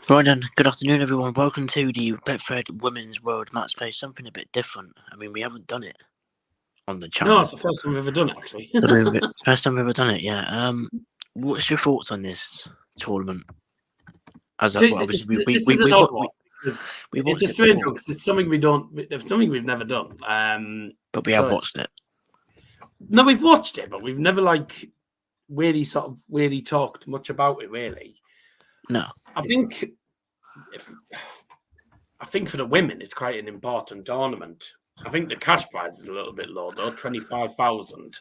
Right then, good afternoon everyone. Welcome to the Betfred Women's World Matchplay. Something a bit different. I mean, we haven't done it on the channel. No, it's the first time we've ever done it, actually. First time we've ever done it, yeah. What's your thoughts on this tournament? As this is an odd one because it's a strange one because it's something we've never done. But we have watched it. No, we've watched it, but we've never really talked much about it. Really, no. I think for the women, it's quite an important tournament. I think the cash prize is a little bit low, though, 25,000.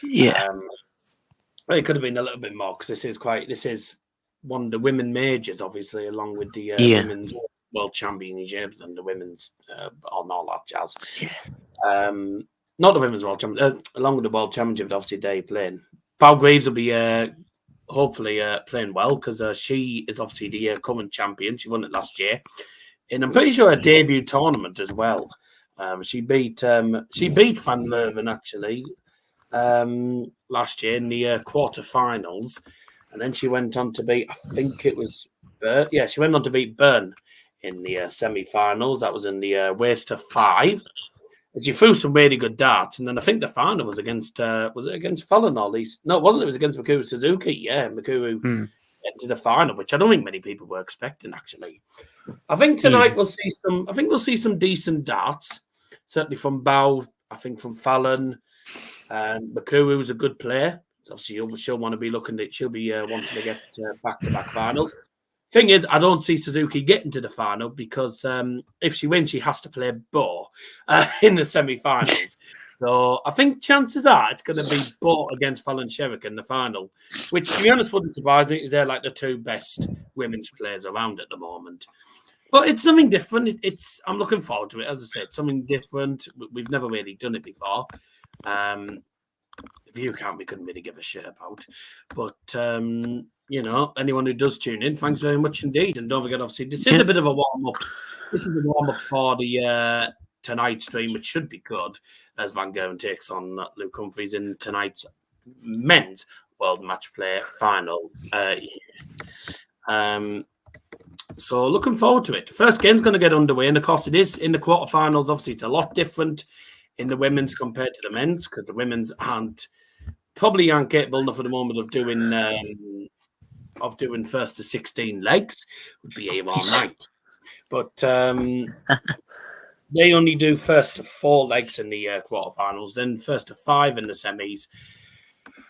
Yeah, it could have been a little bit more because this is one of the women majors, obviously, along with the women's world championships and the women's on all that jazz. Yeah. Not the women's world championship, along with the world championship. Obviously, they playing. Beau Greaves will be hopefully playing well because she is obviously the current champion. She won it last year, and I'm pretty sure her debut tournament as well. She beat Van Leuven actually last year in the quarterfinals, and then she went on to beat, I think it was she went on to beat Bern in the semi-finals. That was in the waist of 5. And she threw some really good darts, and then I think the final was against was it against Fallon or at least no, it wasn't. It was against Mikuru Suzuki. Yeah, Mikuru into the final, which I don't think many people were expecting actually. I think tonight we'll see some. I think we'll see some decent darts, certainly from Beau. I think from Fallon. Mikuru is a good player. Obviously, she'll want to be looking at. She'll be wanting to get back-to-back finals. Thing is, I don't see Suzuki getting to the final because if she wins, she has to play Beau in the semi-finals. So I think chances are it's going to be Beau against Fallon Sherrock in the final, which, to be honest, wouldn't surprise me because they're like the two best women's players around at the moment. But it's something different. I'm looking forward to it. As I said, something different. We've never really done it before. If you can't, we couldn't really give a shit about. But anyone who does tune in, thanks very much indeed. And don't forget, obviously, this is a bit of a warm-up. This is a warm-up for the tonight stream, which should be good, as Van Gerwen takes on Luke Humphries in tonight's men's World Matchplay final. So looking forward to it. First game's going to get underway, and of course it is in the quarterfinals. Obviously, it's a lot different in the women's compared to the men's because the women's probably aren't capable enough at the moment of doing first to 16 legs. Would be here all night, but they only do first to 4 legs in the quarterfinals, then first to 5 in the semis,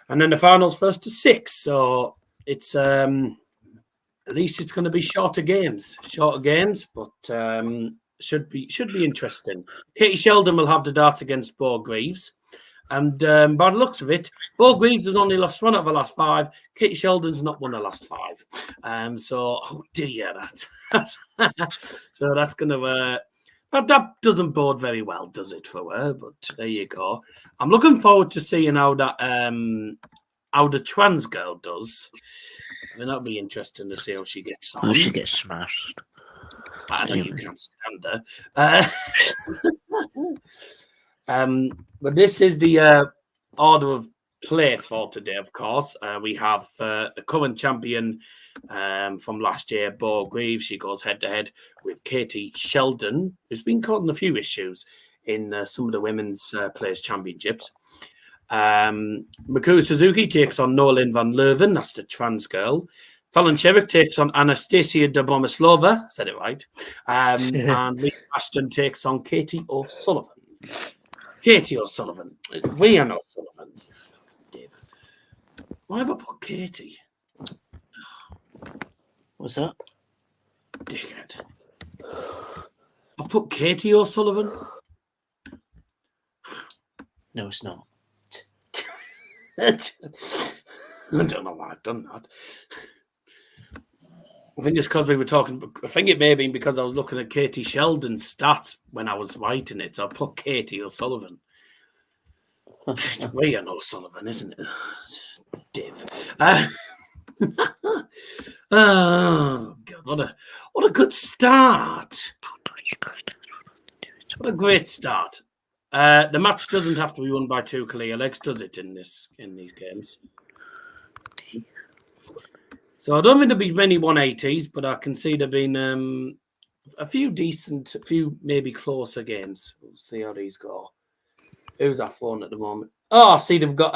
and then the finals first to 6. So it's at least it's going to be shorter games, but should be interesting. Katie Sheldon will have the dart against Beau Greaves. And by the looks of it, Beau Greaves has only lost 1 out of the last 5. Katie Sheldon's not won the last 5. So, oh dear. So that's going to... that doesn't bode very well, does it, for her? But there you go. I'm looking forward to seeing how the trans girl does. I mean, that'll be interesting to see how she gets on. Oh, she gets smashed. I know you can't stand her. But this is the order of play for today, of course. We have the current champion from last year, Beau Greaves. She goes head-to-head with Katie Sheldon, who's been caught in a few issues in some of the women's players' championships. Mikuru Suzuki takes on Noa-Lynn van Leuven. That's the trans girl. Fallon Sherrock takes on Anastasia Dobromyslova. Said it right. And Ashton takes on Katie O'Sullivan. Rhian O'Sullivan. Dave. Why have I put Katie? What's that? Dickhead. I've put Katie O'Sullivan. No, it's not. I don't know why I've done that. I think it's because we were talking. I think it may have been because I was looking at Katie Sheldon's stats when I was writing it. So I put Katie O'Sullivan. It's Rhian O'Sullivan, isn't it? Div. Oh God! What a good start! What a great start! The match doesn't have to be won by 2 clear legs, does it? In these games. So I don't think there'll be many 180s, but I can see there've been a few maybe closer games. We'll see how these go. Who's that phone at the moment? Oh, I see they've got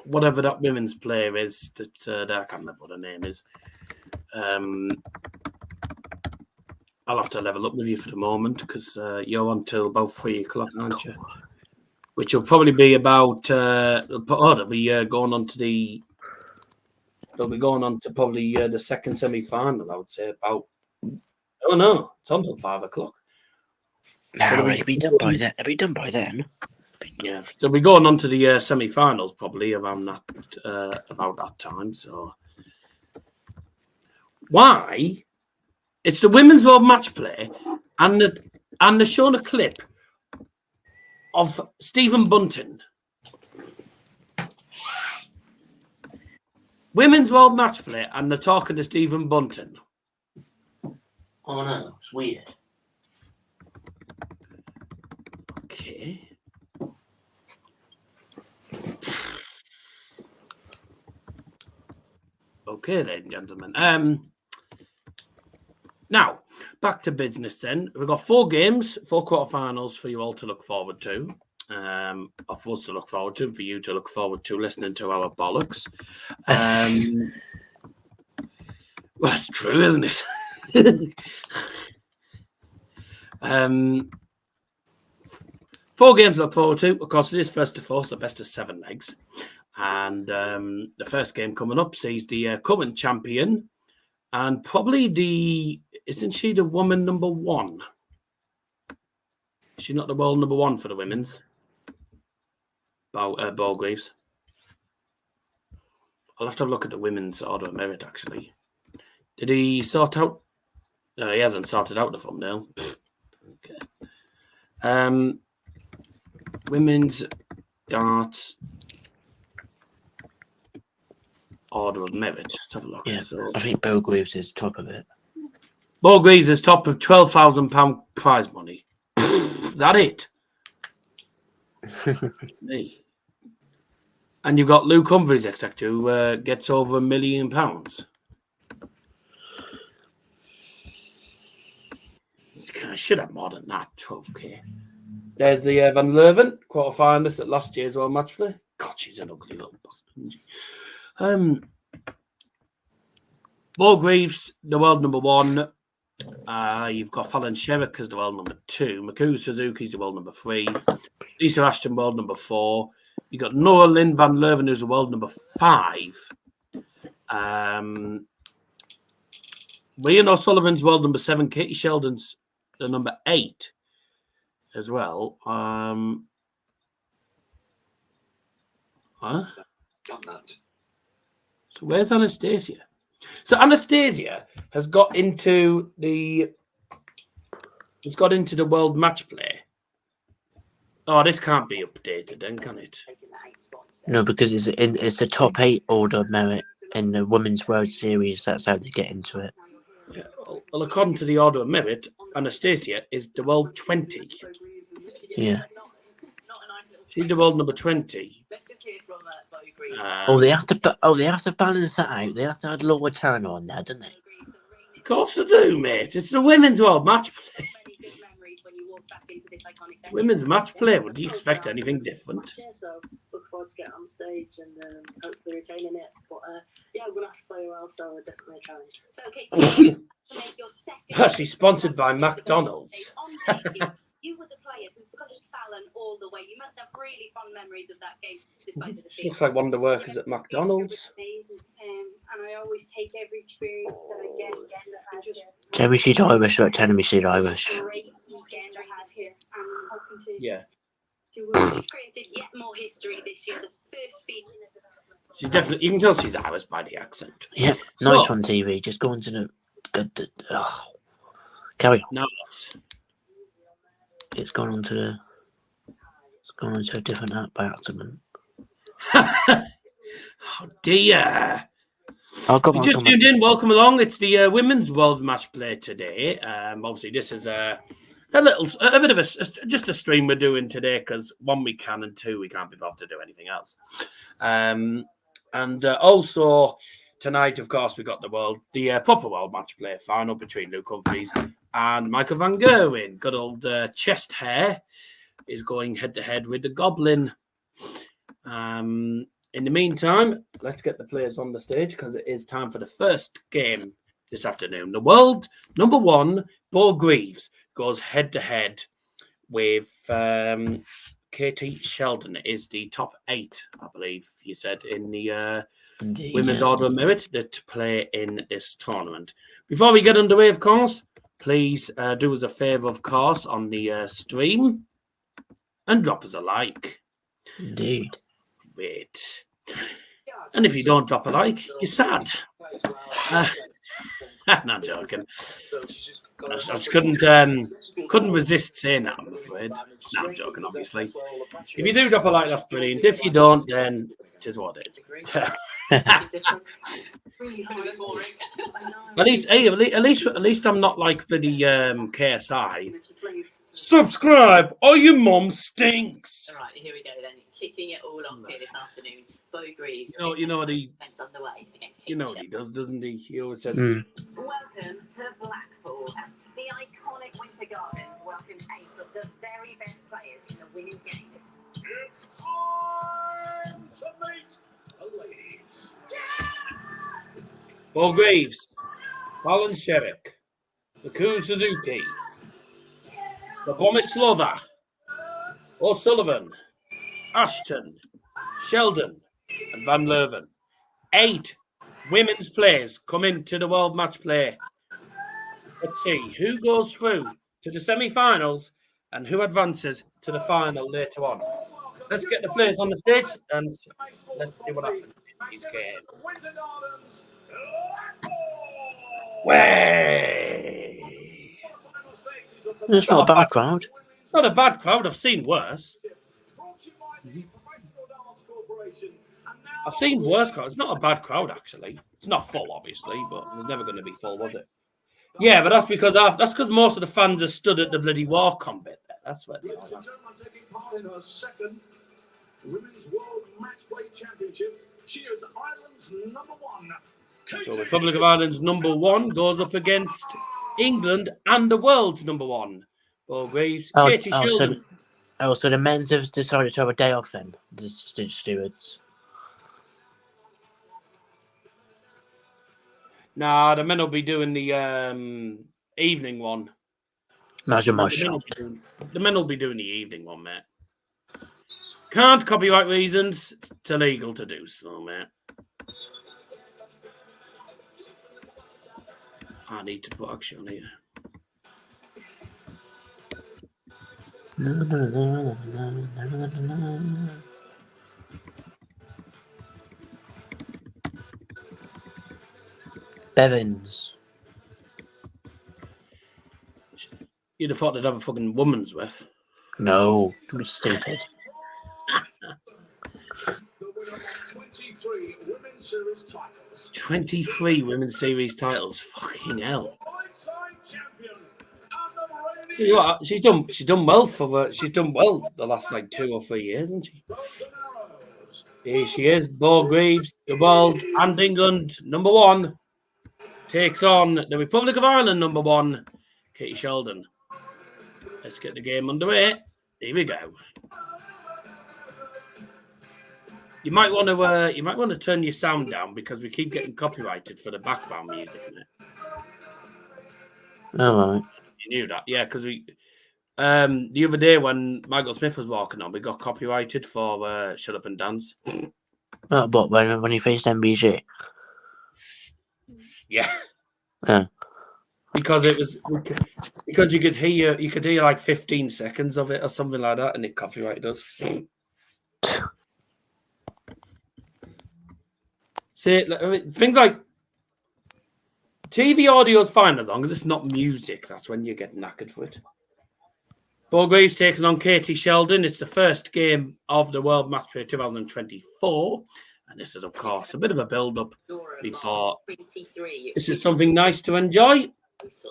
whatever that women's player is. That I can't remember what her name is. I'll have to level up with you for the moment because you're on till about 3 o'clock, aren't you? Which will probably be about. They'll be going on to the. They'll be going on to probably the second semi-final. I would say about. Oh no, it's on till 5 o'clock. No, it'll be done by then. It'll be done by then. Yeah, they'll be going on to the semi-finals probably around that about that time. So why? It's the Women's World Matchplay, and they're showing a clip of Stephen Bunting. Women's World Matchplay, and they're talking to Stephen Bunting. Oh no, it's weird. Okay. Okay, ladies and gentlemen. Now, back to business then. We've got 4 games, 4 quarterfinals for you all to look forward to. Of us to look forward to, and for you to look forward to listening to our bollocks. Well, it's true, isn't it? 4 games to look forward to. Of course, it is first to 4, so best of 7 legs. And the first game coming up sees the current champion and probably isn't she the woman number 1? Is she not the world number 1 for the women's? Beau Greaves. I'll have to have a look at the women's order of merit, actually. Did he sort out? No, he hasn't sorted out the thumbnail. Okay. Women's darts order of merit. Let's have a look. Yeah, so, I think Beau Greaves is top of it. Beau Greaves is top of £12,000 prize money. Is that it? Me. And you've got Luke Humphries, etc., who gets over £1 million. I should have more than that, 12k. There's the Van Leuven quarterfinalist at last year's World Matchplay. God, she's an ugly little bastard. Beau Greaves, the world number 1. You've got Fallon Sherrock as the world number 2. Mikuru Suzuki's the world number 3. Lisa Ashton, world number 4. You've got Noa-Lynn Van Leuven, who's the world number 5. Rhian O'Sullivan's world number 7. Katie Sheldon's the number 8 as well. Huh? So where's Anastasia? So Anastasia has got into the World Matchplay. Oh, this can't be updated then, can it? No, because it's the top 8 order of merit in the Women's World Series. That's how they get into it. Yeah, well, according to the order of merit, Anastasia is the world 20. Yeah. She's the world number 20. They have to balance that out. They have to add lower turn on there, don't they? Of course they do, mate. It's the Women's World Matchplay. Women's Matchplay. Would you expect anything different? So look forward to getting on stage and hopefully retaining it. But yeah, we're gonna have to play well, so definitely a challenge. So okay, to make your second. Actually sponsored by McDonald's. You were the player who pushed Fallon all the way. You must have really fond memories of that game, despite the defeat. Looks like one of the workers at McDonald's. Amazing, and I always take every experience that I get and just. Tell me she's Irish, but telling me she's Irish. Great weekend I had here, and hoping to. Yeah. Created yet more history this year. The first feed. She's definitely. You can tell she's Irish by the accent. Yeah, so, nice on TV. Just go into the. Carry on. No. It's gone on to a different app by accident. Oh dear. If you just tuned in, welcome along. It's the Women's World Matchplay today. Obviously, this is a bit of just a stream we're doing today because 1 we can and 2 we can't be bothered to do anything else. And also tonight, of course, we got the proper World Matchplay final between Luke Humphries and Michael van Gerwen. Good old chest hair is going head-to-head with the Goblin. In the meantime, let's get the players on the stage because it is time for the first game this afternoon. The world number one, Beau Greaves, goes head-to-head with Katie Sheldon. Is the top 8, I believe you said, in the women's order of merit that play in this tournament. Before we get underway, of course, please do us a favour, of course, on the stream and drop us a like. Indeed. Great. And if you don't drop a like, you're sad. Not joking. I just couldn't resist saying that, I'm afraid. No, I'm joking, obviously. If you do drop a like, that's brilliant. If you don't, then it is what it is. At least I'm not like bloody KSI. Subscribe or your mum stinks. All right, here we go then. Kicking it all off here this afternoon. Beau Greaves. You know what he does, doesn't he? He always says, Welcome to Blackpool as the iconic Winter Gardens welcome 8 of the very best players in the women's game. It's time to meet the ladies. Beau Greaves, Fallon, Sherrock, Mikuru, Suzuki, Dobromyslova, O'Sullivan, Ashton, Sheldon, and Van Leuven. 8 women's players come into the World Matchplay. Let's see who goes through to the semi-finals and who advances to the final later on. Let's get the players on the stage and let's see what happens in these games. Way! It's not a bad crowd. Not a bad crowd. I've seen worse. I've seen worse crowds. It's not a bad crowd, actually. It's not full, obviously, but it was never going to be full, was it? Yeah, but that's because most of the fans are stood at the bloody walk-on bit there. That's what they are. Taking part in her second Women's World Matchplay Championship. She is Ireland's number 1. So Republic of Ireland's number 1 goes up against England and the world's number 1. Beau Greaves, Katie Sheldon. So the men's have decided to have a day off then, the stewards. Nah, the men will be doing the evening one. Imagine my shot. The men will be doing the evening one, mate. Can't copyright reasons. It's illegal to do so, mate. I need to put action on here. Bevins. You'd have thought they'd have a fucking woman's with. No, don't be stupid. 23 Women's Series titles. 23 Women's Series titles. Fucking hell. Tell you what, she's done well the last like 2 or 3 years, hasn't she? Here she is, Beau Greaves, the world and England number 1 takes on the Republic of Ireland number 1, Katie Sheldon. Let's get the game underway. Here we go. You might want to turn your sound down because we keep getting copyrighted for the background music, isn't it? All right. You knew that, yeah? Because we the other day when Michael Smith was walking on, we got copyrighted for "Shut Up and Dance." Oh, but when he faced MBG. Yeah. Yeah. Because you could hear like 15 seconds of it or something like that, and it copyrighted us. See, things like TV audio is fine as long as it's not music. That's when you get knackered for it. Beau Greaves taking on Katie Sheldon. It's the first game of the World Matchplay 2024. And this is, of course, a bit of a build-up before. This is something nice to enjoy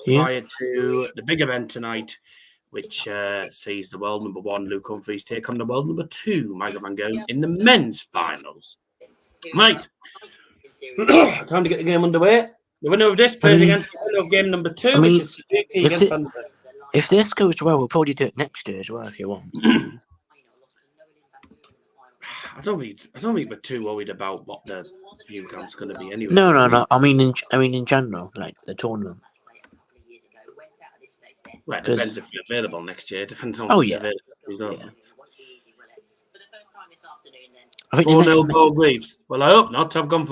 prior to the big event tonight, which sees the world number 1, Luke Humphries, take on the world number 2, Michael van Gerwen, in the men's finals. Right. Time to get the game underway. The winner of this plays against the winner of game number 2, I mean, which is Suzuki if against it- Van. If this goes well, we'll probably do it next year as well if you want. I don't think we're too worried about what the view count's going to be anyway. No. I mean, in general, like the tournament. Well, it depends if you're available next year. Depends on Oh, who's yeah. available. Who's not. Yeah. I think the 4-0 next Beau Greaves. Well, I hope not. I've got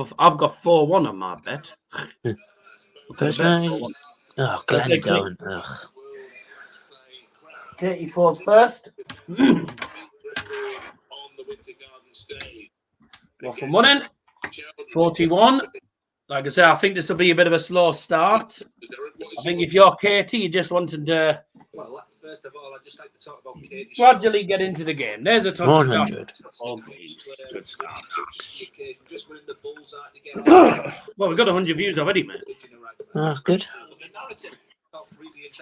4-1 on my bet. first bet night. 4-1. Oh, Glenn don't. Ugh. Katie falls first. Well, for morning, 41. Like I say, I think this will be a bit of a slow start. I think if you're Katie, you just wanted to First of all, I'd just like to talk about Katie. gradually get into the game. There's a ton of 100. Oh, good start. Just winning the bulls out again. Well, we've got 100 views already, man. Oh, that's good.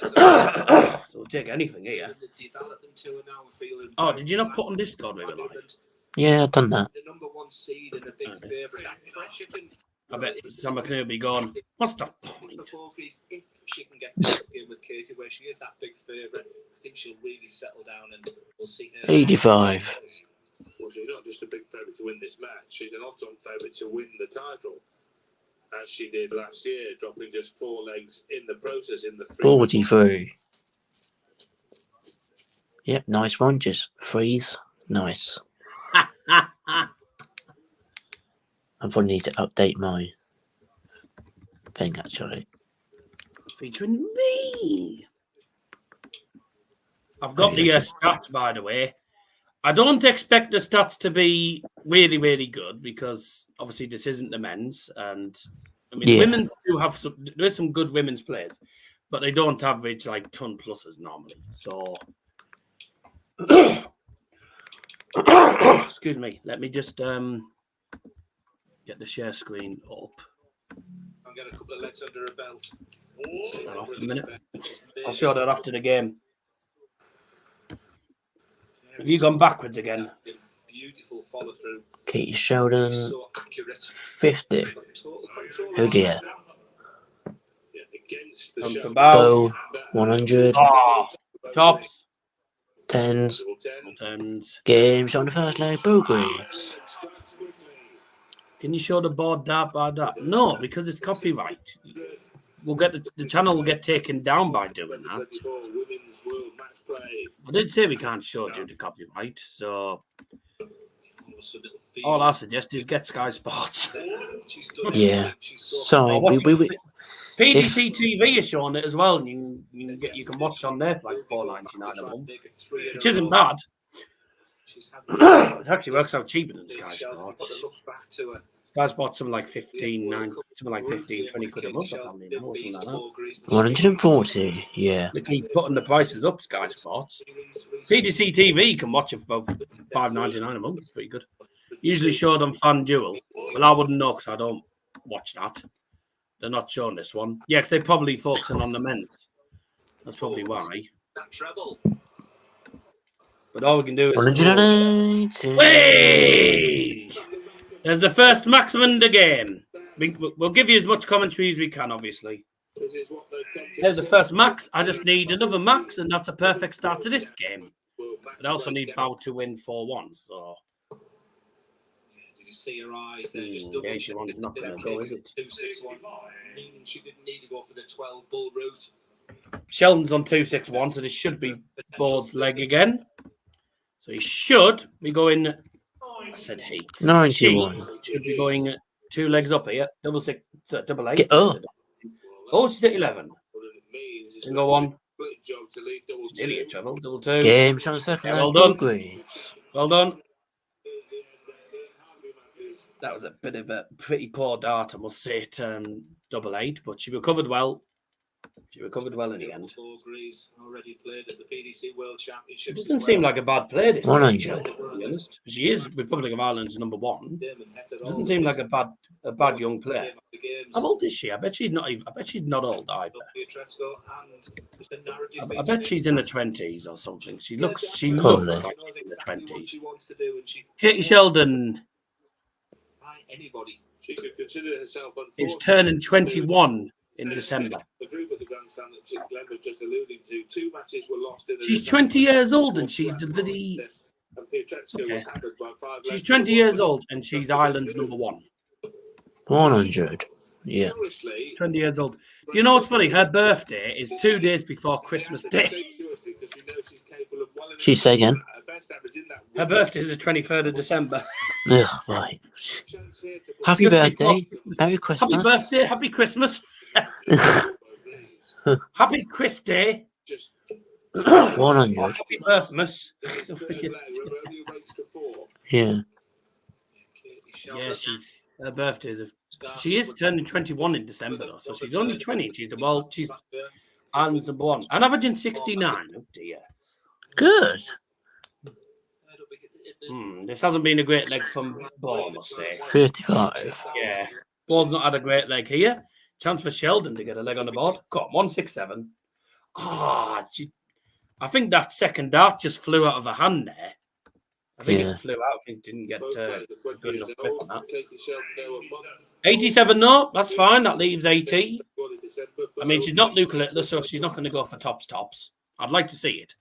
So we'll take anything here. Oh, did you not put on Discord we were live? Yeah, I've done that. The number 1 seed and a big favourite. I bet Sam McNeil will be gone. What's the point? If she can get this game with Katie, where she is that big favourite, I think she'll really settle down and we'll see her. 85. Well, she's not just a big favourite to win this match, she's an odds-on favourite to win the title, as she did last year, dropping just 4 legs in the process in the 43. Yep, nice one. Just freeze. Nice. I probably need to update my thing actually. Featuring me. I've got the stats, by the way. I don't expect the stats to be really, really good because obviously this isn't the men's, and I mean women's do have there's some good women's players, but they don't average like ton pluses normally. So excuse me, let me just get the share screen up. I'll get a couple of legs under her belt. Take that off in a minute. I'll show that after the game. Have you gone backwards again? Beautiful follow through. Katie Sheldon, So accurate. 50. Oh dear. against the Come show. from Beau. Beau, 100. Oh, tops. 10s. 10s. Games on the first leg. Beau Greaves. Can you show the board dart by dart? No, because it's copyright. We'll get the channel will get taken down by doing that. Women's World Matchplay. I did say we can't show due to copyright, so all I suggest is get Sky Sports. Yeah. Sorry, we PDC TV is showing it as well, and you can watch on there for like $4.99 a month, which isn't bad. It actually works out cheaper than Sky Sports. Sky Sports something like 15, 20 quid a month, apparently, or something like that. 140. Yeah. They keep putting the prices up, Sky Sports. PDC TV can watch it for $5.99 a month. It's pretty good. Usually showed on FanDuel. Well, I wouldn't know because I don't watch that. They're not showing this one. Yeah, because they're probably focusing on the men's. That's probably why. But all we can do is... 180. Hey! There's the first maximum of the game. We'll give you as much commentary as we can, obviously. There's the first max. I just need another max, and that's a perfect start to this game. But I also need Beau to win 4-1, so... Did you see her eyes there? Just double check. One's not going to go, is it? 2-6-1. Meaning she didn't need to go for the 12 bull route. Sheldon's on 2-6-1, so this should be Beau's leg again. So he should be going... I said he. 91. She should be going 2 legs up here. Double 8. Get up. Oh, she's at 11. Single 1. Nearly a treble. Double 2. Games on the second Yeah, leg. well Beau done. Greaves. Well done. That was a bit of a pretty poor dart, I must say, at double 8, but she recovered well. She recovered well in the end. Already played at the PDC World It Championships. doesn't seem like a bad player, this 100. to be honest. She is Republic of Ireland's number 1. Doesn't seem like a bad young player. How old is she? I bet she's not old either. I bet she's in the 20s or something. She looks like she's in the 20s. Katie Sheldon. Anybody She could consider herself is unfortunate. turning 21 in December. The group at the grandstand that Glenn was just alluding to, 2 matches were lost in. She's 20 years old and she's the bloody. And Pietreczka Okay. was hammered by 5 She's lengths 20 to years 1. old and she's Ireland's number 1. 100. Yeah. Curiously, 20 years old. Do you know what's funny? Her birthday is 2 days before Christmas Day. She say again. Her birthday is the 23rd of December. Ugh, right. Happy Just birthday. before- Merry Christmas. Happy birthday, happy Christmas. Happy Chris Day. 100. Happy Birthmas. Yeah. Yeah, her birthday is she is turning 21 in December though, so she's only 20. She's Ireland's number 1. And averaging 69. Oh dear. Good. This hasn't been a great leg from Beau, I must say. 35. Yeah. Beau's not had a great leg here. Chance for Sheldon to get a leg on the board. Got 167. I think that second dart just flew out of her hand there. I think it flew out. I think it didn't get good enough grip on that. 87, no, that's fine. That leaves 80. I mean, she's not Luca Littler, so she's not going to go for tops. I'd like to see it.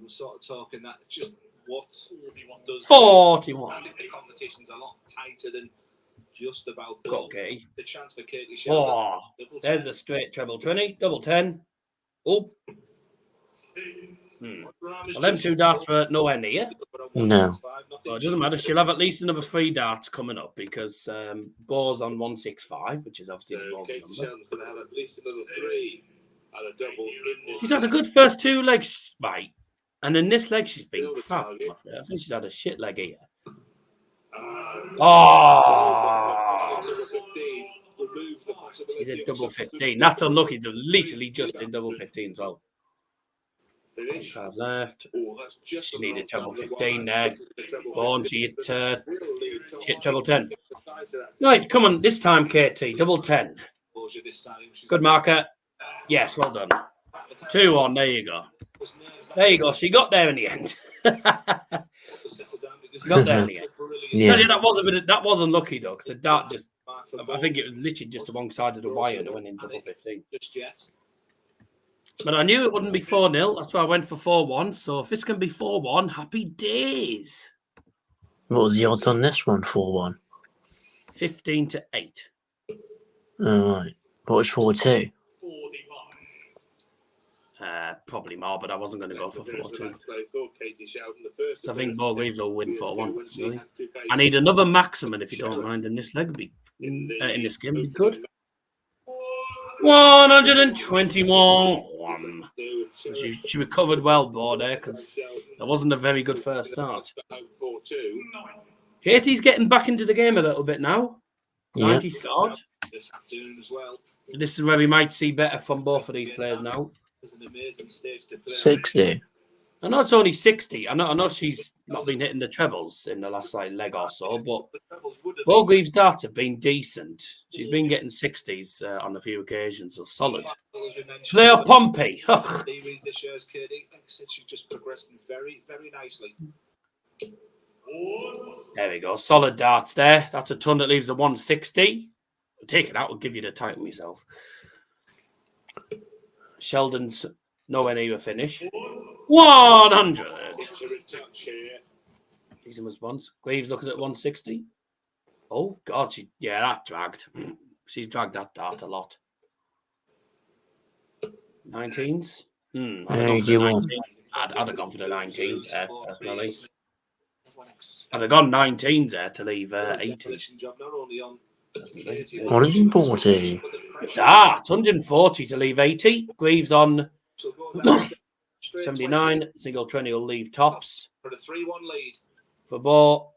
We're sort of talking that just what 41 does. 41. I think the competition's a lot tighter than just about Okay. the chance for Katie Sheldon. Oh, there's a straight treble 20, double 10. Oh. Well, them 2 darts were nowhere near. No. Well, it doesn't matter. She'll have at least another 3 darts coming up because Beau's on 165, which is obviously a small Katie number. Sheldon's going to have at least another 3 and a double in this. She's had a good first 2 legs, right? And in this leg, she's been crap. I think she's had a shit leg here. She's in double 15. That's unlucky. They're literally just in double 15 as well. 5 left. She needed treble 15 there. Born, she hit treble 10. Right, come on. This time, KT. Double 10. Good marker. Yes, well done. 2 on. There you go. There you go. She got there in the end. She got there in the end. Yeah. That was unlucky though, because the dart just. I think it was literally just alongside of the wire that went in double 15. But I knew it wouldn't be 4-0. That's why I went for 4-1. So if this can be 4-1, happy days. What was the odds on this one? 4-1. 15-8. All right. What was 4-2? Probably more, but I wasn't going to go for 4-2. So I think Beau Greaves will win 4-1. Really. I need another maximum, if you don't mind, in this leg. In this game, would be good. 121. She recovered well, Beau, there, because that wasn't a very good first start. Katie's getting back into the game a little bit now. 90 scored. This afternoon as well. This is where we might see better from both of these players now. It's an amazing stage to play. 60. I know it's only 60. I know she's not been hitting the trebles in the last leg or so, but Beau Greaves' darts have been decent. She's been getting 60s on a few occasions, so solid. Player Pompey. Series this year's Katie. Like I said, she's just progressing very, very nicely. There we go. Solid darts there. That's a ton that leaves a 160. Take it out. Will give you the title myself. Sheldon's nowhere near a finish. 100. Decent response. Greaves looking at 160. Oh, God. That dragged. She's dragged that dart a lot. 19s. I'd have gone for the 19s there, personally. I'd have gone 19s there to leave 80. 140. Dart, 140 to leave 80. Greaves on 79. Single 20 will leave tops. For a 3-1 lead. For Beau.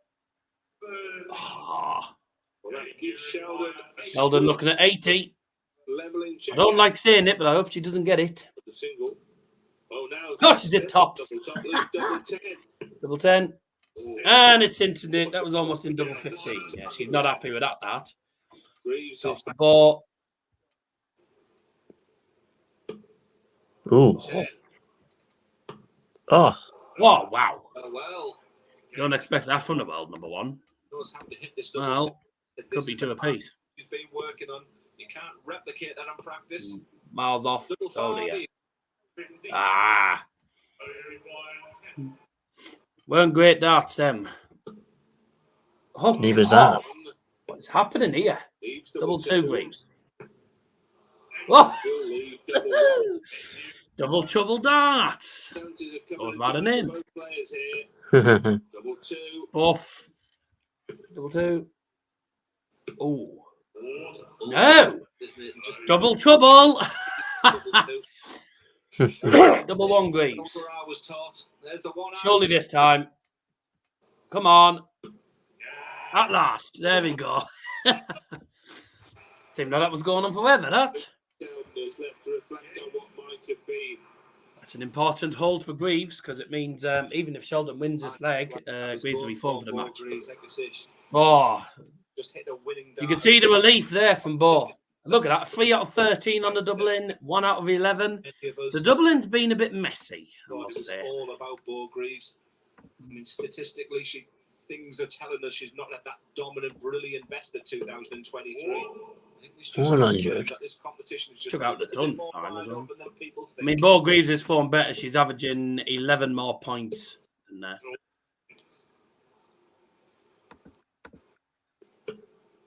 Sheldon looking at 80. I don't like saying it, but I hope she doesn't get it. Gosh, she's at tops. Double 10. And it's into the, that was almost in double 15. Yeah, she's not happy with that dart. Tops the Beau. Ooh. Oh. Oh, wow. Well, Don't expect that from the world number one. Knows how to hit this double Well, tip. could be two apiece. He's been working on. You can't replicate that on practice. Miles off. Double Oh five. dear. Ah. Weren't great darts, them. Oh, Neither's God. that. What's happening here? Leaves Double two. two, Greaves. Oh, Will leave double one. double trouble darts. Chances are Goes coming right on in. in. Both players here. Double two. Off. Double two. Oh. No. Isn't it? Just Double trouble. double two. Double one, Greaves. Number I was taught. There's the one. Surely this time. Come on. At last. There we go. Seemed like that was going on forever, that. Sheldon is left to reflect on what might have been. That's an important hold for Greaves because it means even if Sheldon wins this leg, Greaves will be forward for the match. Oh, Just hit a winning you can see the relief there from Beau. Look at that. 3 out of 13 on the double in, 1 out of 11. The double in's been a bit messy, I must It's say. all about Beau Greaves. I mean, statistically, things are telling us she's not at that dominant, brilliant best at 2023. I think it's just 100. that this competition is just Took out the a bit ton more fine as wide well. open than people I mean, think. Beau Greaves is form better. She's averaging 11 more points than there.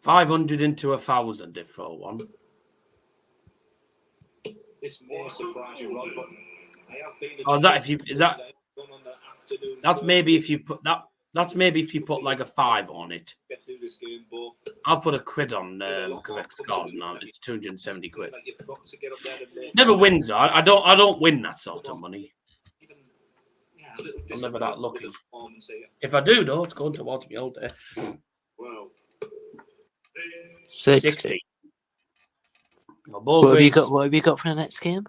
500 into 1,000 if 4-1. This may surprise you, Rod, but I have been. Oh, is that if you is that? Gone on the afternoon That's first. maybe if you put that. That's maybe if you put like a 5 on it. Get through this game, Beau. I'll put a quid on correct scores now. It's 270 quid. Like you've got to get up there and make Never wins. I don't win that sort of money. even, yeah, a little I'm never that lucky. performance here. If I do though, it's going towards me all day. Well, 60. Well, Beau What have you Greaves, got? What have you got for the next game?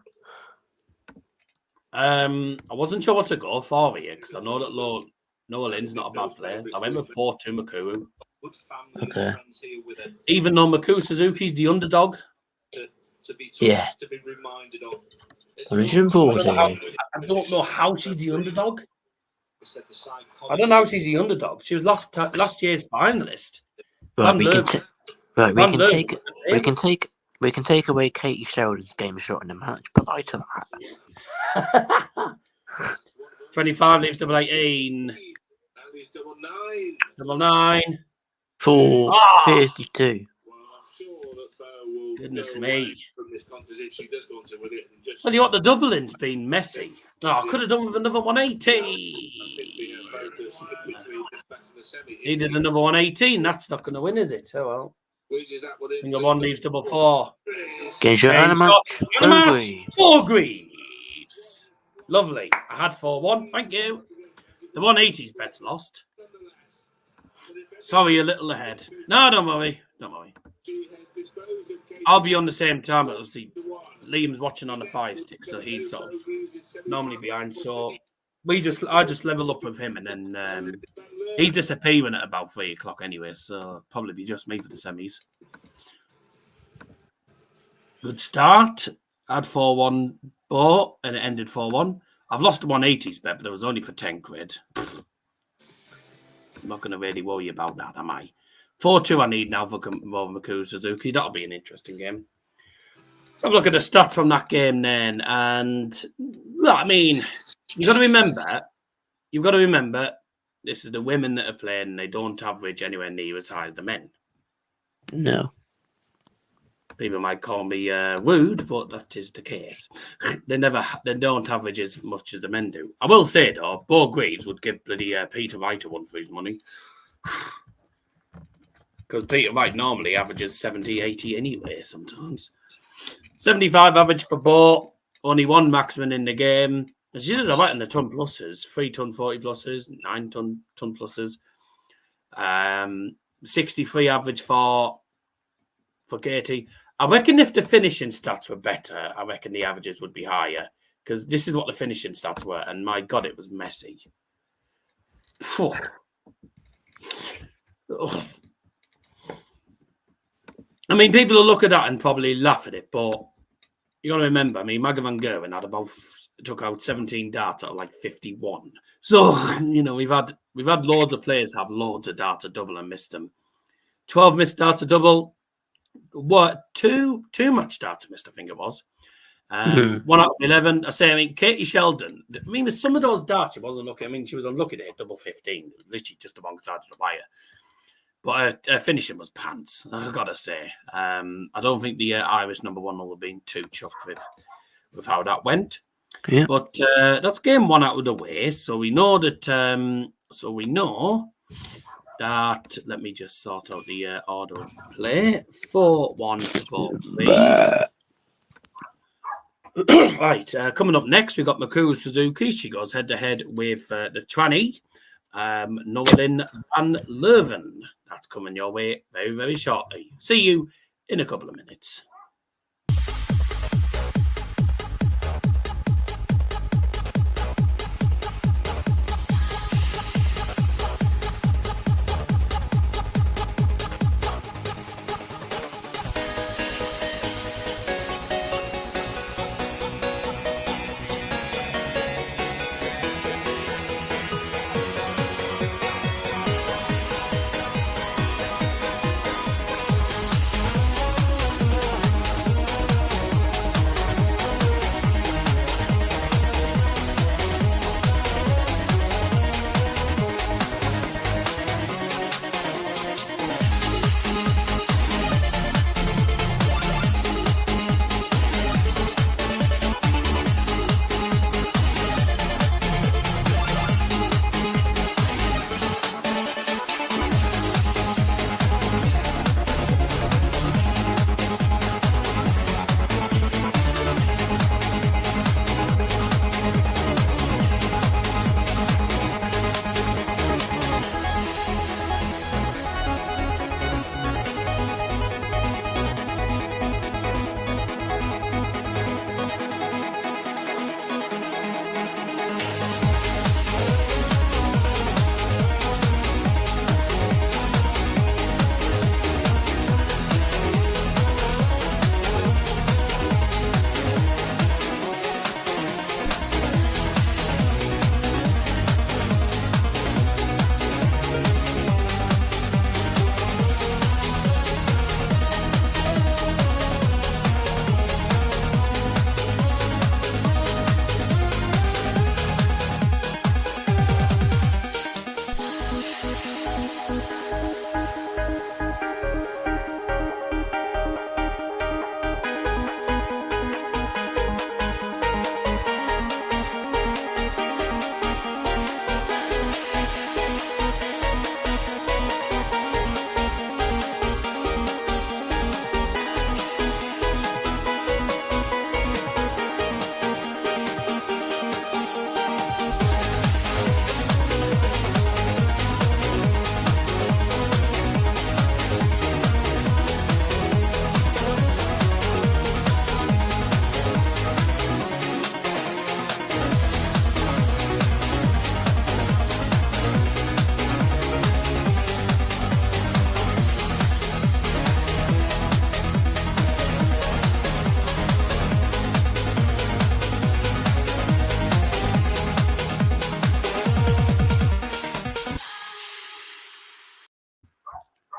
I wasn't sure what to go for here because I know that Noa-Lynn's not a bad player. I remember 4-2 Mikuru. Good family Okay. and friends here with a Even though Mikuru Suzuki's the underdog, to be told, Yeah. to be reminded of. Origin balls, I don't know how she's the underdog. Said the I don't know how she's the underdog. She was last year's finalist. Right, Van we can Leuven- right, we Van can Leuven take was the we can favourite. take we can take away Katie Sheldon's game shot in the match, but right to that. 25 leaves double 18. at least double nine. Double 9. 4 Ah! 52. Well, I'm sure that Beau will Goodness go me. away from this contest if she does go on to win it. And just, Well, you what the doubling's been messy. Oh, I could have done with another I think 180. being a focus between this match and the semi. Needed another 118. That's not going to win, is it? Oh well. Squeezes that one in. Single one leaves double 4. Game shot and a James match. Scott, and a match. Agree. 4 Greaves. Lovely. I had 4-1. Thank you. The 180's better lost. Sorry, a little ahead. No, don't worry. Don't worry. I'll be on the same time, but obviously Liam's watching on the 5 stick, so he's sort of normally behind. So I just level up with him, and then he's disappearing at about 3 o'clock anyway. So probably be just me for the semis. Good start. Had 4-1 Beau, and it ended 4-1. I've lost the 180s bet, but it was only for 10 quid. I'm not going to really worry about that, am I? 4-2 I need now for Mikuru Suzuki. That'll be an interesting game. Let's have a look at the stats from that game then. And, look, I mean, you've got to remember, this is the women that are playing, and they don't average anywhere near as high as the men. No. People might call me rude, but that is the case. They don't average as much as the men do. I will say, though, Beau Greaves would give bloody Peter Wright a one for his money. Because Peter Wright normally averages 70, 80 anyway, sometimes. 75 average for Beau. Only 1 maximum in the game. And she did all right in the ton pluses. 3 ton 40 pluses, 9 ton pluses. 63 average for Katie. I reckon if the finishing stats were better, I reckon the averages would be higher. Because this is what the finishing stats were. And my God, it was messy. Phew. Ugh. I mean, people will look at that and probably laugh at it, but you got to remember, I mean, Maggie van Gerwen had about took out 17 darts out of like 51. So, you know, we've had loads of players have loads of darts to double and missed them. 12 missed darts to double. What? Two much darts missed, I think it was. 1 out of 11. I mean, Katie Sheldon, I mean, some of those darts, she wasn't lucky. I mean, she was unlucky to hit double 15, literally just alongside of the wire. But her finishing was pants, I've got to say. I don't think the Irish number one will have been too chuffed with how that went. Yeah. But that's game 1 out of the way. So we know that. Let me just sort out the order of play. 4-1 for Greaves. Right, coming up next, we've got Mikuru Suzuki. She goes head-to-head with the tranny, Noa-Lynn and Leuven. That's coming your way very, very shortly. See you in a couple of minutes.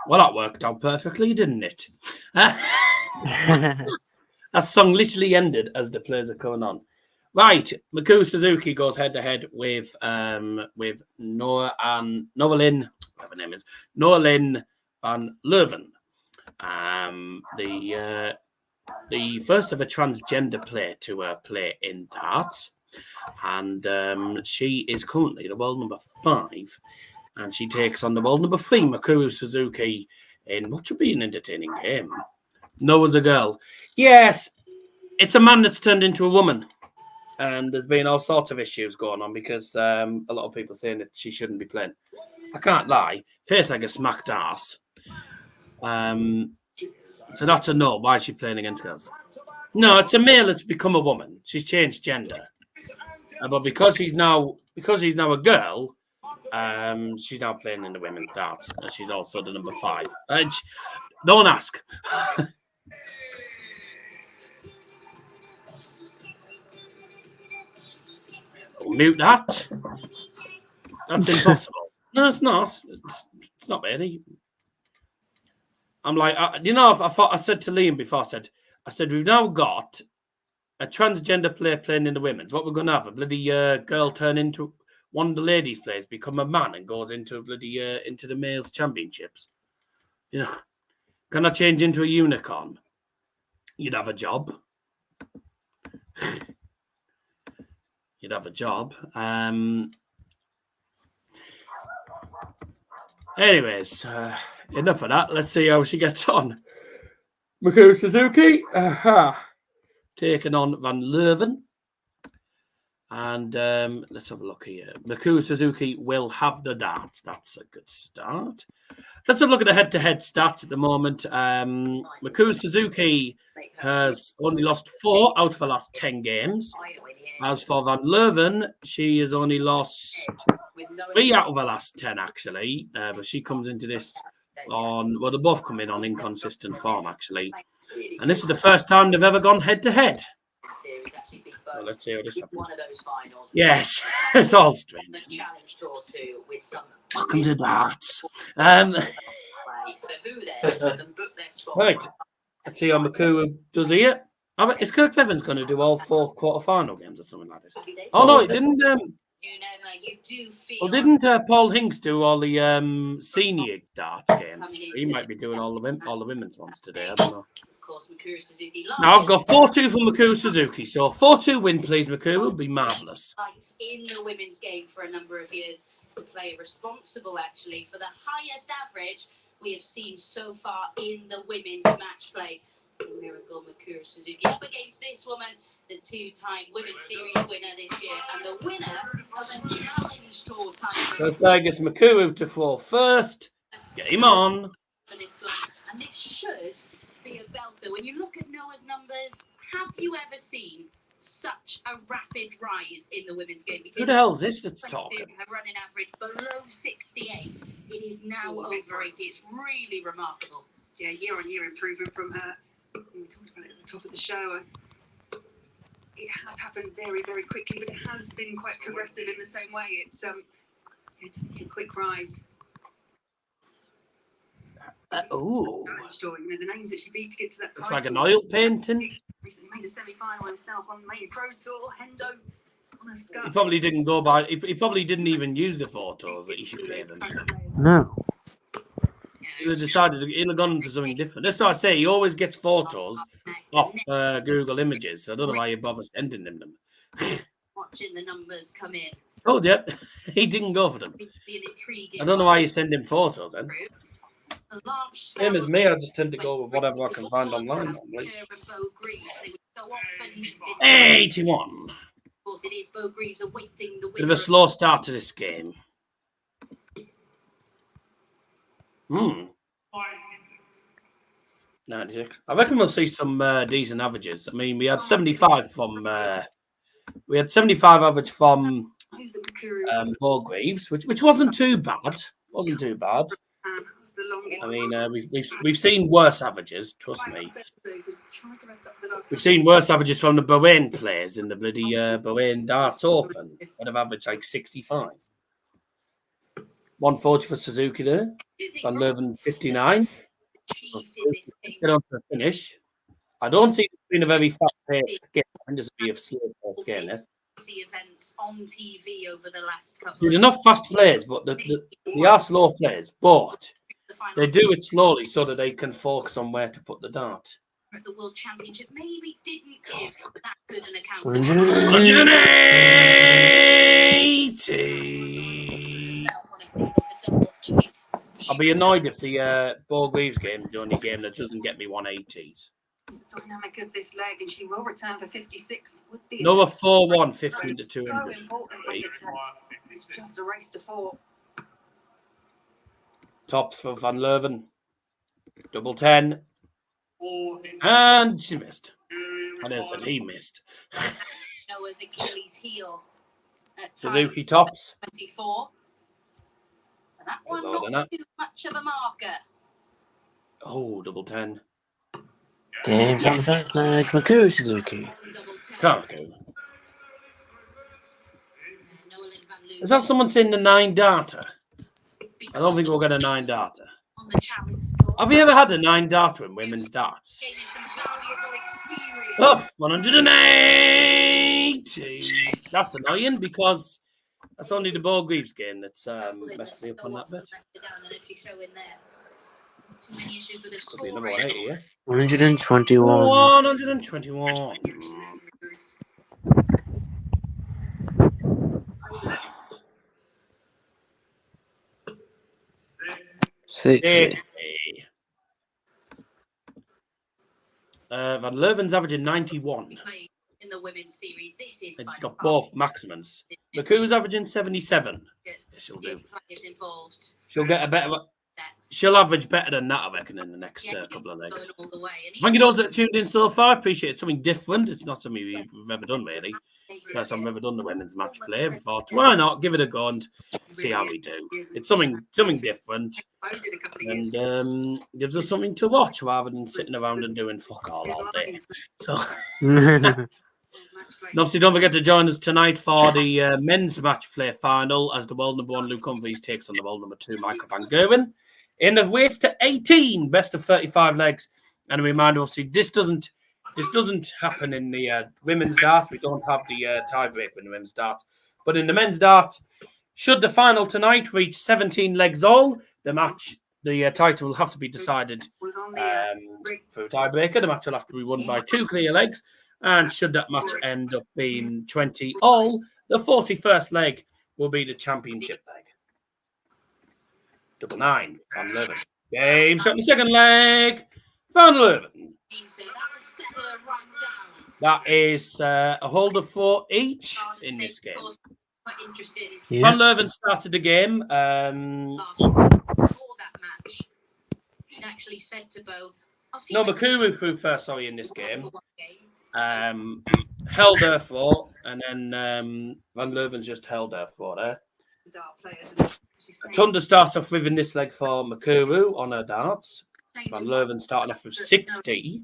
Well, that worked out perfectly, didn't it? That song literally ended as the players are coming on. Right, Mikuru Suzuki goes head-to-head with Noa-Lynn, whatever her name is, Noa-Lynn and Leuven. The first of a transgender player to play in darts. And she is currently the world number 5. And she takes on the world number 3, Mikuru Suzuki, in what should be an entertaining game. Noah's a girl. Yes, it's a man that's turned into a woman. And there's been all sorts of issues going on because a lot of people saying that she shouldn't be playing. I can't lie. Face like a smacked ass. So that's a no. Why is she playing against girls? No, it's a male that's become a woman. She's changed gender. But because she's now a girl, she's now playing in the women's darts. And she's also the number 5. Don't ask. mute that. That's impossible. No, it's not. It's not really. I'm like, I said to Liam before, I said, we've now got a transgender player playing in the women's. What we're going to have, a bloody girl turn into one of the ladies' players, become a man and goes into bloody into the males' championships. You know, can I change into a unicorn? You'd have a job. You'd have a job. Anyways, enough of that. Let's see how she gets on. Mikuru Suzuki taking on Van Leuven. And let's have a look here. Mikuru Suzuki will have the darts. That's a good start. Let's have a look at the head-to-head stats at the moment. Mikuru Suzuki has only lost 4 out of the last 10 games. As for Van Leuven, she has only lost 3 out of the last 10, actually. But she comes into this on, well, they both come in on inconsistent form, actually. And this is the first time they've ever gone head-to-head. So let's see how this happens. Yes, it's all strange. Welcome to darts. Right. Let's see how Mikuru does here. Is Kirk Evans going to do all 4 quarterfinal games or something like this? Oh no, it didn't. Well, didn't Paul Hinks do all the senior darts games? He might be doing all the women's ones today. I don't know. Now I've got 4-2 for Mikuru Suzuki, so 4-2 win, please, Mikuru, would be marvellous. In the women's game for a number of years, the player responsible actually for the highest average we have seen so far in the women's match play. Miracle Mikuru Suzuki up against this woman, the 2-time Women's Series winner this year, and the winner of a Challenge Tour title. First leg is Mikuru to fall first. Game on. And this should be a belter. When you look at Noah's numbers, have you ever seen such a rapid rise in the women's game? Who the hell is this that's talking? Her running average below 68. It is now over 80. It's really remarkable. Yeah, year-on-year improvement from her. We talked about it at the top of the show. It has happened very, very quickly, but it has been quite progressive in the same way. It's a quick rise. Oh. The names that she beat to get to that Looks title. like an oil painting. Recently made a semi-final himself on the main pro tour. Hendo on a scuff. He probably didn't go by. He probably didn't even use the photos that he should have them. No. He decided he'd have gone for something different. That's what I say. He always gets photos off Google Images. So I don't know why you bother sending them. Watching the numbers come in. Oh, yeah. He didn't go for them. I don't know why you send him photos then. Same as me, I just tend to go with whatever I can find online. Right? 81. Of course, it is Beau Greaves awaiting the Bit of a slow start to this game. 96. I reckon we'll see some decent averages. I mean, we had 75 from average from Beau Greaves, which wasn't too bad. Wasn't too bad. I mean, we've seen worse averages. Trust me. We've seen worse averages from the Bowen players in the bloody Bowen Darts Open. That have averaged like 65. 140 for Suzuki there. Van Leuven 59. Get on to the finish. I don't see it's been a very fast-paced game. I think this will be a slow-paced game. Events on TV over the last couple. They're not fast players, but they are slow players. But they do it slowly so that they can focus on where to put the dart. At the World Championship, maybe didn't give that good an account. 180. I'll be annoyed if the Beau Greaves game is the only game that doesn't get me 180s. The dynamic of this leg, and she will return for 56. It would be Noah 4-1, 15 to 200. so important. It's just a race to 4. Tops for Van Leuven. Double 10. And she missed. I never said he missed. Noah's Achilles heel. Suzuki tops. 24. And that one not too much of a marker. Oh, double 10. Game from the first leg, Mikuru Suzuki. Can't go. Is that someone saying the 9 darter? I don't think we'll get a 9 darter. On the challenge. Have you ever had a 9 darter in women's darts? Gaining some valuable experience. Oh, 180. That's annoying because that's only the Beau Greaves game that's messed me up on that bit. Too many issues with the Could be another 180, yeah? 121. 121. 60. Van Leuven's averaging 91. In the women's series, this is And she's got both maximums. Mikuru's averaging 77. Yeah, she'll do. She'll get a better. She'll average better than that, I reckon, in the next couple of legs. Thank you those that tuned in so far. I appreciate it. Something different. It's not something we've ever done, really. First time I've ever done the women's match play. I thought, why not? Give it a go and see how we do. It's something different. And gives us something to watch rather than sitting around and doing fuck all day. So, and obviously, don't forget to join us tonight for the men's match play final as the world number 1 Luke Humphries takes on the world number 2 Michael van Gerwen. In the weights to 18, best of 35 legs. And a reminder, obviously, this doesn't happen in the women's dart. We don't have the tiebreak in the women's dart. But in the men's dart, should the final tonight reach 17 legs all, the title will have to be decided through tiebreaker. The match will have to be won by 2 clear legs. And should that match end up being 20 all, the 41st leg will be the championship leg. 9 Van Leuven. Game shot in the second leg. Van Leuven. That is a hold of 4 each in this game. Yeah. Van Leuven started the game. No, Mikuru threw first, in this game. Held her for, and then Van Leuven's just held her for there. A ton to start off with in this leg for Mikuru on her darts. Van Leuven starting off with 60.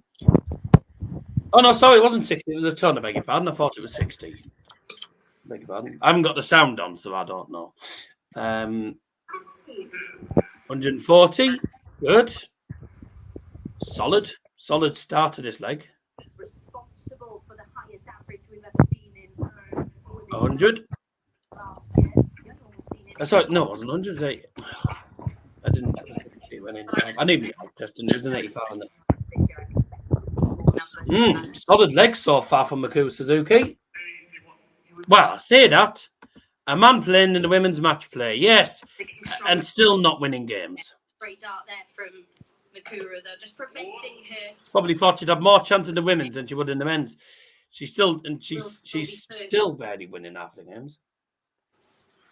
Oh, no, sorry, it wasn't 60. It was a ton, I beg your pardon. I thought it was 60. Beg your pardon. I haven't got the sound on, so I don't know. 140. Good. Solid start to this leg. 100. Sorry, no, it wasn't 100. I didn't see when I need to test, and it was an 85. Solid leg so far from Mikuru Suzuki. Well, I say that. A man playing in the women's match play, yes, and still not winning games. Great dart there from Mikuru, though, just preventing her. Probably thought she'd have more chance in the women's than she would in the men's. She's still barely winning half the games.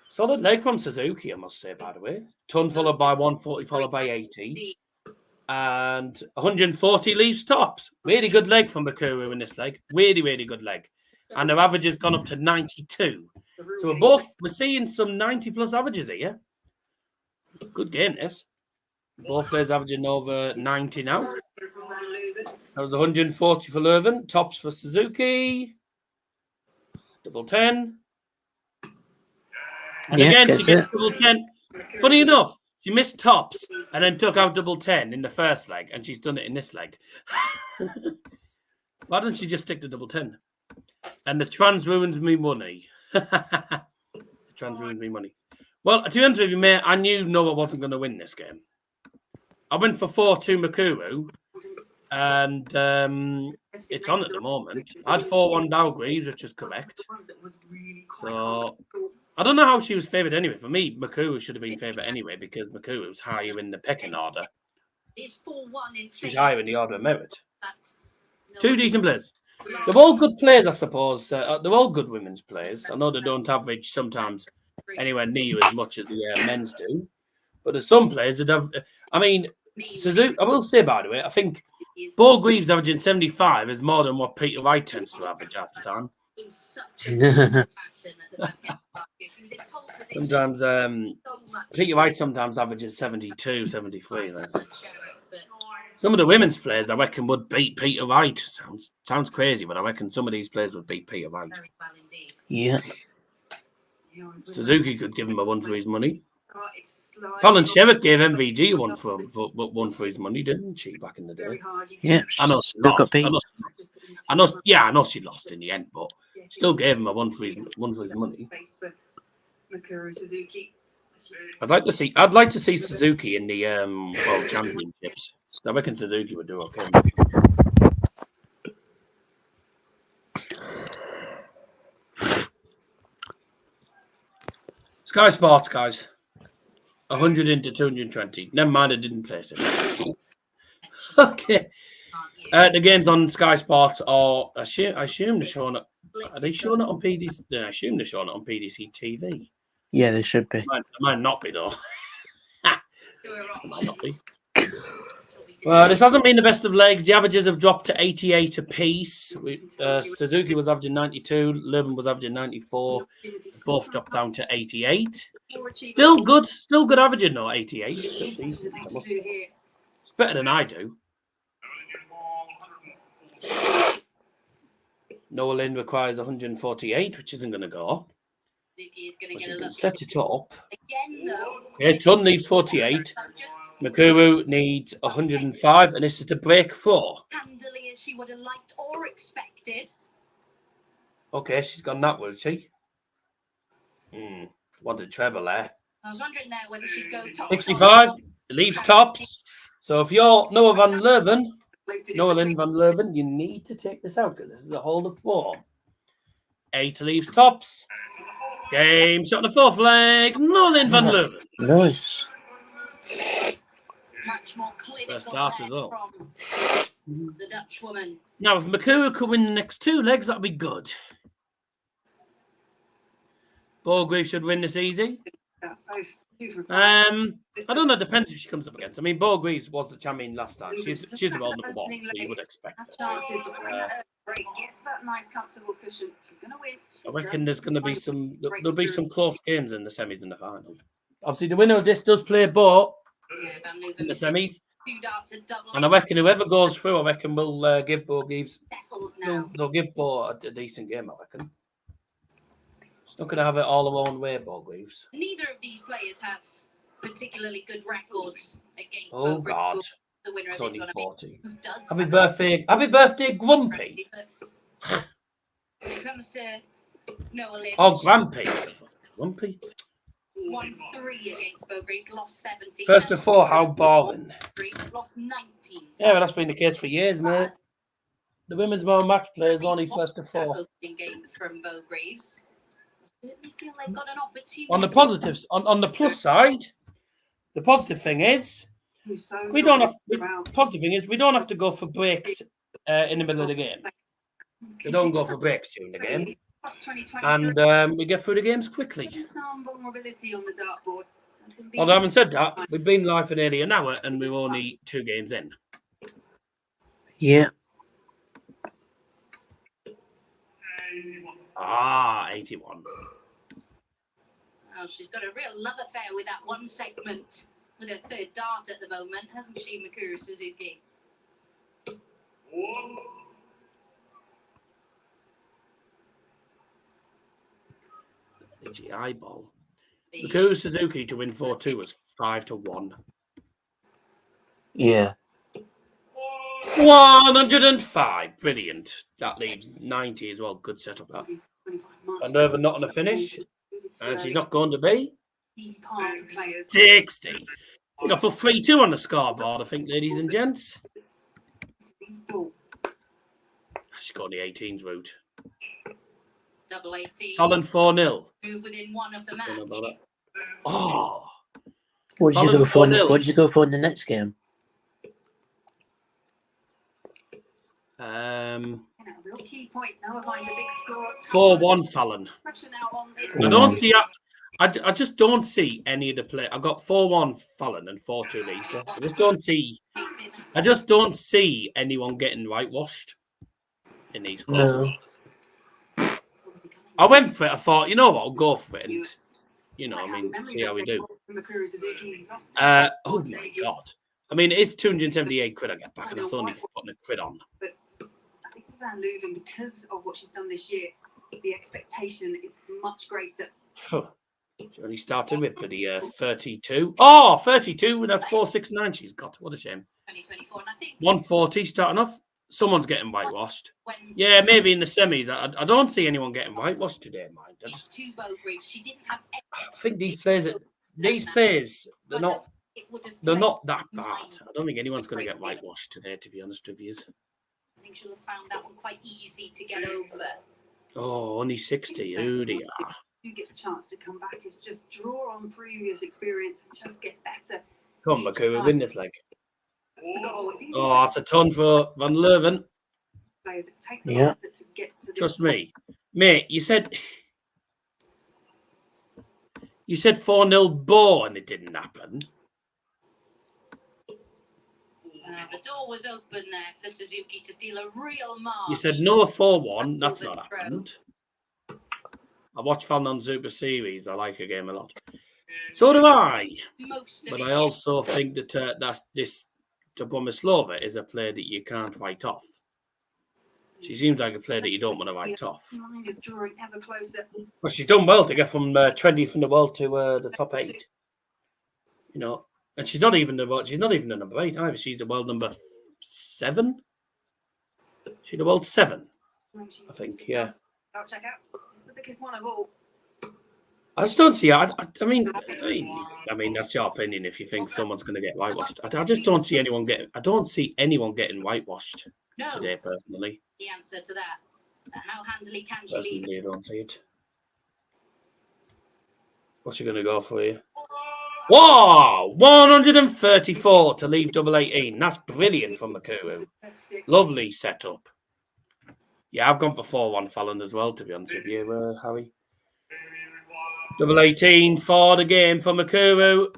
Solid leg from Suzuki, I must say, by the way. Ton followed by 140, followed by 80. And 140 leaves tops. Really good leg from Mikuru in this leg. Really, really good leg. And her average has gone up to 92. So we're seeing some 90-plus averages here. Good game, this. Both players averaging over 90 now. That was 140 for Leuven. Tops for Suzuki. Double 10. And again, she gets double 10. Funny enough, she missed tops and then took out double 10 in the first leg, and she's done it in this leg. Why don't she just stick to double 10? And the trans ruins me money. The trans ruins me money. Well, to be honest with you, mate, I knew Noah wasn't going to win this game. I went for 4-2 Mikuru, and it's on at the moment. I had 4-1 Beau Greaves, which was correct. So I don't know how she was favoured anyway. For me, Mikuru should have been favoured anyway because Mikuru was higher in the pecking order. She's higher in the order of merit. 2 decent players. They're all good players, I suppose. They're all good women's players. I know they don't average sometimes anywhere near as much as the men's do. But there's some players that have... I mean, Suzuki, I will say, by the way, I think Beau Greaves averaging 75 is more than what Peter Wright tends to average half the time. Sometimes Peter Wright sometimes averages 72, 73. Some of the women's players, I reckon, would beat Peter Wright. Sounds crazy, but I reckon some of these players would beat Peter Wright. Yeah. Suzuki could give him a 1 for his money. It's slide. Fallon Sherrock gave MVG one for his money, didn't she, back in the day? Very hard. Yeah, I know she still got lost. beat. I know she lost in the end, but still gave him a 1 for his money. Place for Mikuru Suzuki. I'd like to see Suzuki in the World Championships. I reckon Suzuki would do okay. Sky Sports, guys. 100 into 220. Never mind, I didn't place it. Okay. The game's on Sky Sports, or I assume they're showing it. Are they showing it on PDC? I assume they're showing it on PDC TV. Yeah, they should be. It might not be, though. Might not be. Well, this hasn't been the best of legs. The averages have dropped to 88 apiece. Suzuki was averaging 92. Leuven was averaging 94. Both dropped down to 88. Still good averaging, though, 88. It's better than I do. Noa-Lynn requires 148, which isn't going to go. Is going to get a look set it up. again, though. Yeah, Ton needs 48. Mikuru needs 105, and this is to break 4. Handily as she would have liked or expected. Okay, she's gone that way, she. Wanted treble there. I was wondering there whether she'd go top. 65, leaves tops. So if you're Noa-Lynn van Leuven, you need to take this out because this is a hold of 4. 8 leaves tops. Game shot on the 4th leg. Noa-Lynn van Leuven. Nice. Much more clinical First start as well. From the Dutch woman. Now, if Mikuru could win the next 2 legs, that'd be good. Beau Greaves should win this easy. That's both 2 for 5. I don't know. It depends if she comes up against. I mean, Beau Greaves was the champion last time. She's the world number 1, so you would expect it. Chances to win break. Gets that nice comfortable cushion. She's going to win. I reckon there's going to be there'll be some close games in the semis and the final. Obviously, the winner of this does play Beau in the semis. 2 darts at double. And I reckon whoever goes through, I reckon will give Beau Greaves. Now. They'll give Beau a decent game, I reckon. She's not going to have it all her own way, Beau Greaves. Neither of these players have particularly good records against Oh, Beau Greaves, God. the winner It's of this only one. 40. Who does Happy birthday, Grumpy. When it comes to Noa-Lynn, Oh, Grumpy. Grumpy. 1-3 against Beau Greaves, lost 17. First to 4, how boring. Lost 19. Yeah, well, that's been the case for years, mate. The women's World Matchplay is only first to 4. Opening game from Beau Greaves. I certainly feel they've got an opportunity. On the positives, on the plus side, the positive thing is we don't have to go for breaks in the middle of the game. We don't go for breaks during the game, and we get through the games quickly. Some vulnerability on the dartboard. Although having said that, we've been live for nearly an hour and we're only 2 games in. Yeah. 81. Oh, she's got a real love affair with that one segment with her 3rd dart at the moment, hasn't she, Mikuru Suzuki? Eyeball. Mikuru Suzuki to win 4-2 was 5-1. Yeah. 105. Brilliant. That leaves 90 as well. Good setup, that. And Leuven not on the finish. And she's not going to be. 60. We've got to put 3-2 on the scoreboard, I think, ladies and gents. She's got the 18s route. Double 18. Fallon 4-0. Move within 1 of the match. Oh. What did you go for in the next game? Real key point. Noah finds a big score. 4-1 Fallon. Pressure now on this. I don't see. I just don't see any of the play. I've got 4-1 Fallon and 4-2 Lisa. I just don't see anyone getting whitewashed in these quarters. No. I went for it. I thought, you know what, I'll go for it, and see how we do. Oh my God! I mean, it's 278 quid I get back, and that's only putting a quid on. But I think Van Leuven, because of what she's done this year, the expectation is much greater She only started with the 32. Oh, 32. That's 469 she's got. What a shame. 2024, and I think 140 starting off. Someone's getting whitewashed. when Yeah, maybe in the semis. I don't see anyone getting whitewashed today, mind. it's to Beau Greaves, she didn't have I think these players, they're not that bad. I don't think anyone's going to get whitewashed today, to be honest with you. I think she'll have found that one quite easy to get over. Oh, only 60. Oh dear. You get the chance to come back is just draw on previous experience and just get better. Come on, Mikuru, win this leg. That's the goal. It's easy Oh, that's a ton for Van Leuven. players. It takes a Yeah. lot of effort to get to this. Trust me. Mate, you said 4-0 Beau and it didn't happen. The door was open there for Suzuki to steal a real march. You said Noa 4-1. That's not happened. I watch Fallon Super Series. I like a game a lot. So do I. Most of But it, I also think that this Dobromyslova is a player that you can't write off. She seems like a player that you don't want to write off. Line is drawing ever closer. Well, she's done well to get from 20th in the world to the top 8. You know, and she's not even the number 8 either. She's the world number 7. She's the world 7, I think. Yeah. I'll check out. It's the biggest one of all. I just don't see. I mean, that's your opinion. If you think someone's going to get whitewashed, I just don't see anyone getting. I don't see anyone getting whitewashed today, personally. the answer to that. How handily can she leave? Personally, I don't see it. What's she going to go for you? Whoa! 134 to leave double 18. That's brilliant from Mikuru. Lovely setup. Yeah, I've gone for 4-1 Fallon as well, to be honest with you, Harry. Double 18 for the game for Mikuru.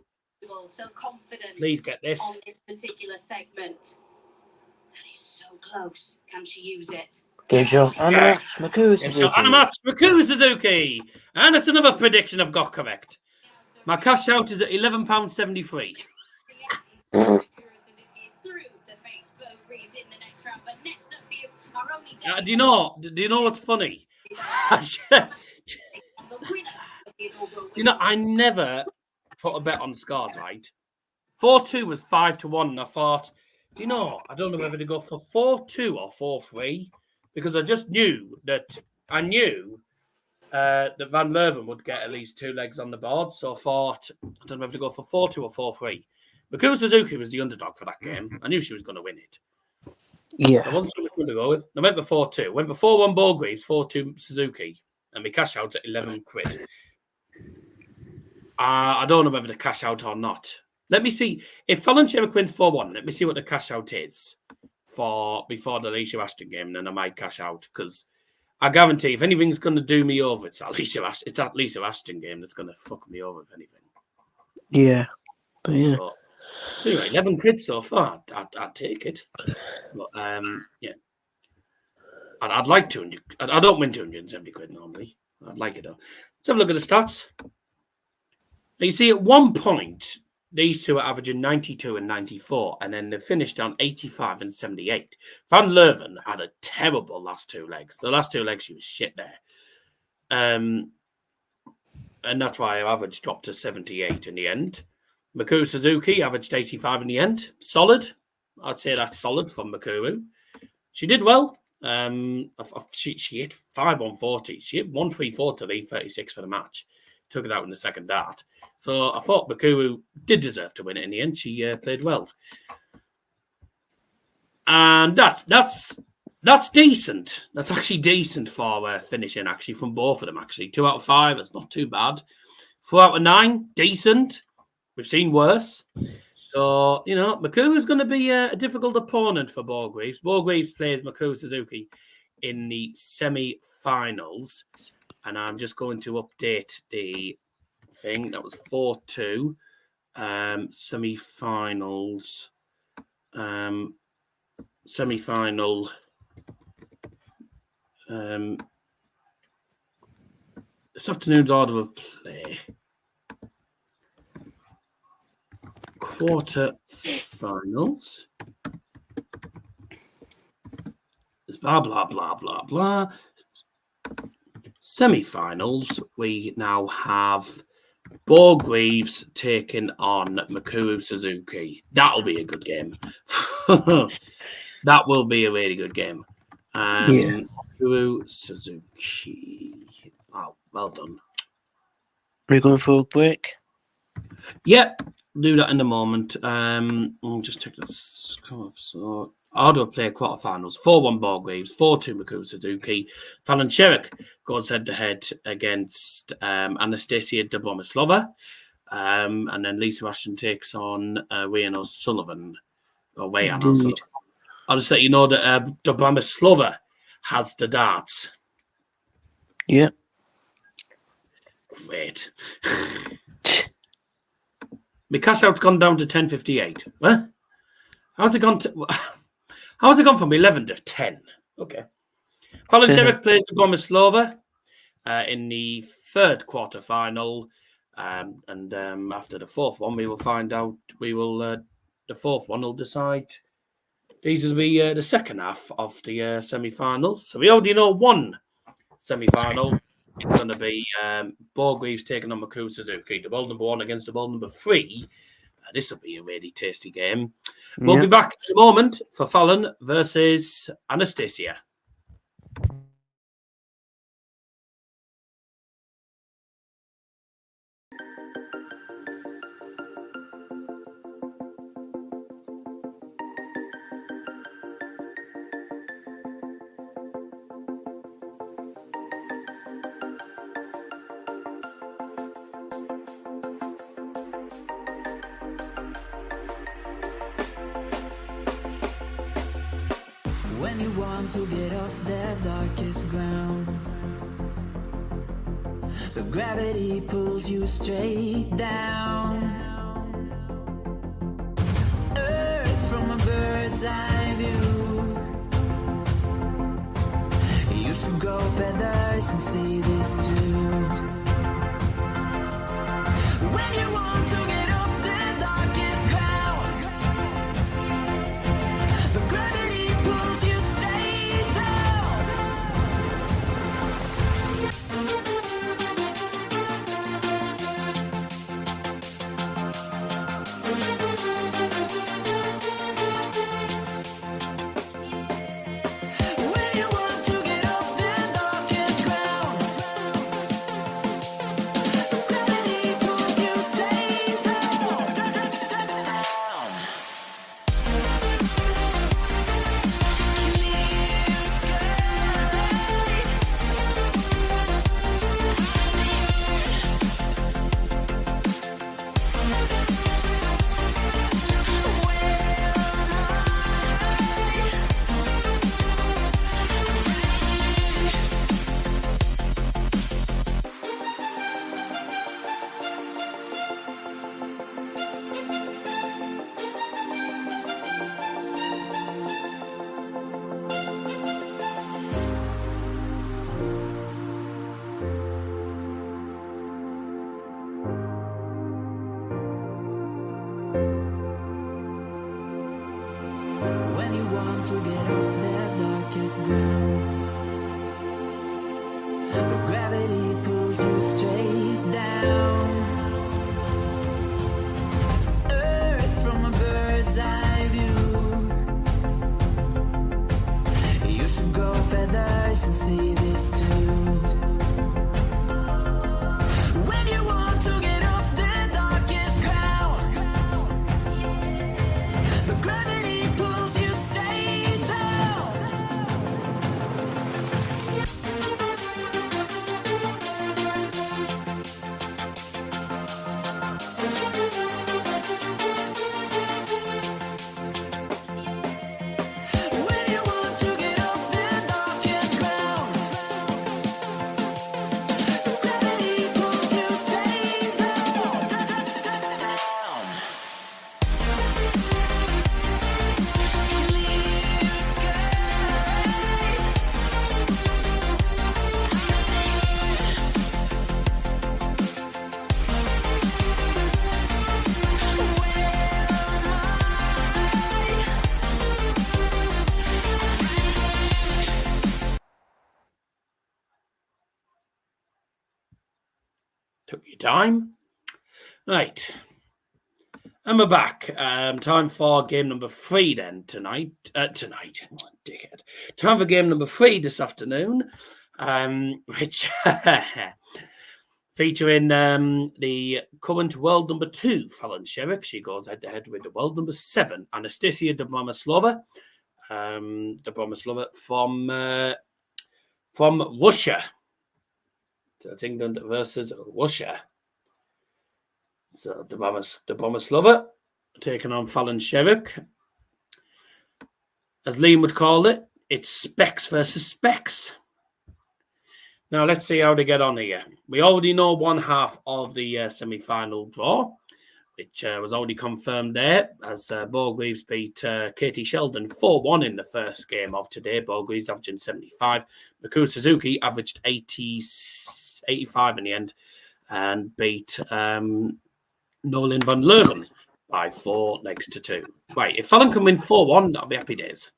So confident. Please get this. On this particular segment. And he's so close. Can she use it? Game show. Anamatch, Mikuru, Suzuki. Anamatch, Mikuru, Suzuki. And it's another prediction I've got correct. My cash out is at £11.73. Mikuru Suzuki is through to face Beau Greaves in the next round. But next up for you, our only Do you know what's funny? I never put a bet on scores, right? 4-2 was 5-1, and I thought, I don't know whether to go for 4-2 or 4-3, because I just knew that that Van Leuven would get at least 2 legs on the board. So I thought, I don't know whether to go for 4-2 or 4-3. Mikuru Suzuki was the underdog for that game. I knew she was going to win it. Yeah. I wasn't sure which one to go with. I went for 4-2. Went for 4-1 Beau Greaves, 4-2 Suzuki, and my cash out at 11 quid. I don't know whether to cash out or not. Let me see. If Fallon Sherrock wins 4-1, let me see what the cash out is before the Alicia Ashton game, and then I might cash out, because I guarantee if anything's going to do me over, it's that Alicia Ashton game that's going to fuck me over, if anything. Yeah. But yeah. So, anyway, 11 quid so far. I'd take it. But, yeah. I'd like 200. I don't win 270 quid normally. I'd like it though. Let's have a look at the stats. Now you see, at one point, these two are averaging 92 and 94, and then they finished on 85 and 78. Van Leuven had a terrible last 2 legs. The last 2 legs, she was shit there. And that's why her average dropped to 78 in the end. Mikuru Suzuki averaged 85 in the end. Solid. I'd say that's solid from Mikuru. She did well. She hit 5-140. She hit 134 to leave 36 for the match. Took it out in the second dart. So I thought Mikuru did deserve to win it in the end. She played well. And that's decent. That's actually decent for finishing, actually, from both of them, actually. 2 out of 5, that's not too bad. 4 out of 9, decent. We've seen worse. So, Mikuru is going to be a difficult opponent for Beau Greaves. Beau Greaves plays Mikuru Suzuki in the semi-finals. And I'm just going to update the thing. That was 4-2. Semi-finals. Semi-final. This afternoon's order of play. Quarterfinals. It's blah, blah, blah, blah, blah. Semi-finals, we now have Beau Greaves taking on Mikuru Suzuki. That'll be a good game. That will be a really good game. Mikuru Suzuki. Wow, well done. Are we going for a break? Yep, do that in a moment. I'll just check this. Come up. So, Ardo play quarterfinals. 4-1 Beau Greaves, 4-2 Mikuru Suzuki. Fallon Sherrock goes head-to-head against Anastasia Dobromyslova. And then Lisa Ashton takes on Rhian O'Sullivan. Or Rhian O'Sullivan. I'll just let you know that Dobromyslova has the darts. Yeah. Great. My cash out's gone down to 10.58. What? How's it gone from 11 to 10? Okay. Fallon Sherrock plays Dobromyslova in the third quarterfinal. And after the fourth one, we will find out. The fourth one will decide. These will be the second half of the semi-finals. So we already know one semi-final. It's going to be Beau Greaves taking on Mikuru Suzuki, the world number 1 against the world number 3. This will be a really tasty game. We'll be back in a moment for Fallon versus Anastasia. When you want to get off the darkest ground, but gravity pulls you straight down. Earth from a bird's eye view. You should grow feathers and see this too. When you want to get off the darkest ground, but gravity pulls you straight down. When you want to get off the darkest ground, but gravity pulls you straight down. When you want to get off the darkest ground, but gravity pulls you straight down. Earth from a bird's eye view. You should grow feathers and see this too. When you want to get off the darkest ground, but gravity pulls you straight down. When you want to get off the darkest ground, Took your time. Right. And we're back. Time for game number 3 then tonight. Tonight. What a dickhead. Time for game number 3 this afternoon. Which featuring the current world number 2, Fallon Sherrock. She goes head-to-head with the world number 7, Anastasia Dobromyslova. Dobromyslova from Russia. So it's England versus Russia. So Dobromyslova taking on Fallon Sherrock. As Liam would call it, it's specs versus specs. Now let's see how they get on here. We already know one half of the semi-final draw, which was already confirmed there as Beau Greaves beat Katie Sheldon 4-1 in the first game of today. Beau Greaves averaging 75. Mikuru Suzuki averaged 85 in the end and beat Noa-Lynn van Leuven by 4 legs to 2. Right, if Fallon can win 4-1, that'll be happy days.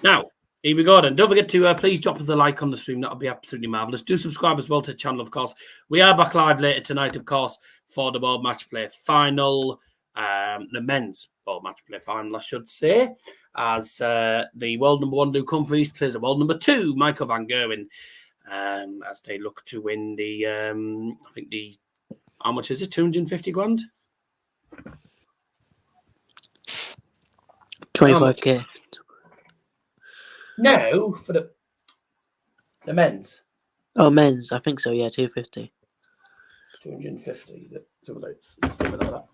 Now, here we go then. Don't forget to please drop us a like on the stream. That'll be absolutely marvellous. Do subscribe as well to the channel, of course. We are back live later tonight, of course, for the World Matchplay final. The men's World Matchplay final, I should say. As the world number 1, Humphries, plays the world number 2, Michael van Gerwen. As they look to win the, I think the, how much is it? 250 grand? 25k. No, for the men's. Oh, men's. I think so. Yeah, 250. 250, is it? So it's something like that.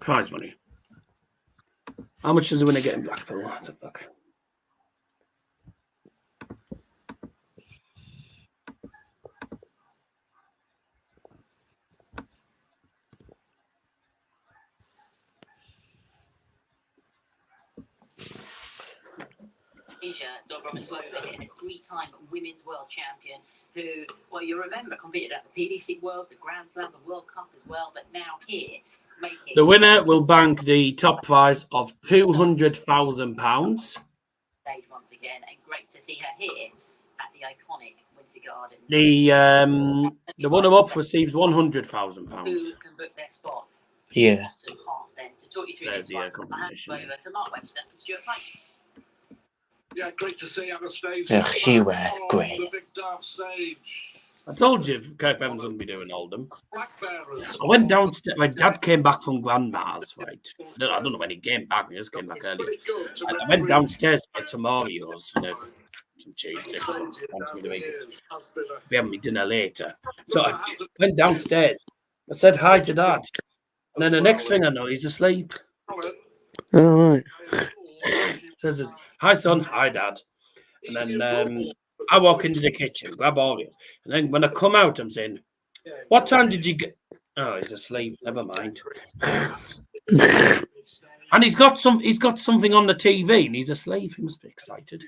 Prize money. How much does the winner get in Blackpool? Let's have a look. Dobromyslova, getting a 3-time women's world champion who, well, you remember, competed at the PDC World, the Grand Slam, the World Cup as well, but now here, making... The winner will bank the top prize of £200,000. Stage once again, and great to see her here at the iconic Winter Garden. The runner-up receives £100,000. Who can book their spot? Yeah. To talk you through There's this the one, competition. I hand over to Mark Webster and Stuart Price. Yeah, great to see Anastasia. Yeah, she were great. The big dark stage. I told you Kirk Evans wouldn't be doing Oldham. Black Bearers. I went downstairs when Dad came back from Grandma's, right? I don't know when he came back. He just came back earlier. I went downstairs to get some Oreos and some cheese sticks. Wants me to eat it. Be having me dinner later. So I went downstairs. I said hi to Dad. And then the next thing I know, he's asleep. All right. Says, hi, son. Hi, Dad. And then I walk into the kitchen, grab Oreos. And then when I come out, I'm saying, what time did you get? Oh, he's asleep. Never mind. And he's got something on the TV and he's asleep. He must be excited.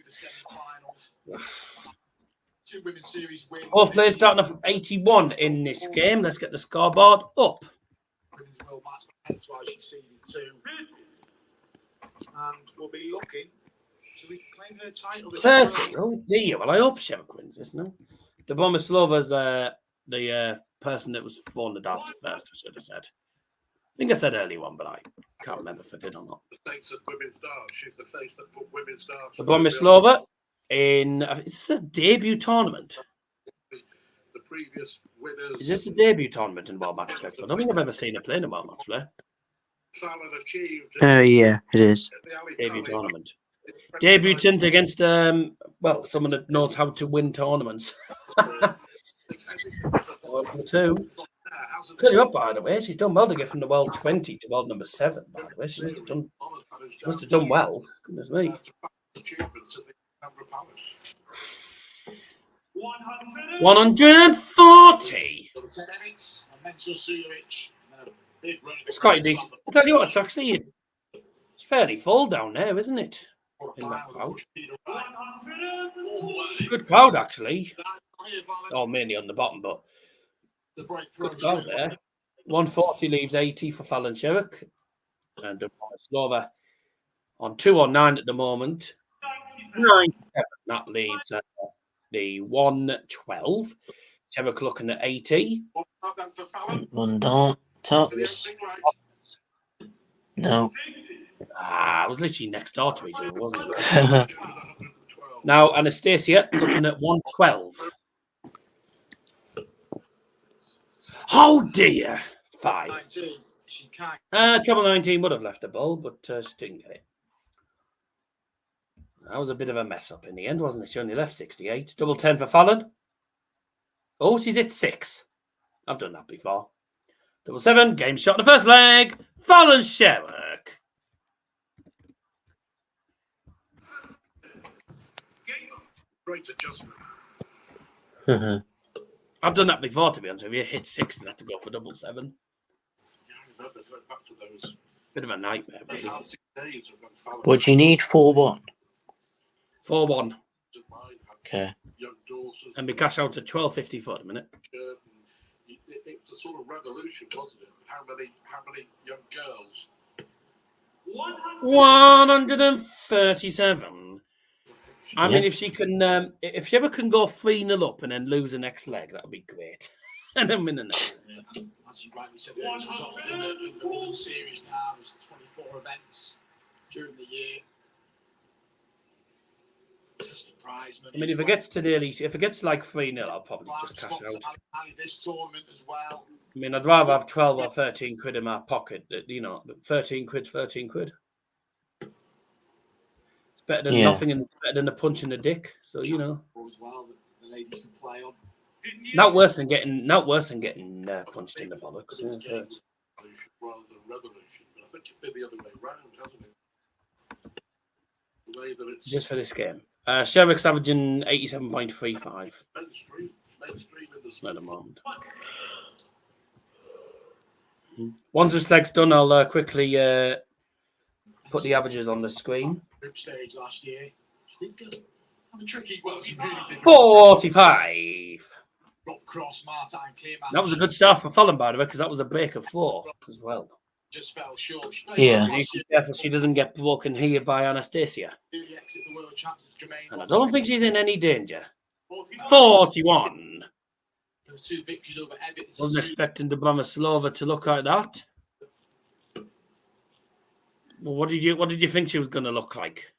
Both players starting off 81 in this game. Let's get the scoreboard up. That's why she's seeded 2. And we'll be looking to reclaim her title. 30. Oh dear. Well, I hope Sherrock wins this now. Dobromyslova's the person that was throwing the darts first, I should have said. I think I said early one, but I can't remember if I did or not. The face of women's stars. She's the face that put women's stars. Dobromyslova in it's a debut tournament. The previous winners. Is this a debut tournament in World Matchplay? I don't think I've ever seen her play in a World Matchplay. Fallon achieved. Yeah, it is. Debut tournament. Debutant against someone that knows how to win tournaments. World number 2. Tell you what, by the way, she's done well to get from the world 20 to world number 7. By the way, she must have done well. Goodness me. 140. It's quite decent. I'll tell you what, it's fairly full down there, isn't it? In that crowd. Good crowd, actually. Oh, mainly on the bottom, but good crowd there. 140 leaves 80 for Fallon Sherrock. And Dobromyslova on 209 at the moment. 97. That leaves the 112. Sherrock looking at 80. One dart. Tops. No. It was literally next door to each other, wasn't it? Now, Anastasia looking at 112. Oh, dear. 5. Treble 19 would have left the ball, but she didn't get it. That was a bit of a mess up in the end, wasn't it? She only left 68. Double 10 for Fallon. Oh, she's at 6. I've done that before. Double 7. Game shot in the first leg. Fallon Sherrock. Great adjustment. I've done that before, to be honest with you. Hit 6 and had to go for double 7. Yeah, I remember going back to those. Bit of a nightmare, really. What do you need? 4-1. 4-1. Okay. And we cash out at 12.50 for a minute. It was a sort of revolution, wasn't it? How many young girls? 137. I mean, if she can, if she ever can go 3-0 up and then lose the next leg, that would be great. And then win the next. As you rightly said, it's often in the women's series now. There's 24 events during the year. Prize money. I mean, if it gets to like 3-0, I'll probably just cash out. This tournament as well. I mean, I'd rather have 12 or 13 quid in my pocket. 13 quid's 13 quid. It's better than nothing, and it's better than a punch in the dick. So As well, the ladies can play on. Not worse than getting punched in the bollocks. Rather than revolution, but I think it's been the other way round, hasn't it? Just for this game. Sherrock's averaging 87.35 Mainstream at the moment. Once this leg's done, I'll quickly put the averages on the screen. Group stage last year. Tricky. Well, she really did. 45. Rob Cross, Martine, clear match. That was a good start for Fallon, by the way, because that was a break of 4 as well. Just fell short. Yeah. Be careful she doesn't get broken here by Anastasia. And I don't think she's in any danger. 41. There were 2 victories over Everton. Wasn't expecting Dobromyslova to look like that. Well, what did you think she was going to look like?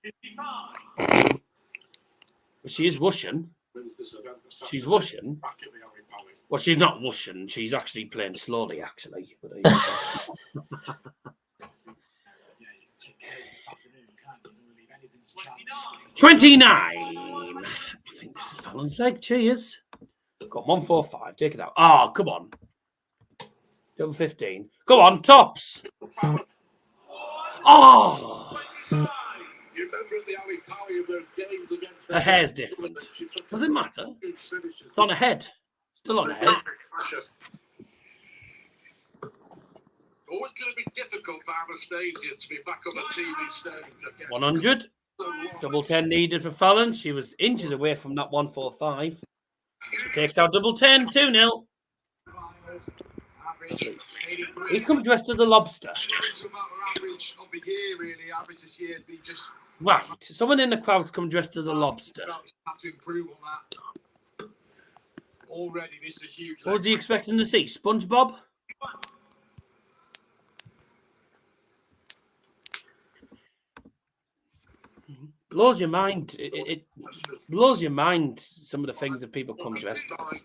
Well, she is Russian. She's Russian. Well, she's not Russian. She's actually playing slowly, actually. 29. I think this is Fallon's leg. Cheers. Got 145. Take it out. Oh, come on. Double 15. Go on, tops. Oh. The hair's different. Does it matter? It's on a head. Still on a head. Always going to be difficult for Anastasia to be back on the TV stage. 100. Double 10 needed for Fallon. She was inches away from that 145. She takes out double 10, 2-0. He's come dressed as a lobster. Right. Someone in the crowd's come dressed as a lobster. Already, this is a huge. What was he expecting to see? SpongeBob? Blows your mind. It blows your mind, some of the things that people come dressed as.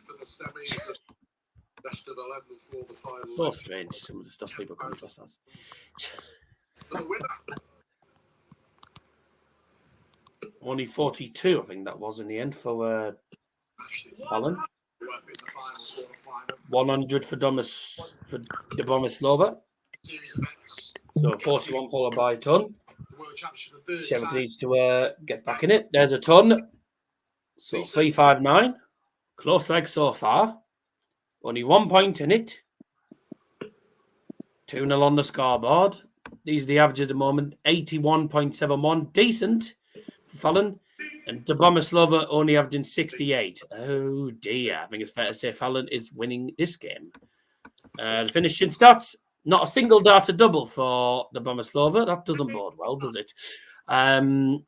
So strange, some of the stuff people come dressed as. Only 42, I think that was in the end for Fallon. 100 for Dobromyslova. So 41 followed by a ton. Sherrock needs to get back in it. There's a ton. So 359. Close leg so far. Only 1 point in it. 2-0 on the scoreboard. These are the averages at the moment. 81.71. Decent for Fallon. And Dobromyslova only averaging 68. Oh dear. I think it's fair to say Fallon is winning this game. The finishing stats. Not a single darter double for Dobromyslova. That doesn't bode well, does it? And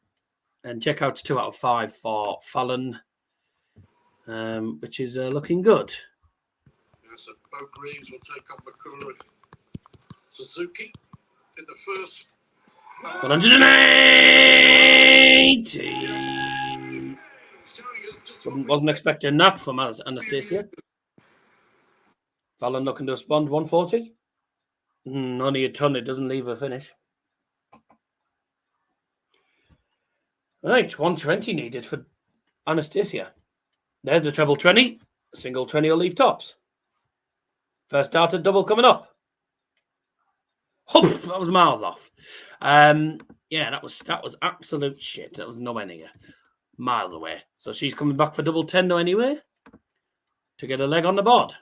check out 2 out of 5 for Fallon, which is looking good. Yes, so Beau Greaves will take on Mikuru. Suzuki in the first. 180. Wasn't expecting that from Anastasia. Fallon looking to respond. 140. Only a ton. It doesn't leave a finish. Right, 120 needed for Anastasia. There's the treble 20. A single 20 will leave tops. First darter double coming up. Oh, that was miles off. Yeah, that was absolute shit. That was nowhere near. Miles away. So she's coming back for double 10 now anyway to get a leg on the board.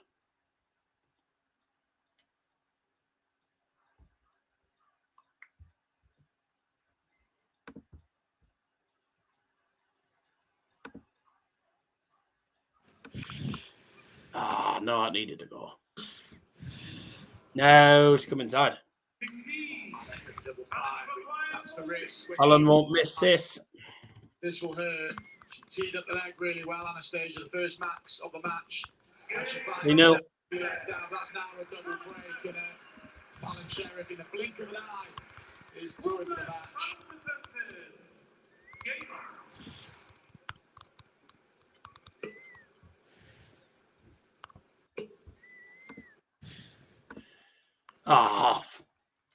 No, I needed to go. No, she's come inside. That's the risk. Fallon won't miss this. This will hurt. She teed up the leg really well, Anastasia. The first max of the match. We know. That's now a double break. And Fallon Sherrock in the blink of an eye is through into the match.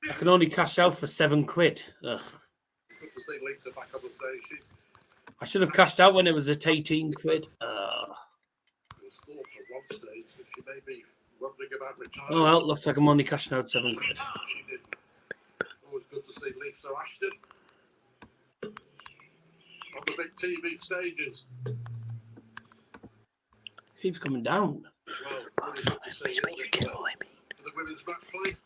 I can only cash out for £7. Ugh. Good to see Lisa back on the stage. I should have cashed out when it was at £18. It was thought at one stage that she may be wondering about retirement. Oh well, looks like I'm only cashing out £7. She did. Always good to see Lisa Ashton on the big TV stages. Keeps coming down. Well, really good to see for the women's match play.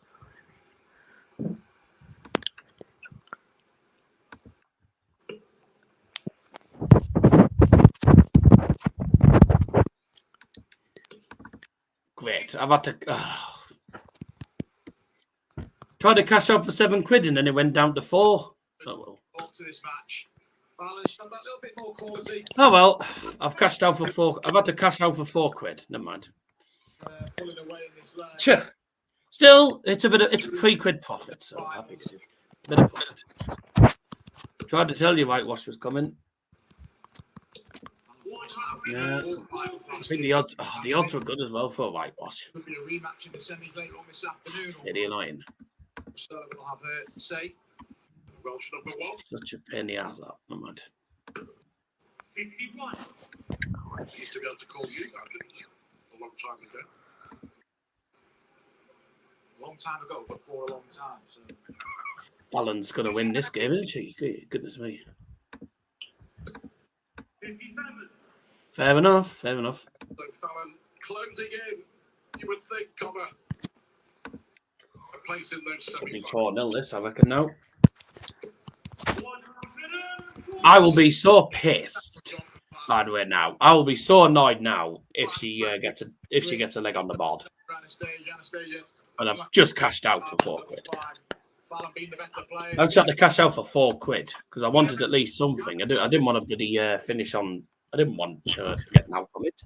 Great. I've had to try to cash out for £7 and then it went down to 4. Oh well. Up to this match. Fallon, she's had that little bit more quality. Oh well. I've cashed out for 4. I've had to cash out for £4. Never mind. Pulling away in this leg. Sure. Still, it's £3 profit, so happy it is. Bit of profit. Tried to tell you whitewash was coming. Yeah, I think the odds were good as well for a whitewash. Could be a rematch in the semis later on this afternoon. Pretty annoying. So we'll have her say. Welsh number 1. Such a pain in the ass, that. Never mind. 51. Used to be able to call you that, didn't you? A long time ago. A long time ago, but for a long time. So. Fallon's going to win this game, isn't she? Goodness me. 57. Fair enough. Fair enough. So Fallon closing in. You would think, Connor. A place in those Be semi-finals. 4-0 this, I reckon now. I will be so pissed. By the way, now I will be so annoyed now if she gets a leg on the board. Anastasia. And I've just cashed out for £4. Fallon being the better player. I was trying to cash out for £4 because I wanted at least something. I didn't want to bloody finish on. I didn't want to get an out from it.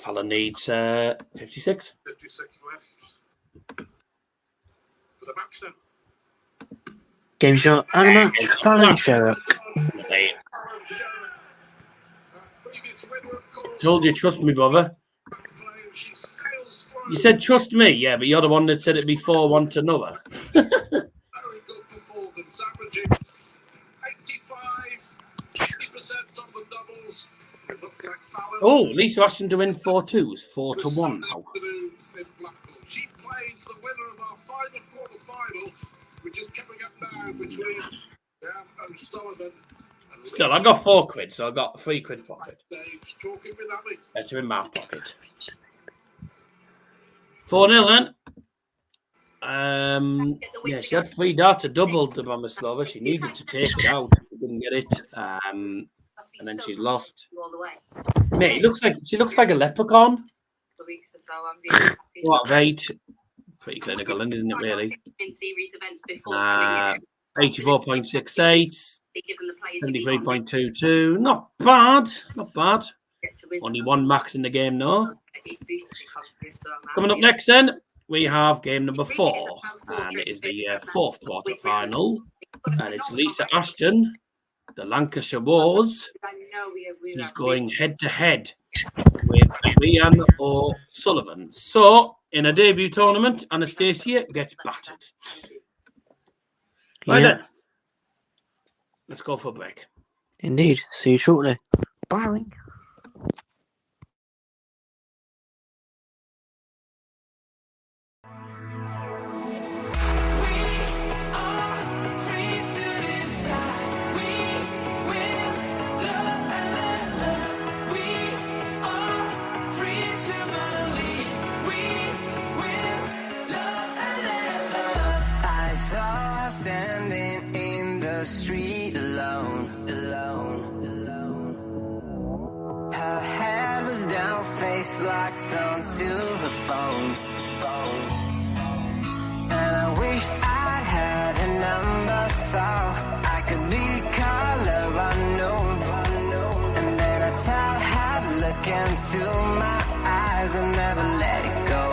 Fallon needs 56. 56 left. For the match then. Game shot and a match. Fallon Sherrock. Told you, trust me, brother. You said trust me, yeah, but you're the one that said it'd be 4-1 to Noa. Very good performance, averaging 85, 50% on the doubles. It looked like Fallon. Oh, Lisa Ashton to win 4-2. It's 4-1 now. She plays the winner of our final quarterfinal, which is coming up now between Sullivan and Still, I got £4, so I got £3 profit. Talking with Abby. Better in my pocket. 4-0 then. Yeah, she had 3 darts, doubled the Dobromyslova. She needed to take it out. She didn't get it. And then she lost. Mate, she looks like a leprechaun. of weeks or so. I'm really happy. What rate? Pretty clinical, isn't it, really? In series events before. 84.68, Given the players 73.22. Not bad. Not bad. Only one max in the game, no. Coming up next, then, we have game number 4. And it is the 4th quarter-final. And it's Lisa Ashton, the Lancashire Wars. She's going head-to-head with Rhian O'Sullivan. So, in a debut tournament, Anastasia gets battered. Right then. Let's go for a break. Indeed. See you shortly. Bye. Street alone. Her head was down, face locked onto the phone. And I wished I had a number so I could be color unknown. And then I tell her to look into my eyes and never let it go.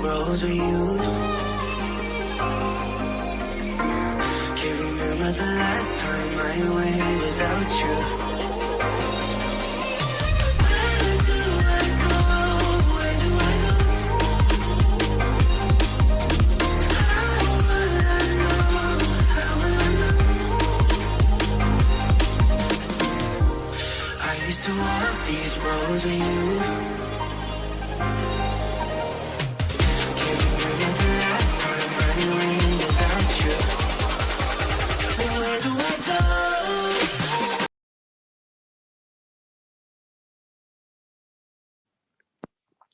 roads with you. Can't remember the last time I went without you. Where do I go? Where do I go? How will I know? How was with you. Where do I go?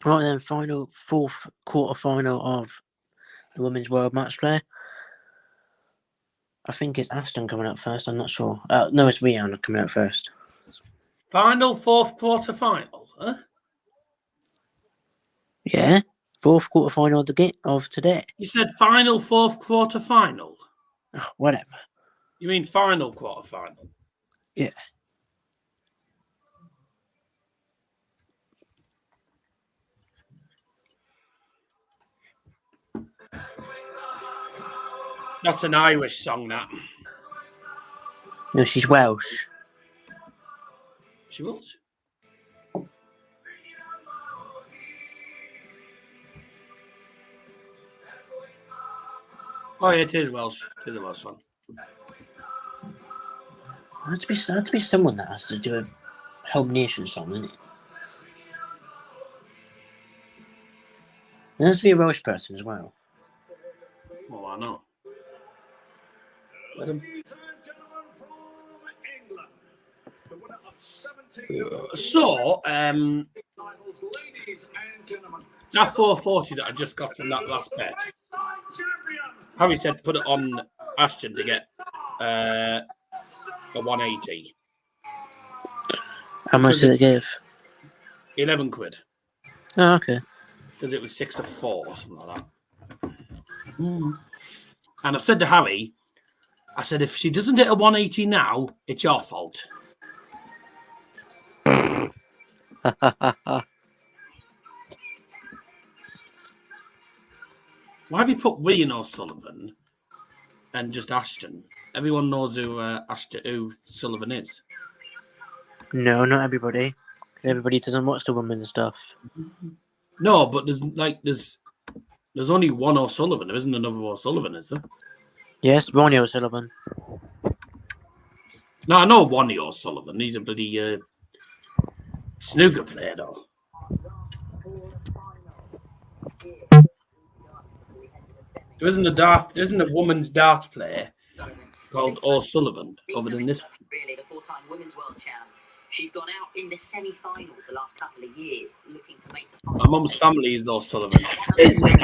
Right then, fourth quarterfinal of the Women's World Matchplay. I think it's Ashton coming out first. I'm not sure. No, it's Rhian coming out first. Final fourth quarter-final, huh? Yeah, fourth quarterfinal of today. You said final fourth quarter-final? Oh, whatever. You mean final quarter-final? Yeah. That's an Irish song, that. No, she's Welsh. She was? Oh, yeah, it is Welsh. It is a Welsh song. There has to be someone that has to do a home nation song, isn't it? There has to be a Welsh person as well. Well, why not? So, that 440 that I just got from that last bet, Harry said put it on Ashton to get a 180. How much did it give? 11 quid. Oh, okay. Because it was 6-4 or something like that. And I said to Harry, I said, if she doesn't hit a 180 now, it's your fault. Why have you put Rhian or Sullivan and just Ashton? Everyone knows who Sullivan is. No, not everybody. Everybody doesn't watch the women's stuff. No, but there's only one O'Sullivan. There isn't another O'Sullivan, is there? Yes, Ronnie O'Sullivan. No, I know one O'Sullivan. He's a bloody snooker player, though. There isn't a woman's darts player called O'Sullivan other than this. Really, the four-time women's world champ. She's gone out in the semi-finals the last couple of years, looking to make the final. My mum's family is O'Sullivan. Is it?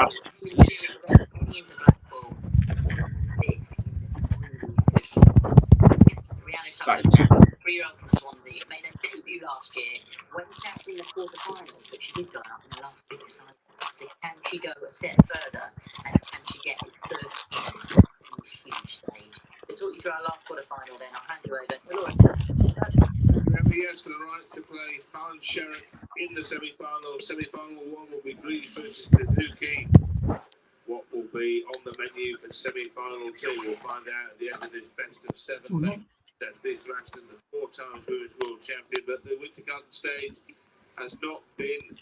Right. 3-year-old from Swansea made her debut last year when capturing the quarterfinals, but she did go out in the last big decisive. So can she go a step further and can she get the third huge stage? To talk you through our last quarterfinal, then I'll hand you over to Laura. Yes, for the right to play Fallon Sherrock in the semi-final. Semi-final one will be Greaves versus Suzuki. What will be on the menu for semi-final two? We'll find out at the end of this best of seven leg. That's this Ashton, the 4 times women's world champion, but the Winter Garden stage has not been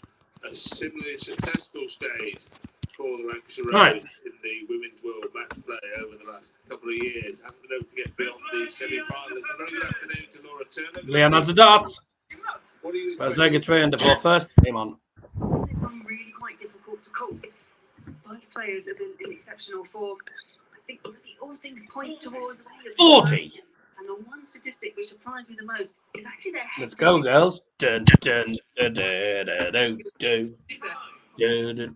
a similarly successful stage for the Lancashire Rose in the Women's World Matchplay over the last couple of years. Haven't been able to get beyond the semi-final. A very good afternoon to Laura Turner. Rhian has the darts. What do you Where's leg 3 and the 4 first? Come on. They've been really quite difficult to call. Both players have been in exceptional form. I think obviously all things point towards 40. And the one statistic which surprised me the most is actually their head. Let's go, girls. Dun, dun, dun, dun, dun, dun, dun.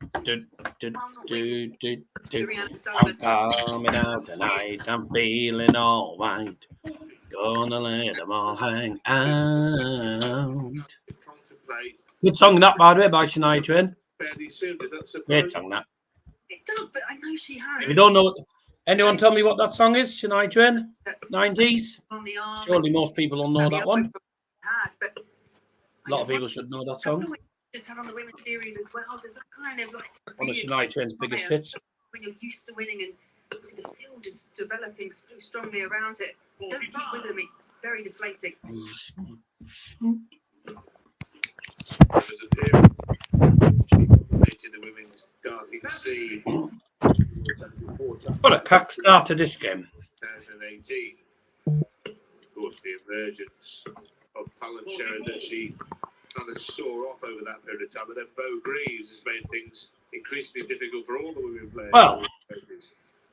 I'm coming out tonight. I'm feeling all right. Gonna let them all hang out. Good song that, by the way, by Shania Twain. Great song that. It does, but I know she has. If you don't know, anyone tell me what that song is? Shania Twain, 90s. On the arm. Surely most people will know that one. Has, but A lot of people should know that song. Just have on the women's series as well. Does that kind of like One of Shania Twain's biggest hits. when you're used to winning and the field is developing so strongly around it? Don't keep with them. It's very deflating. The women's darting scene. What a cock start to this game. 2018. Of course, the emergence of Fallon Sherrock that she kind of soar off over that period of time. But then Beau Greaves has made things increasingly difficult for all the women players. Well,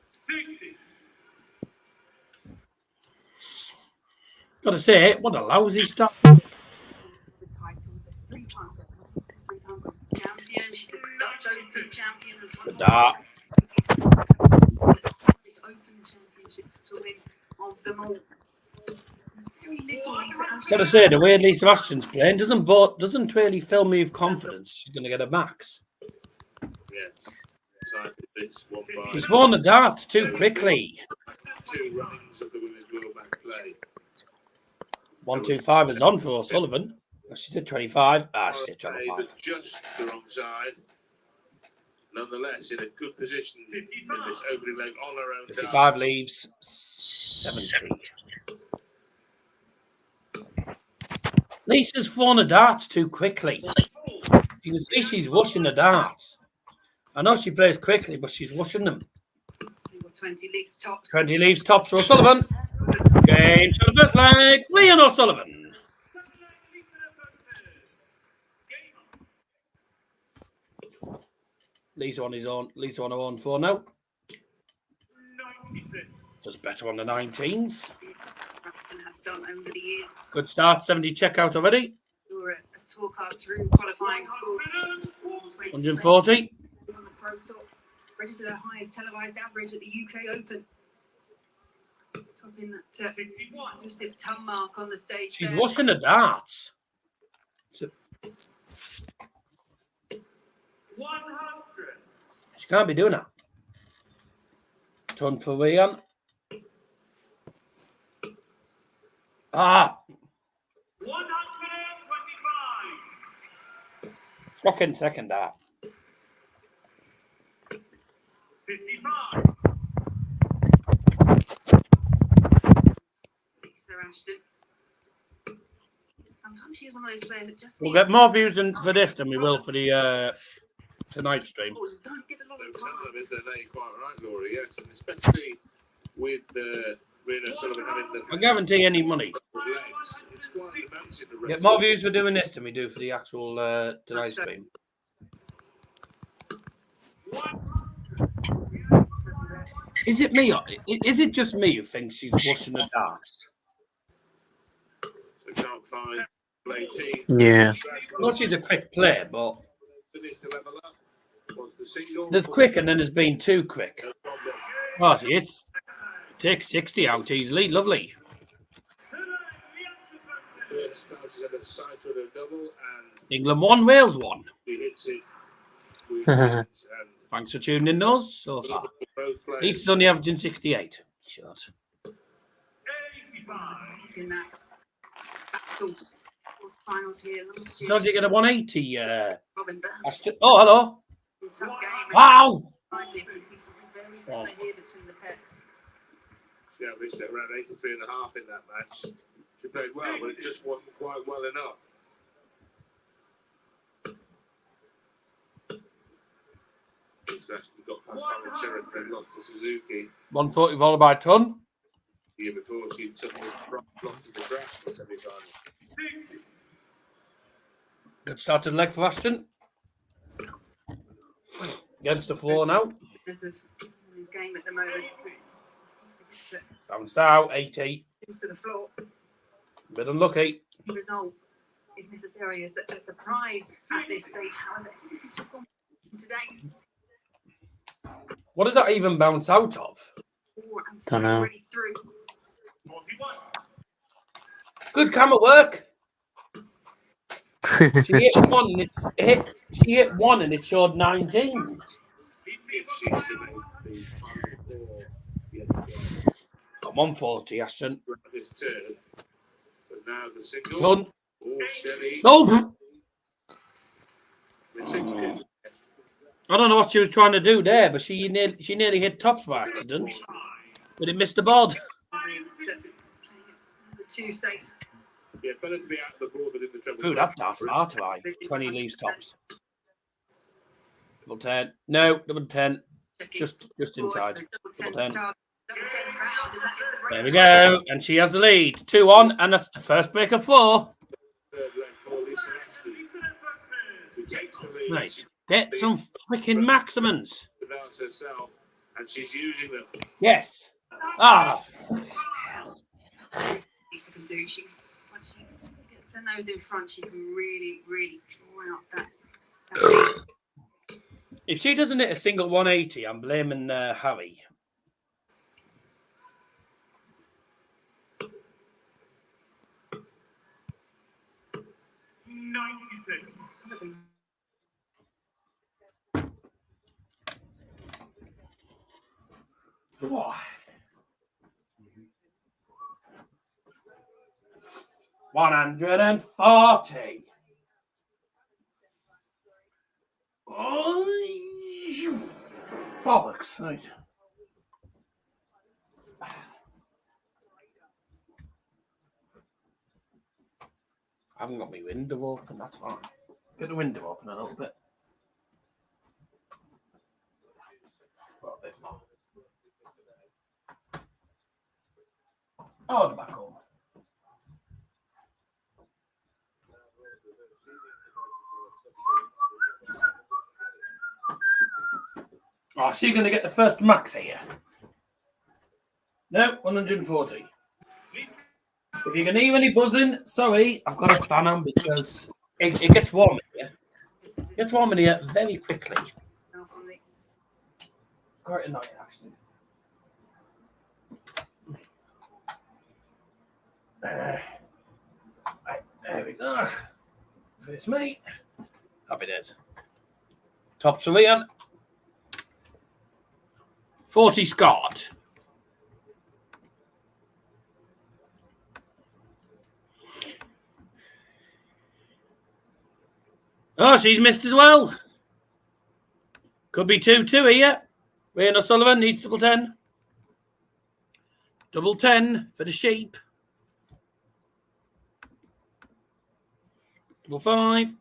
60. got to say, what a lousy start. The title, the three-time champion. She's the Dutch Open champion as well. The dart. This Open Championships to win of them all. There's very little Lisa Ashton. Got to say, the way Lisa Ashton's playing doesn't really fill me with confidence. She's going to get a max. Yes. This one by She's thrown the darts too quickly. 2 runnings of the women's World Matchplay. 125 is on for O'Sullivan. She did 25. She did But 25. just the wrong side. Nonetheless, in a good position in this opening leg on her own. 55 leaves 70. Lisa's thrown the darts too quickly. You can see she's whooshing the darts. I know she plays quickly, but she's whooshing them. Single 20 leagues tops. 20 leaves tops for O'Sullivan. Game to the first leg. Rhian O'Sullivan. Lisa on his own. Lisa on her own 4 now. 96. Just better on the 19s. And has done over the years. Good start. 70 checkout already. You're a tour card through qualifying score. 140. On the Pro Tour. Registered her highest televised average at the UK Open. Topping that 61. elusive ton mark on the stage. She's there. whooshing the darts. 100. She can't be doing that. Ton for Rhian. 125. Fucking second dart. 55. Lisa Ashton. Sometimes she's one of those players that just We'll needs get more views for this than we will for the tonight stream. don't get a lot of Some of time. them is their name quite right, Laura, yes. And especially with Rhian O'Sullivan having the I guarantee any money. legs, it's quite defensive. Get more views for doing this than we do for the actual tonight stream. Is it me? Is it just me who thinks she's whooshing the darts? So can't find 18. Yeah. I know she's a quick player, but Finished to level up. Was the single. there's quick and then there's been too quick. Oh, see, it's takes 60 out easily. Lovely. First started at a side for a double and England 1, Wales 1. he hits it. With and Thanks for tuning in, those so far. both players. East only averaging 68. Shot. 85. In that battle finals here last year. So you get a 180. Robin Burns. Ashton. Oh, hello. Tough game. Wow. Nicely, if we see something very similar here between the pair. She averaged at around 83.5 in that match. She played well, but it just wasn't quite well enough. So Ashton got past Fallon, Sherrock, then lost to Suzuki. 140 followed by Ton. The year before, she'd suddenly lost to the draft in the semi-final. 60. Good start to the leg for Ashton. Against the floor now. Because of his game at the moment. Bounced out. 80. Close to the floor. Bit unlucky. The result is necessary as a surprise at this stage. However, everything took on today. What did that even bounce out of? 4 and 3 Dunno. already through. 41. Good camera work. She hit one. And she hit one, and it showed 19. If she had made the final four, Got 140, Ashton. this turn. But now the single. Ton. All steady. No. With 60. I don't know what she was trying to do there, but she nearly hit tops by accident. But it missed the board. The 2 safe. Yeah, better to be out of the board than in the treble. Ooh, that's far too high. 20 leaves tops. Double 10. No, double 10. Just inside. Double 10. There we go. And she has the lead. 2-1. And that's the first break of 4. Third leg for Lisa Ashton, who takes the lead. Right. Get some freaking maximums. Develops herself, and she's using them. Yes. Ah. Lisa can do. Once she gets her nose in front, she can really, really draw out that. If she doesn't hit a single 180, I'm blaming Harry. Whoa. 140. Oh, bollocks. Right. I haven't got my window open, that's fine. Get the window open a little bit. A bit more. Oh, the back home. Oh, is she going to get the first max here? No, 140. If you can hear any buzzing, sorry, I've got a fan on because it gets warm in here. It gets warm in here very quickly. Quite annoying, actually. Right, there we go. First mate. Happy days. Top to Rhian. 40 Scott. Oh, she's missed as well. Could be 2-2 here. Rhian O'Sullivan needs double 10. Double 10 for the sheep. Double 5. It's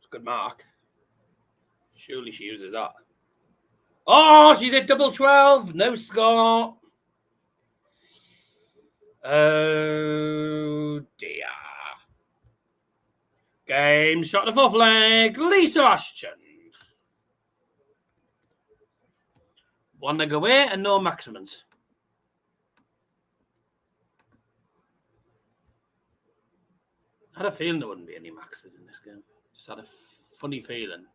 a good mark. Surely she uses that. Oh, she's at double 12. No score. Oh, dear. Game shot the fourth leg. Lisa Ashton. One leg away and no maximums. I had a feeling there wouldn't be any maxes in this game. Just had a funny feeling.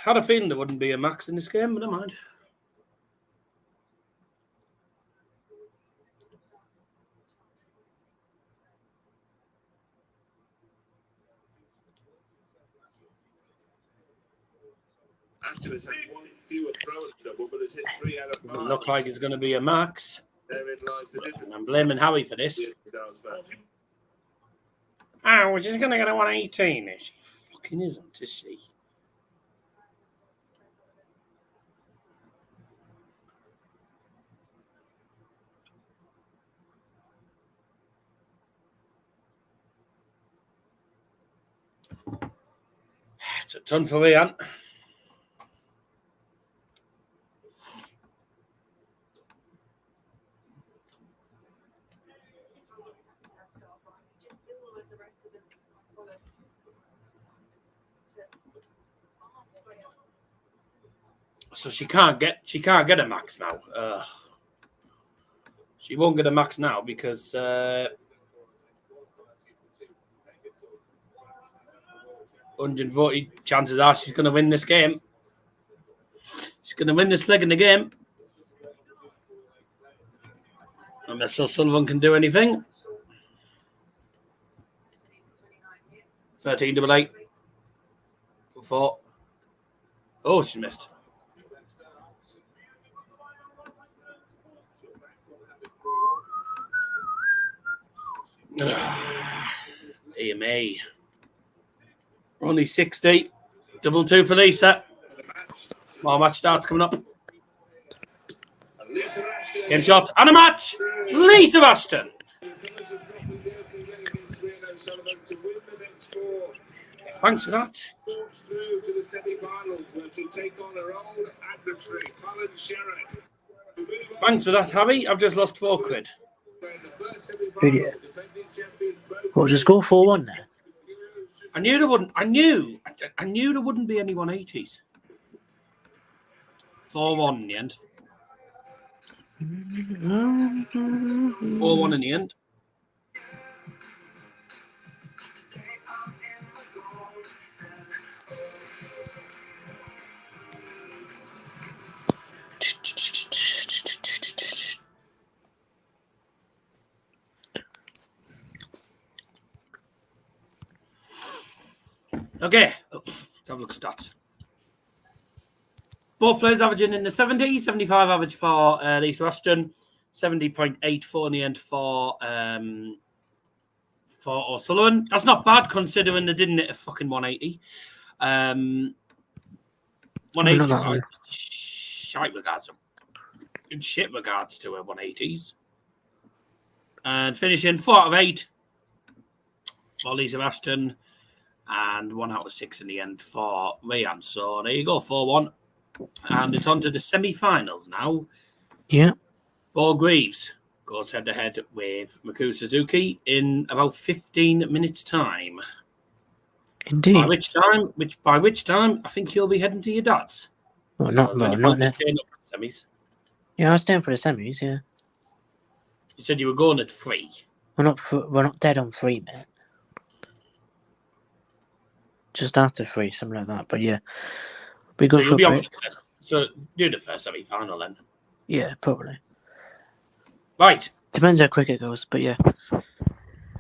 Had a feeling there wouldn't be a max in this game, but never mind. Ashton has had one fewer throws double, but has hit 3 out of 5. Doesn't look like it's going to be a max. Therein lies the difference. And I'm blaming Howie for this. Oh, she's going to get a 118. She fucking isn't, is she? It's a ton for Rhian. So she can't get a max now. She won't get a max now because 140 chances are she's going to win this game. She's going to win this leg in the game. Unless O'Sullivan can do anything. 13 double 8. 4. Oh, she missed. AMA. Only 60. Double 2 for Lisa. More match starts coming up. Game shot and a match. Lisa Ashton. Thanks for that. Walks through to the semi-finals where she'll take on her old adversary, Fallon Sherrock. Thanks for that, Harry. I've just lost £4. Idiot. What, just go 4-1 there? I knew there wouldn't. I knew there wouldn't be any 180s. 4-1 in the end. 4-1 in the end. Okay, let's have a look at stats. Both players averaging in the 70s, 75 average for Lisa Ashton, 70.84 in the end for O'Sullivan. That's not bad considering they didn't hit a fucking 180. 180 shite regards them. In shit regards to her 180s. And finishing 4 out of 8 for Lisa Ashton. And 1 out of 6 in the end for Rhian. So there you go, 4-1. And it's on to the semi-finals now. Yeah. Beau Greaves goes head-to-head with Mikuru Suzuki in about 15 minutes' time. Indeed. By which time, I think you'll be heading to your dad's. Well, So not now. Semis. Yeah, I was staying for the semis, yeah. You said you were going at 3. We're not dead on 3, mate. Just after 3, something like that. But yeah, we go So for you'll be a on break. So do the first semi-final then. Yeah, probably. Right. Depends how quick it goes, but yeah.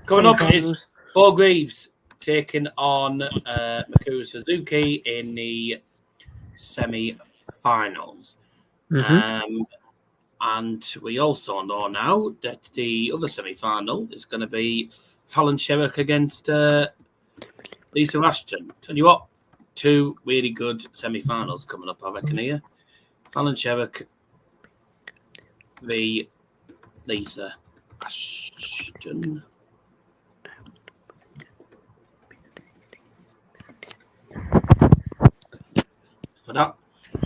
Coming up is Beau Greaves taking on Mikuru Suzuki in the semi-finals. Mm-hmm. And we also know now that the other semi-final is going to be Fallon Sherrock against Lisa Ashton. Tell you what, 2 really good semi-finals coming up, I reckon, here. Fallon Sherrock v. Lisa Ashton. For that.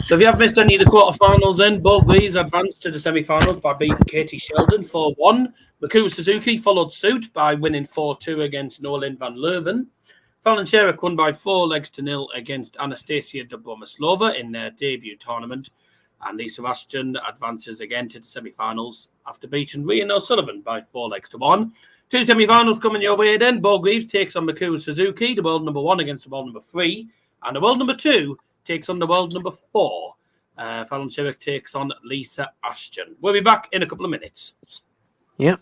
So if you have missed any of the quarterfinals, then Beau Greaves advanced to the semi-finals by beating Katie Sheldon 4-1. Mikuru Suzuki followed suit by winning 4-2 against Noa-Lynn van Leuven. Fallon Sherrock won by 4-0 against Anastasia Dobromyslova in their debut tournament. And Lisa Ashton advances again to the semi-finals after beating Rhian O'Sullivan by 4-1. 2 semi-finals coming your way then. Beau Greaves takes on Mikuru Suzuki, the world number 1 against the world number 3. And the world number 2 takes on the world number 4. Fallon Sherrock takes on Lisa Ashton. We'll be back in a couple of minutes. Yep.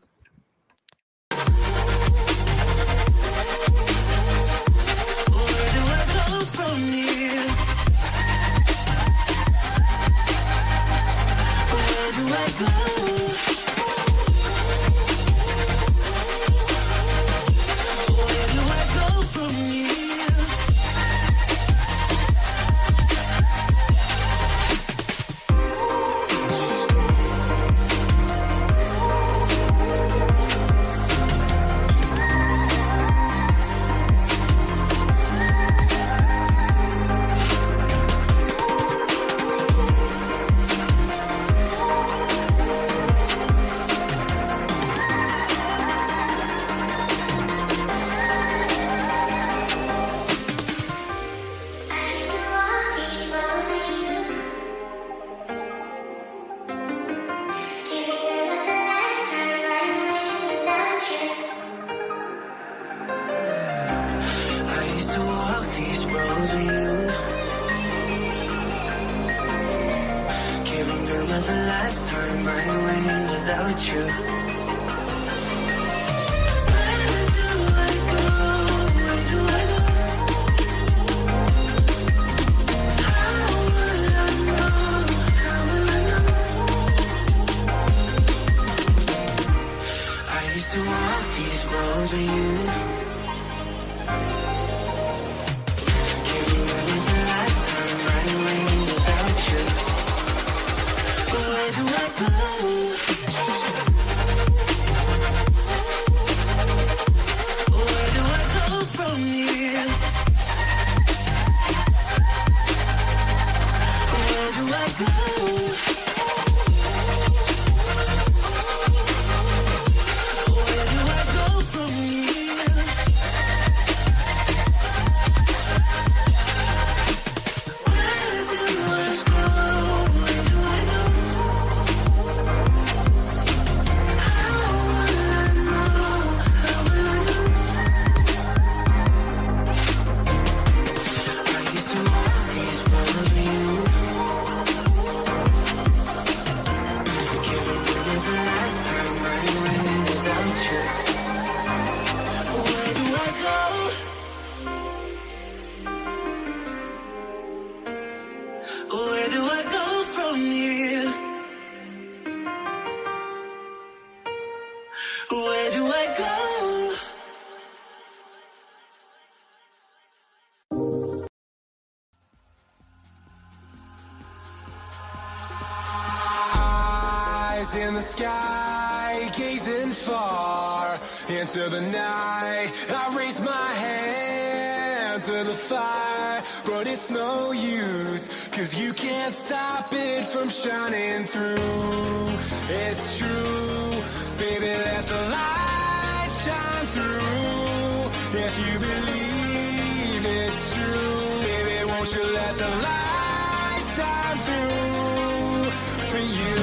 Eyes in the sky, gazing far into the night. I raise my hand to the fire, but it's no use, 'cause you can't stop it from shining through. It's true, baby, let the light shine through. If you believe it's true, baby, won't you let the light shine through for you.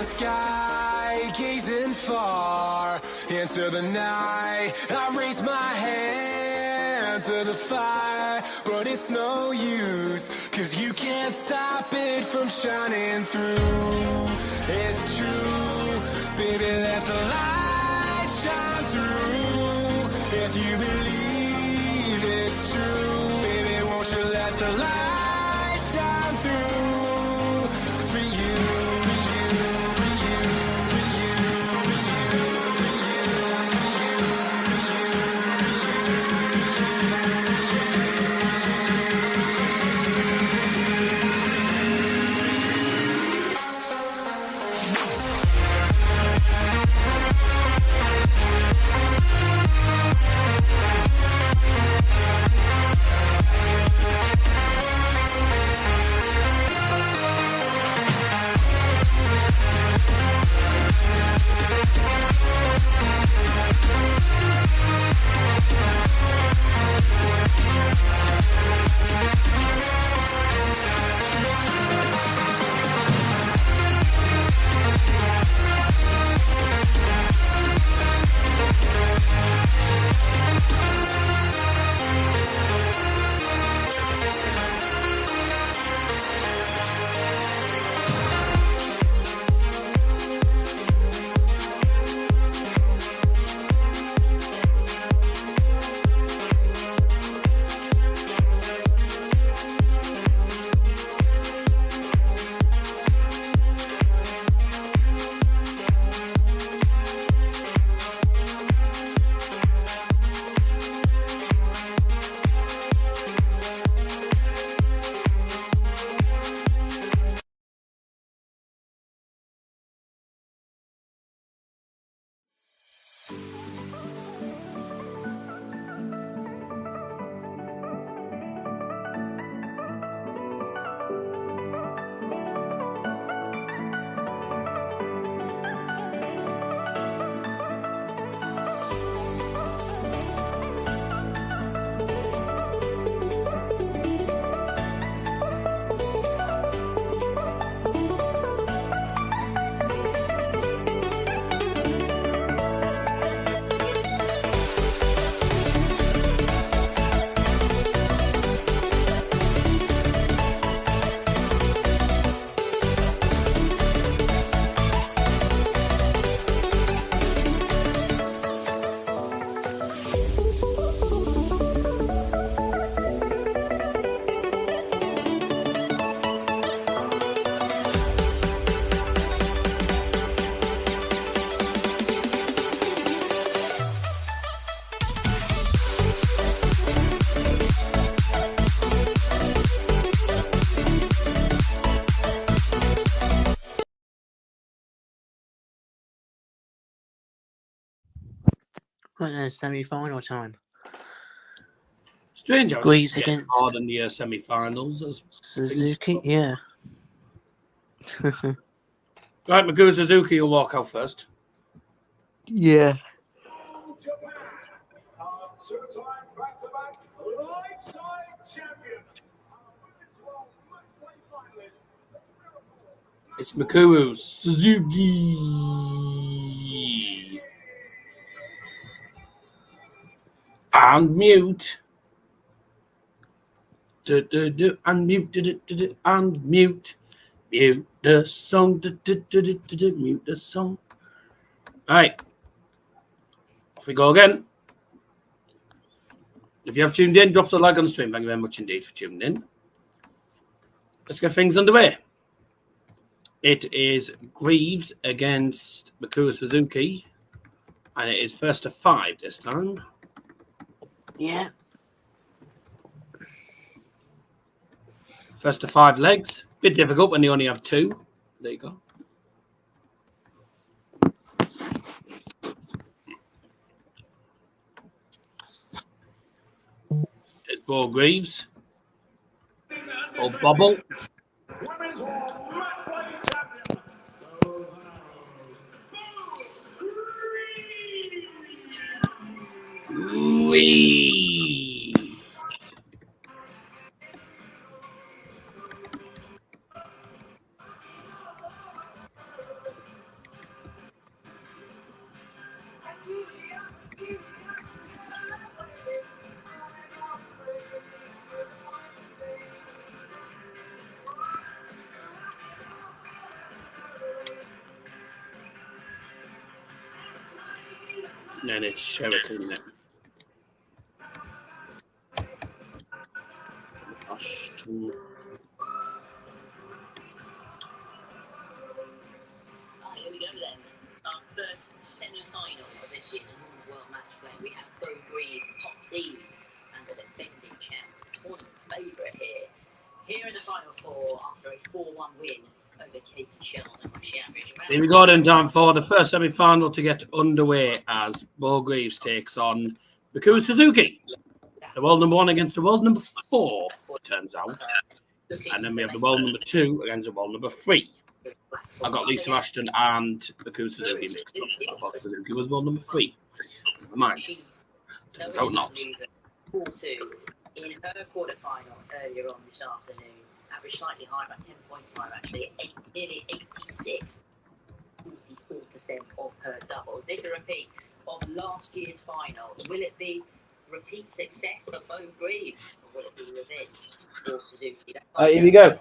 Sky, gazing far into the night. I raise my hand to the fire, but it's no use, 'cause you can't stop it from shining through. It's true, baby, let the light shine through. If you believe it's true, baby, won't you let the light shine through for you. Semi-final time. Strange how Greaves it's getting against hard in the semi-finals. As Suzuki, yeah. Right, Mikuru Suzuki will walk out first. Yeah. Two-time back-to-back light-side champion. It's Mikuru Suzuki. And mute. And mute. And mute. Mute the song. Mute the song. All right. Off we go again. If you have tuned in, drop a like on the stream. Thank you very much indeed for tuning in. Let's get things underway. It is Greaves against Mikuru Suzuki. And it is first to 5 this time. Yeah. First to 5 legs. Bit difficult when you only have 2. There you go. It's Beau Greaves. Or Bobble. Women's World Matchplay champion. Wee. And then it's Sherrock, isn't it? Ashton. Here we go then. Our first semi-final of this year's World Matchplay. We have Beau Greaves, top seed, and the defending champ, tournament favourite here. Here in the final 4 after a 4-1 win over Katie Sheldon. Here we go then, time for the first semi-final to get underway as Beau Greaves takes on Mikuru Suzuki. The world number 1 against the world number 4, it turns out. And then we have the world number 2 against the world number 3. I got Lisa Ashton and Mikuru Suzuki mixed up. I thought Suzuki was world number 3. Never mind. Turns out not. 4-2 in her quarterfinal earlier on this afternoon. Average slightly higher, about 10.5 actually. Nearly 86. 44% of her doubles. This is a repeat of last year's final. Will it be repeat success for Beau Greaves, or will it be revenge for Suzuki? Here we go.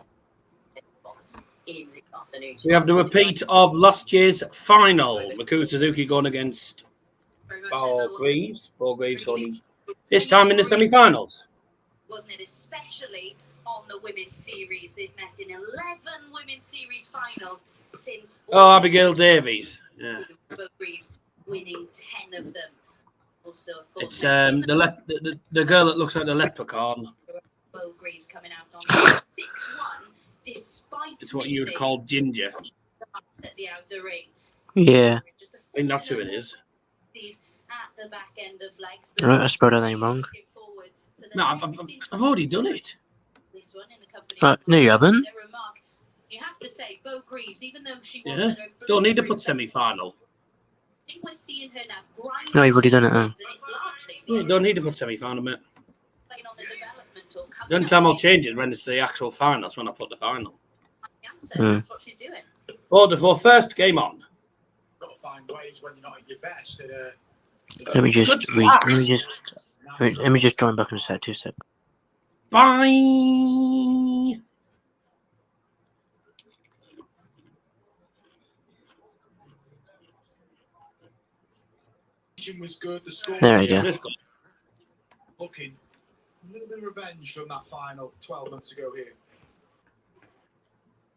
In the afternoon. We have the repeat of last year's final. Mikuru Suzuki going against Beau Greaves. Beau Greaves only this time in the semi-finals. Wasn't it, especially on the women's series? They've met in 11 women's series finals since. Oh, Abigail Davies. Yeah. Beau Greaves winning 10 of them. Also, of course, It's the girl that looks like the leprechaun. Beau Greaves coming out on 6-1, despite It's what you would call ginger. at the outer ring. Yeah. Just I think that's who it is. at the back end of legs. Right, I spelled her name wrong. No, I've already done it. This one in the company. No, you haven't. You have to say, Beau Greaves, even though she Yeah. wasn't Don't need to put semi-final. I think we're seeing her now grinding. No, you've already done it. And it's largely You don't need to put semi-final, mate. playing on the development or The only time I'll change it when it's the actual final. That's when I put the final. That's what she's doing. Order for first game on. Got to find ways when you're not at your best. Let me just Good read. start. Let me just join back in a sec. 2 seconds. Bye. Was good. The score There we go. looking a little bit of revenge from that final 12 months ago here.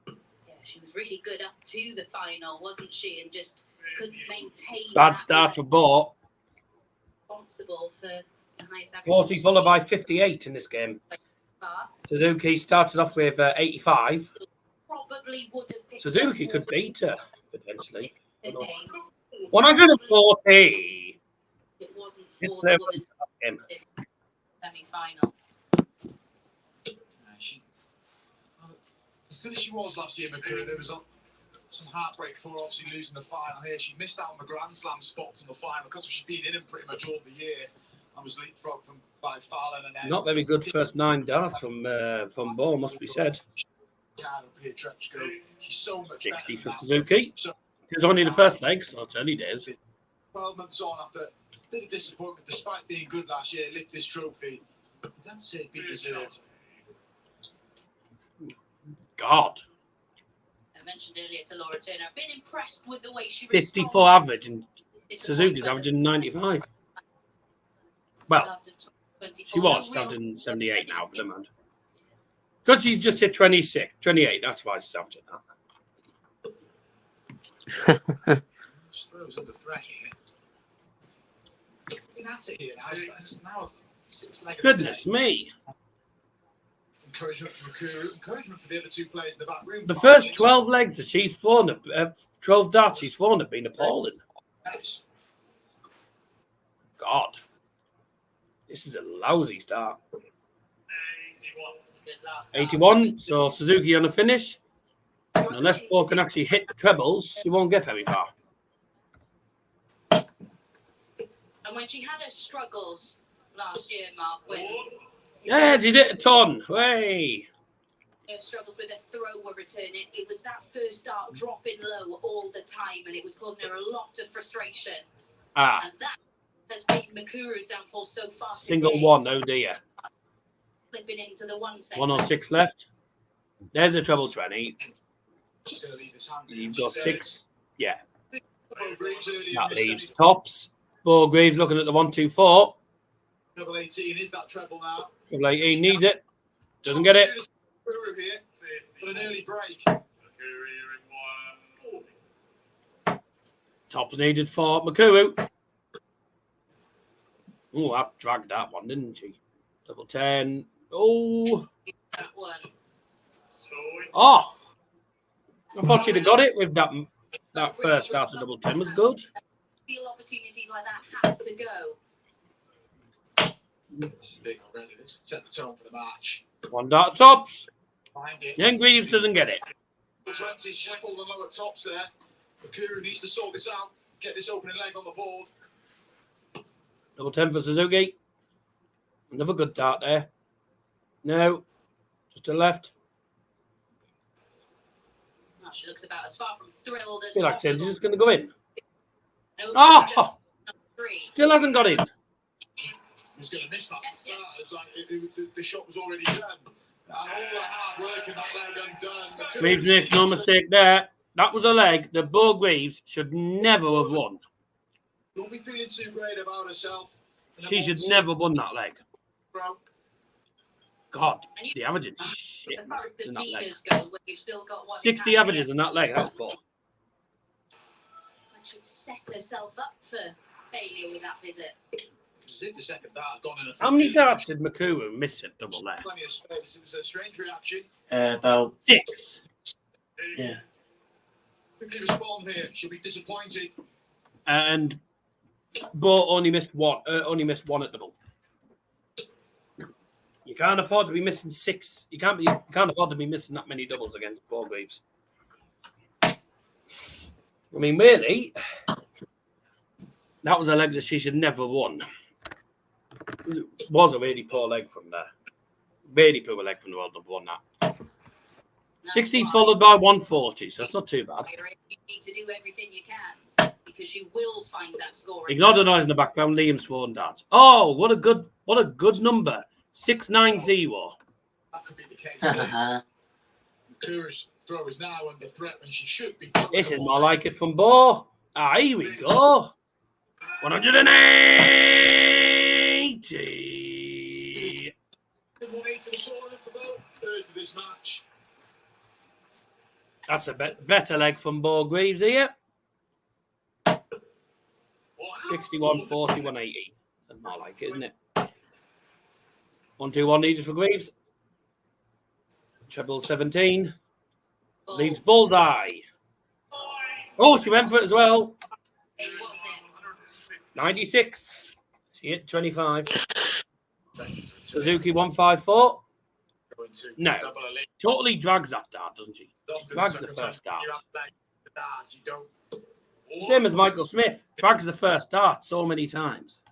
Yeah, she was really good up to the final, wasn't she? And just couldn't maintain. Bad that start for Beau. Responsible for the highest average. 40 followed by 58 in this game. Suzuki started off with 85. Probably would have picked Suzuki up could beat her, potentially. the name. 140. It was wasn't for the women's semi-final. As good as she was last year, Mikuru, there was some heartbreak for her obviously losing the final here. She missed out on the Grand Slam spots in the final because she'd been in them pretty much all the year and was leapfrogged by Fallon. And then Not very good first 9 darts from Beau, must be said. She's so much 60 for Suzuki. It was only the first leg, so it's early days. 12 months on after a bit of disappointment, despite being good last year, lift this trophy. That's it, be deserved. God. I mentioned earlier to Laura Turner, I've been impressed with the way she 54 average, and Suzuki's averaging 95. Well, she was averaging 78 now, but man. Because she's just hit 28, that's why she's averaging that. Just throws under threat here. That's it here now. Goodness me. Encouragement from Mikuru, encouragement for the other two players in the back room. The first 12 legs that she's thrown, 12 darts she's thrown have been appalling. God. This is a lousy start. 81, so Suzuki on the finish. And unless Beau can actually hit trebles, she won't get very far. And when she had her struggles last year, Mark, when Yeah, she did a ton. Hey. her struggles with her throw were returning, it was that first dart dropping low all the time, and it was causing her a lot of frustration. And that has been Mikuru's downfall so far today. Single one, oh dear. Slipping into the 1 segment. 106 left. There's a treble 20. You've got 6. Yeah. That leaves tops. Beau Greaves looking at the 124. Double 18 is that treble now. Double 18 needs it. Doesn't get it. Here for an early break. Tops needed for Mikuru. Oh, that dragged that one, didn't she? Double 10. Oh. That one. Oh. I thought she'd have got it with that first start of double 10 was good. Feel opportunities like that have to go. This is big already. This could set the tone for the match. 1 dart tops. Find it. Then Greaves doesn't get it. 20, she's just pulled the lower tops there. Mikuru needs to sort this out. Get this opening leg on the board. Double 10 for Suzuki. Another good dart there. No. Just to the left. Oh, she looks about as far from thrilled as I feel like possible. she's just going to go in. No, Oh! just three. Still hasn't got in. He was going to miss that. It's like the shot was already done. And all the hard work in that leg undone. Greaves makes no mistake there. That was a leg that Beau Greaves should never have won. Don't be feeling too great about herself. She should never have won that leg. Bro. God, the averages shit As far as the in that leg. meters go, when you've still got one 60 averages in that leg. That was poor. She should set herself up for failure with that visit. The second dart gone in a How many darts did Mikuru miss at double there? Plenty of space. It was a strange reaction. About 6. yeah. Quickly respond here. She'll be disappointed. And Beau only missed one. Only missed one at double. You can't afford to be missing 6. You can't afford to be missing that many doubles against Beau Greaves. I mean, really, that was a leg that she should never have won. It was a really poor leg from there. Really poor leg from the world number one. That 60 followed by 140, so that's not too bad. You need to do everything you can because you will find that score. Ignore the noise in the background. Liam's phone darts. Oh, what a good number. 690. That could be the case. Mikuru's throw is now under threat when she should be. This is more like it from Beau. Ah, here we go. 180. 180 to the tournament for Beau. Third for this match. That's a better leg from Beau Greaves here. 61, 40, 180. That's more like it, isn't it? 1-2-1 needed for Greaves. Treble 17. Leaves bullseye. Oh, she went for it as well. 96. She hit 25. Suzuki 154. No. Totally drags that dart, doesn't she? She drags the first dart. Same as Michael Smith. Drags the first dart so many times.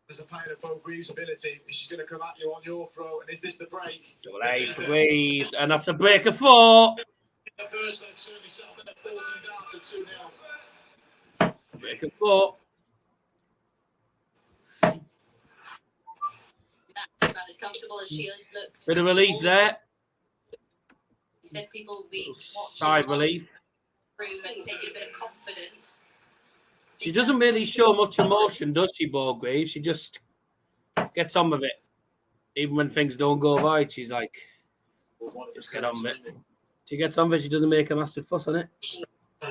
There's a pain of Beau Greaves' ability. She's going to come at you on your throw. And is this the break? Double A for Greaves. And that's a break of 4. The first leg certainly settled at 14 darts and 2-0. Break of 4. That's about as comfortable as she has looked. Bit of relief there. You said people will be watching Side relief. room and taking a bit of confidence. She doesn't really show much emotion, does she, Beau Greaves? She just gets on with it. Even when things don't go right, she's like, just get on with it. She gets on with it, she doesn't make a massive fuss on it.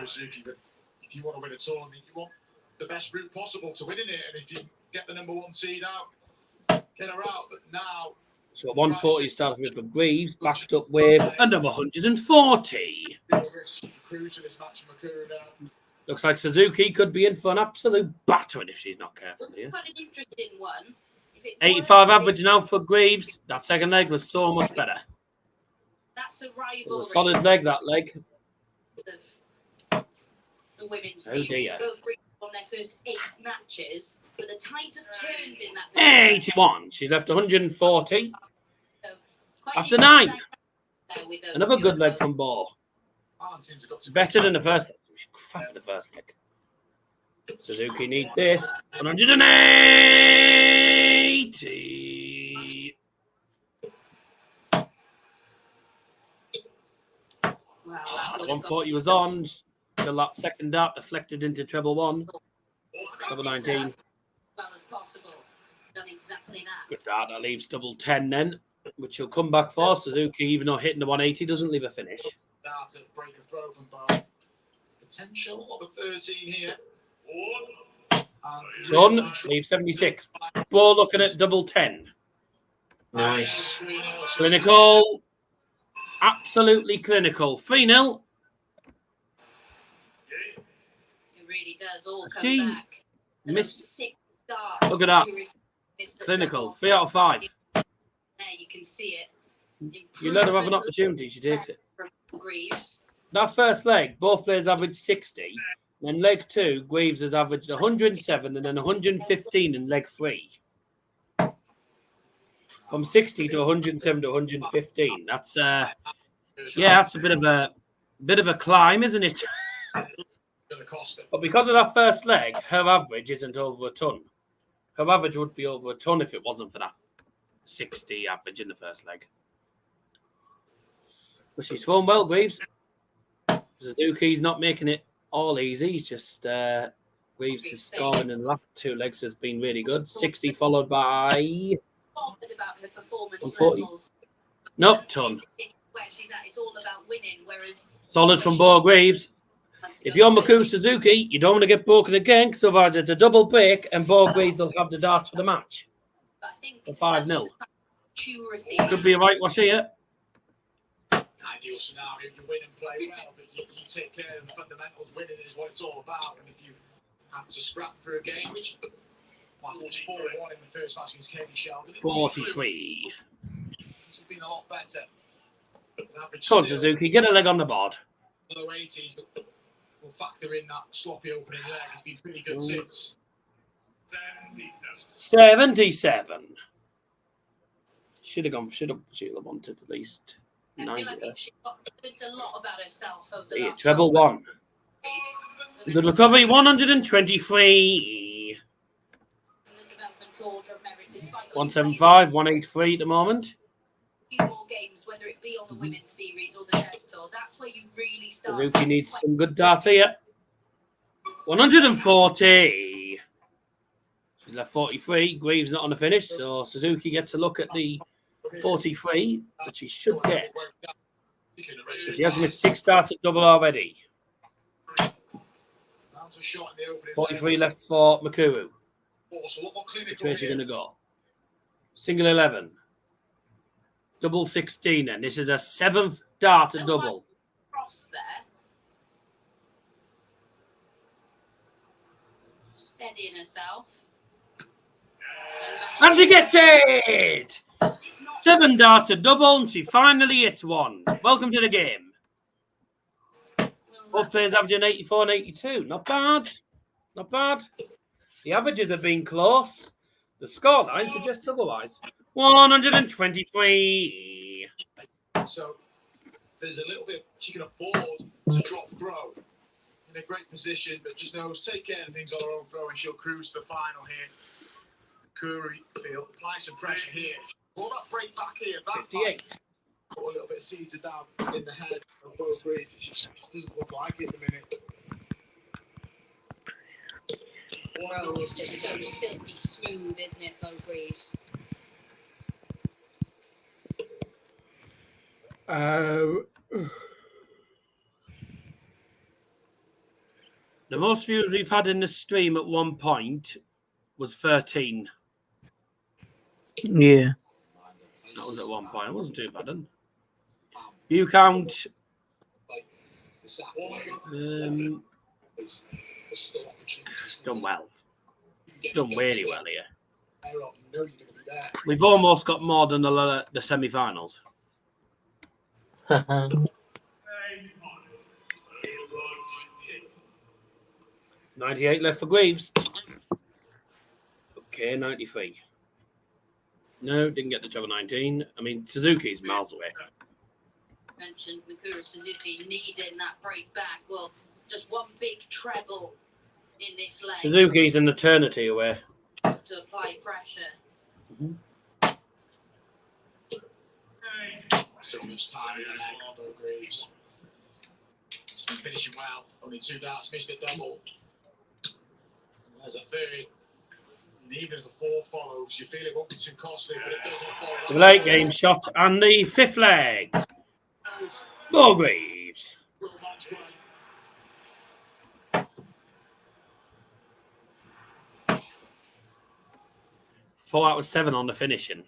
Suzuki, but if you want to win a tournament, you want the best route possible to winning it. And if you get the number 1 seed out, get her out. But now... So 140 started with for Greaves, backed up with another 140. Cruise to this match, Mikuru now. Looks like Suzuki could be in for an absolute battering if she's not careful here. Quite an interesting one. 85 average now for Greaves. That second leg was so much better. That's a It rivalry. was a solid leg, that leg. Of the women's Oh, series. dear. Both Greaves on their first 8 matches, but the tides have turned in that. 81. She's left 140. So, quite After an 9. interesting dynamic with those Another two good of leg them. from Beau. Fallon seems to have got to Better than the first leg. She crap in the first leg. Suzuki needs this. 180. Wow, that would have 140 was on. Till that second dart deflected into treble 1. gone Treble as 19. well as possible. Done exactly that. Good dart. That leaves double 10 then, which he'll come back for. Suzuki, even though hitting the 180, doesn't leave a finish. now to break a throw from Beau. Potential of a 13 here. Son, leave 76. Beau looking at double 10. Nice. Clinical. Absolutely clinical. 3-0. It really does all come Gee, back. missed- 6 darts. Look at that. Missed the Clinical. double. 3 out of 5. There you can see it. You let her have an opportunity. She takes it. From Greaves. That first leg, both players averaged 60. Then leg 2, Greaves has averaged 107 and then 115 in leg 3. From 60 to 107 to 115. That's that's a bit of a climb, isn't it? But because of that first leg, her average isn't over a ton. Her average would be over a ton if it wasn't for that 60 average in the first leg. But she's thrown well, Greaves. Suzuki's not making it all easy. He's just Greaves' scoring in the last 2 legs has been really good. 60 followed by About her performance 140. levels. Nope, ton. Where she's at, it's all about winning. Whereas Solid from Beau Greaves. If you're Mikuru Suzuki, you don't want to get broken again, because otherwise it's a double break and Beau Greaves will have the darts for the match. I think For 5-0. that's just maturity. Could be a whitewash here. Ideal scenario, you win and play well, but you take care of the fundamentals. Winning is what it's all about. And if you have to scrap for a game, which was 4-1 in the first match against Katie Sheldon, 43. This has been a lot better. Average Come on, still Suzuki, get a leg on the board. low 80s, but we'll factor in that sloppy opening leg. It's been pretty good since. 77. Should have wanted at least I 90 feel like there. she learned a lot about herself over the Yeah, last treble 12 1. Greaves. Good recovery, 123. The development order of merit, despite 175, 183 at the moment. few more games, whether it be on the women's series or the Dev Tour, that's where you really start. Suzuki needs some good data here. 140. She's left 43. Greaves not on the finish, so Suzuki gets a look at the 43, which he should get. But she has missed 6 starts at double already. 43 left for Mikuru. Which way is she going to go? Single 11. Double 16 then. This is a 7th dart at double. Cross there. Steadying herself. And she gets it! 7 darts a double, and she finally hits one. Welcome to the game. Both players averaging 84 and 82. Not bad. Not bad. The averages have been close. The scoreline suggests otherwise. 123. So there's a little bit she can afford to drop throw. In a great position, but just knows take care of things on her own throw, and she'll cruise to the final here. Mikuru field, apply some pressure here. Will that break back here? That 58. Put a little bit seated down in the head of Beau. She just doesn't look like it at the minute. Well, it's just so silky smooth, isn't it, Beau Greaves? The most views we've had in the stream at one point was 13. Yeah. That was at one point. It wasn't too bad, then. View count. Done well. Done really well here. We've almost got more than the semi-finals. 98 left for Greaves. Okay, 93. No, didn't get the treble 19. I mean, Suzuki's miles away. Mentioned Mikuru Suzuki needing that break back. Well, just one big treble in this leg. Suzuki's an eternity away. To apply pressure. So much time in the leg, Beau Greaves. She's been finishing well. Only 2 darts, missed a double. There's a third. And even if a 4 follows, you feel it won't be too costly, but it doesn't fall. The late game shot and the 5th leg. Beau Greaves. World Matchplay. Four out of 7 on the finishing.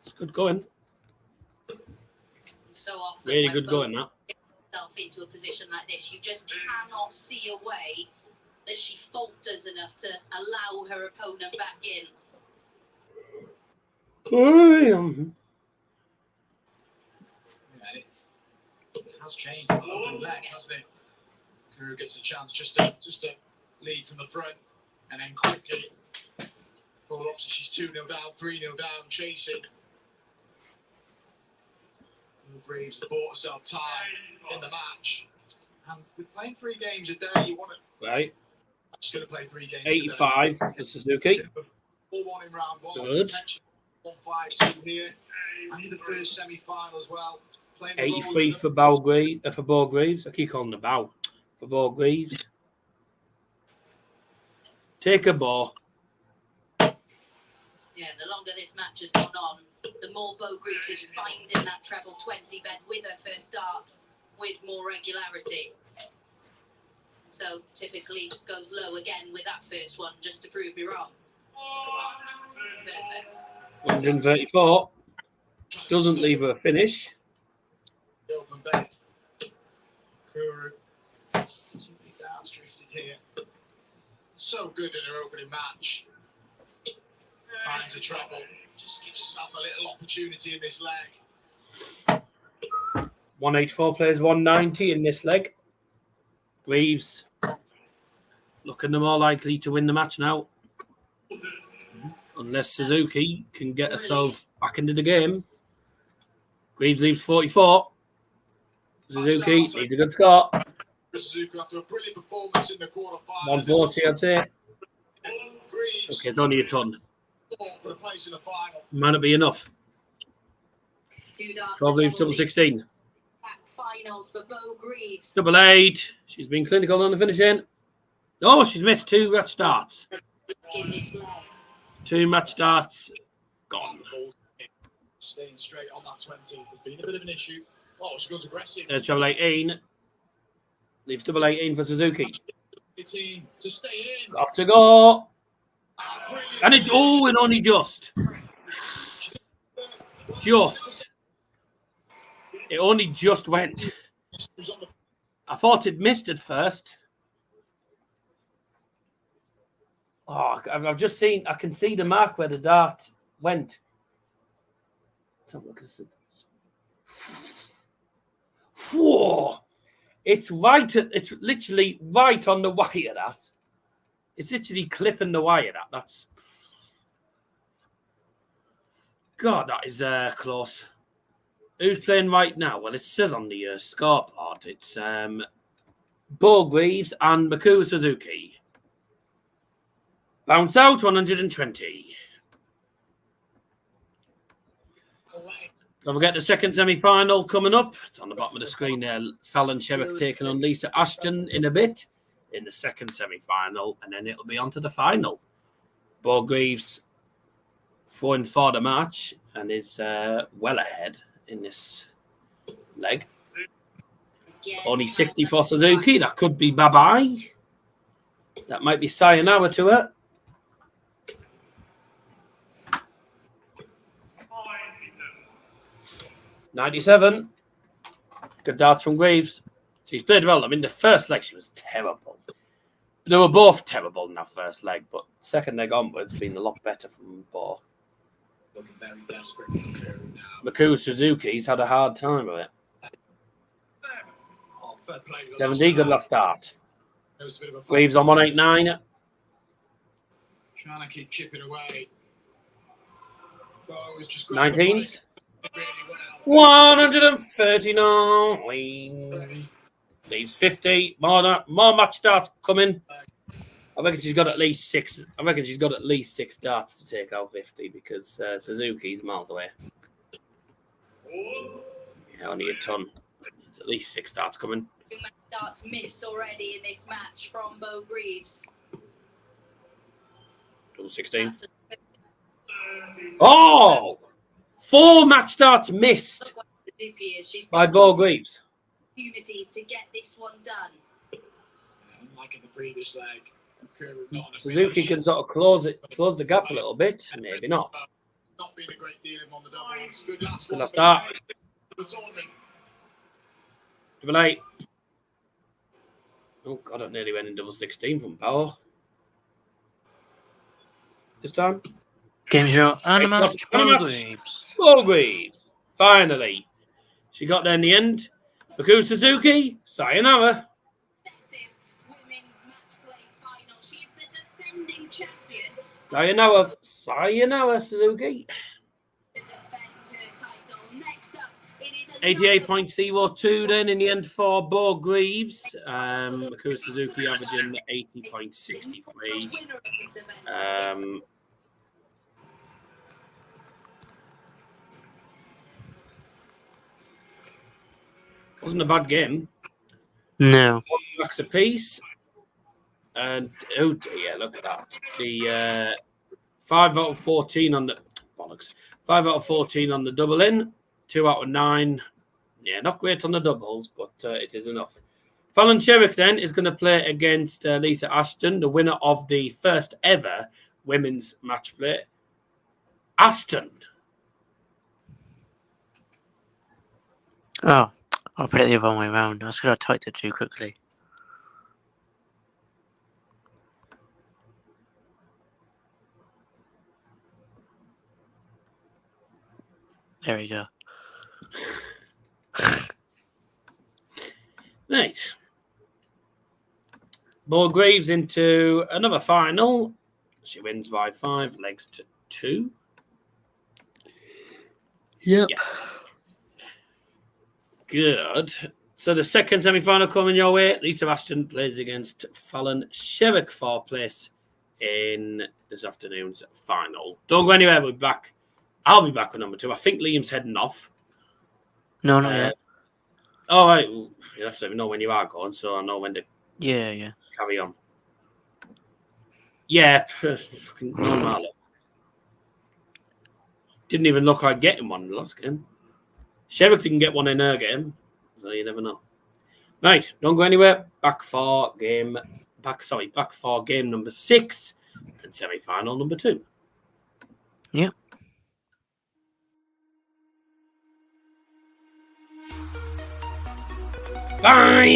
It's good going. So often, Really good going, that. Herself into a position like this, you just cannot see a way that she falters enough to allow her opponent back in. It has changed the open leg, hasn't it? Mikuru gets a chance just to lead from the front, and then quickly pull up. So she's 2-0 down, 3-0 down, chasing. Greaves bought herself time in the match, and with playing 3 games a day, you want to. Right. She's going to play 3 games. 85 for Suzuki. 4-1 in round 1. Good. 1-5-2 here. And in the first semi-final as well. 83 for Beau Greaves. I keep calling the Beau. For Beau Greaves. Take a ball. Yeah, the longer this match has gone on, the more Beau Greaves is finding that treble 20 bet with her first dart with more regularity. So typically goes low again with that first one just to prove me wrong. Perfect. 134. Doesn't leave her a finish. Open bet. Mikuru. Darts drifted here. So good in her opening match. Finds a treble. Just gives herself a little opportunity in this leg. 184 plays 190 in this leg. Greaves looking the more likely to win the match now. Unless Suzuki can get herself back into the game. Greaves leaves 44. Suzuki needs a good score. Suzuki after a brilliant performance in the quarterfinals. 140, I'd say. Greaves Okay, it's only a ton. for the place in the final. Might not be enough. 2 darts. 12 leaves, double 16. Back finals for Beau Greaves. Double 8. She's been clinical on the finishing. Oh, she's missed 2 match starts. In this leg. 2 match starts gone. Staying straight on that 20 has been a bit of an issue. Oh, she goes aggressive. There's double 18. Leaves double 18 for Suzuki. 18 to stay in. Got to go. Brilliant. And and only just. It only just went. I thought it missed at first. Oh, I've just seen. I can see the mark where the dart went. Let's have a look at this. Whoa! It's right. It's literally right on the wire. That. It's literally clipping the wire. That's. God, that is close. Who's playing right now? Well, it says on the scoreboard. It's Beau, Greaves and Mikuru Suzuki. Bounce out 120. Don't forget the second semi-final coming up. It's on the bottom of the screen there. Fallon Sherrock taking on Lisa Ashton in a bit in the second semi-final, and then it'll be on to the final. Beau Greaves throwing for the match and is well ahead in this leg. It's only 60 for Suzuki. That could be bye-bye. That might be sayonara to her. 97. Good darts from Greaves. She's played well. I mean, the first leg, she was terrible. They were both terrible in that first leg, but second leg onwards, been a lot better from Beau. Looking very desperate for Mikuru now. Mikuru Suzuki's had a hard time with it. Oh, fair play. 70, good last start. It was a bit of a Greaves on 189. Trying to keep chipping away. Beau was just 19s. really well. 139. Leaves 50. More match starts coming. I reckon she's got at least 6. I reckon she's got at least 6 darts to take out 50 because Suzuki's miles away. Yeah, only a ton. There's at least 6 darts coming. Darts missed already in this match from Beau Greaves. Double 16. Oh! 4 match starts missed by Beau Greaves. Opportunities to get this one done. Like in the previous leg, Mikuru not on a Suzuki finish. can sort of close the gap a little bit. Maybe not. Not been a great deal on the doubles. Good last Good one. last start. The tournament. Double 8. Oh, God, it nearly went in double 16 from Beau. This time. Game show and a match. Beau Match. Greaves. Beau Greaves. Finally. She got there in the end. Mikuru Suzuki. Sayonara. Women's match play final. She's the defending champion. Sayonara, Suzuki. To defend her title. Next up, it is 88.02 then in the end for Beau Greaves. Mikuru Suzuki averaging 80.63. Wasn't a bad game. No. 1 max apiece. And oh dear, look at that. The 5 out of 14 on the bollocks. 5 out of 14 on the double in. 2 out of 9. Yeah, not great on the doubles, but it is enough. Fallon Sherrock then is going to play against Lisa Ashton, the winner of the first ever women's match play. Ashton. Oh, I'll put it the other way around. I was going to type it too quickly. There we go. Right. Beau Greaves into another final. She wins by 5 legs to 2. Yep. Yeah. Good. So the second semi-final coming your way. Lisa Ashton plays against Fallon Sherrock for place in this afternoon's final. Don't go anywhere. We'll be back. I'll be back with number 2. I think Liam's heading off. No, not yet. All right. Well, you have to let me know when you are going, so I know when to Yeah. carry on. Yeah. Normal. Didn't even look like getting one in the last game. Sherrock didn't get one in her game, so you never know. Right, don't go anywhere. Back for game number 6 and semi-final number 2. Yep. Bye.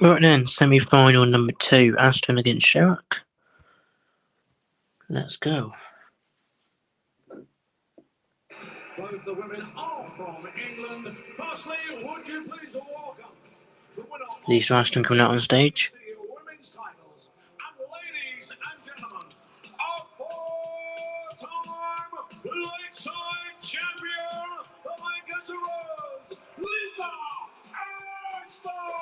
Right then, semi-final number 2, Ashton against Sherrock. Let's go. Both the women are from England. Firstly, would you please welcome the winner of These are Ashton coming out on stage. the women's titles. And ladies and gentlemen, a 4-time Lakeside champion, the Lancasterers, Lisa Ashton!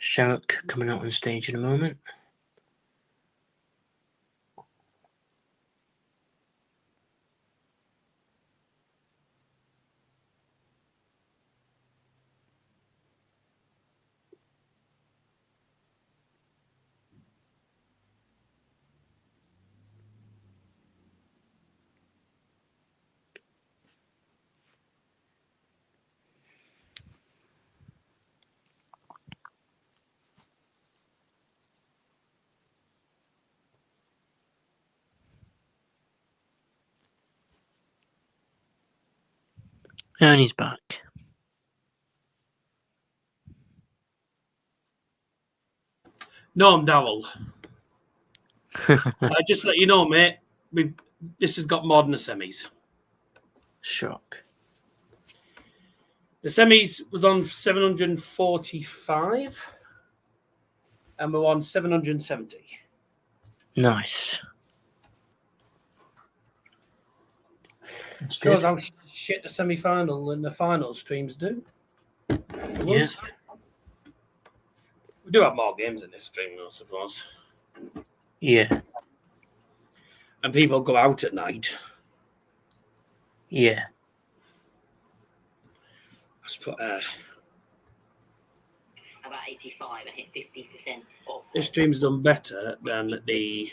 Sherrock coming out on stage in a moment. And he's back. Norm Dowell. Just let you know, mate, this has got more than the semis. Shock. The semis was on 745 and we're on 770. Nice. Shows how shit the semi-final and the final streams do. Yeah. We do have more games in this stream, I suppose. Yeah. And people go out at night. Yeah. Let's put, About 85, I hit 50% off. this stream's done better than the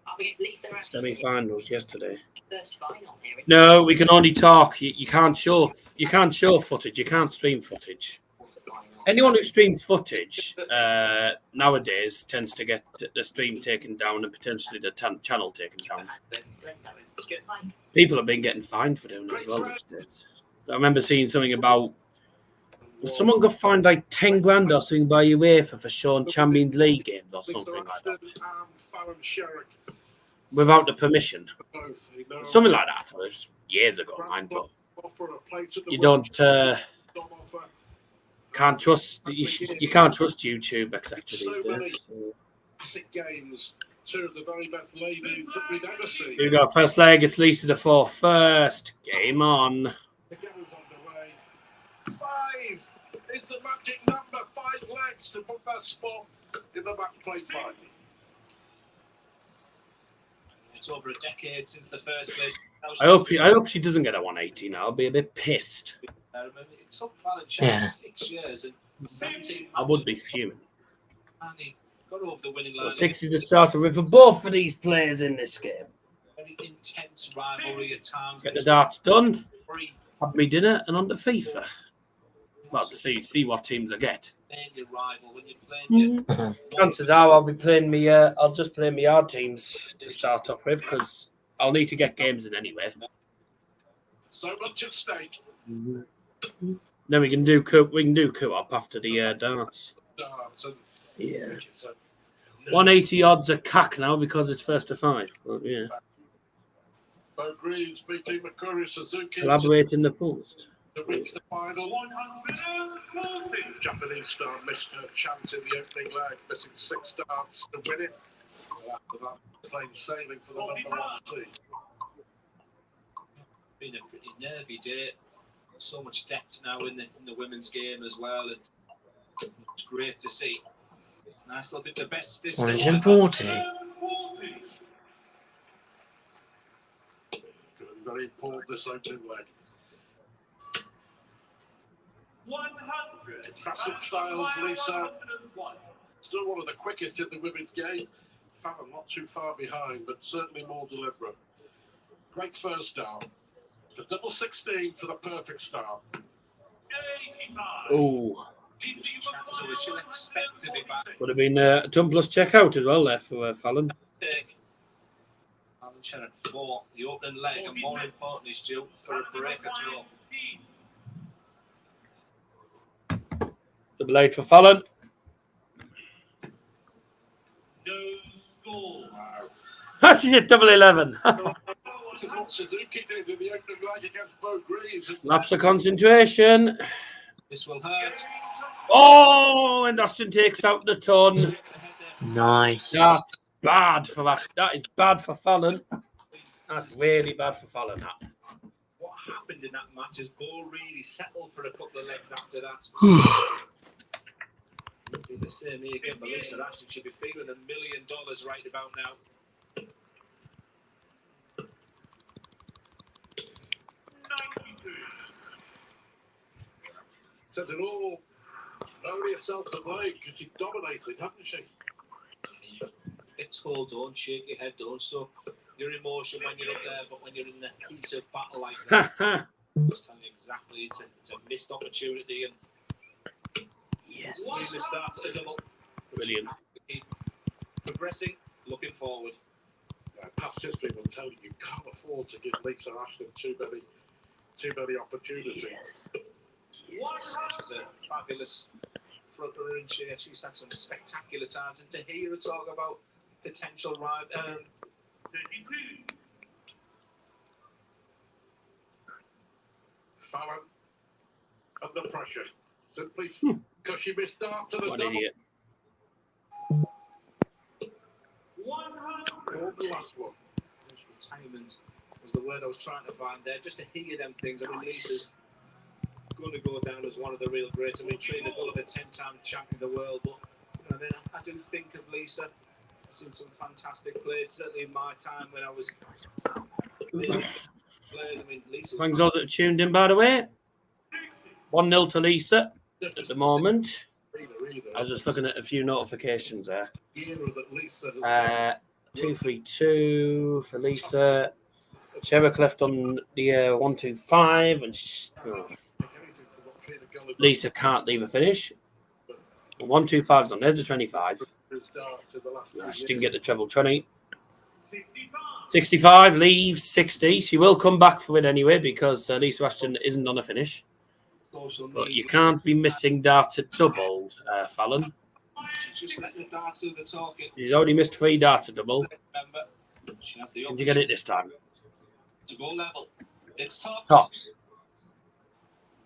Up against Lisa Ashton. semi-finals yesterday. First final here. No, we can only talk. You can't show footage. You can't stream footage. Anyone who streams footage nowadays tends to get the stream taken down and potentially the channel taken down. People have been getting fined for doing that as well these days. I remember seeing something about someone got fined like 10 grand or something by UEFA for showing Champions League games or something like that. Fallon, Sherrock, Without the permission. both, you know, Something like that. It was years ago, man, but offer a place at the you World don't Matchplay, offer can't trust you can't trust YouTube etc. these days. So. classic games. Two of the very best ladies that we've ever seen. Here we go. First leg, it's Lisa the four. First game on. The game's underway. 5 is the magic number. 5 legs to put that spot in the match play final. It's over a decade since the first place. I hope she doesn't get a 180 now. I'll be a bit pissed. It took Fallon Yeah. 6 years and 17 I would be fuming. and he got over the winning So line. 60 to start with for both of these players in this game. Very intense rivalry at times. Get the darts done. Free Have me dinner and on to FIFA. Well, to see what teams I get. playing your rival when you're playing your Chances are I'll be playing me. I'll just play my hard teams to start off with because I'll need to get games in anyway. So much at stake. Then we can do co-op after the darts. Darts and Yeah. it's a 180 odds a cack now because it's first to 5. But yeah, Beau Greaves beating Mikuru Suzuki collaborate in the post. to reach the final. 140. Japanese star missed her chance in the opening leg, missing 6 darts to win it. After that, plain sailing for the number 1 seed. been a pretty nervy day. So much depth now in the women's game as well. And it's great to see. And I still think the best this 140. Very important this opening leg. 100. Facet styles, Lisa. Still one of the quickest in the women's game. Fallon not too far behind, but certainly more deliberate. Great first start. The double 16 for the perfect start. 85. Oh, So we should expect to be back. would have been a ton plus checkout as well there for Fallon. Fallon Sherrock for the opening leg, and more importantly, Stu, for a break or two. Double 8 for Fallon. No score. Wow. She's at double 11. This is what Suzuki did in the opening leg against Beau Greaves. Lapse of concentration. This will hurt. Oh, and Ashton takes out the ton. Nice. That's bad for Ashton. That is bad for Fallon. That's really bad for Fallon. That. What happened in that match is Beau really settled for a couple of legs after that. It'll be the same here again, but Lisa Ashton should be feeling $1 million right about now. Says it all. Only herself to blame because she dominated, hasn't she? Get told, don't shake your head, don't suck your emotion when you're up there, but when you're in the heat of battle like that, just telling you exactly it's a missed opportunity. And Yes. really starts at a double. Brilliant. Progressing, looking forward. Past history will tell you can't afford to give Lisa Ashton too many opportunities. Yes. She's a fabulous front runner, and she's had some spectacular times. And to hear her talk about potential ride, 32. Fallon under pressure simply because she missed out to the What an double. idiot. 100. The last one. retirement was the word I was trying to find there. Just to hear them things. I mean, Lisa's going to go down as one of the real greats. I mean, Trina Gulliver, 10-time champion of the world, but you know, then I do think of Lisa. I've seen some fantastic plays, certainly in my time when I was players. I mean, Lisa. Thanks those that tuned in, by the way. 1-0 to Lisa at the moment. I was just looking at a few notifications there. 2-3-2 for Lisa. Sherrock left on the 1-2-5, and Lisa can't leave a finish. 1-2-5's on there to 25. She didn't get the treble 20. 65 leaves 60. She will come back for it anyway because Lisa Ashton isn't on a finish. But you can't be missing darts at double, Fallon. She's just letting the darts do the talking. She's already missed 3 darts at double. Remember, she has the Did you get it this time? to go level. It's tops. Tops.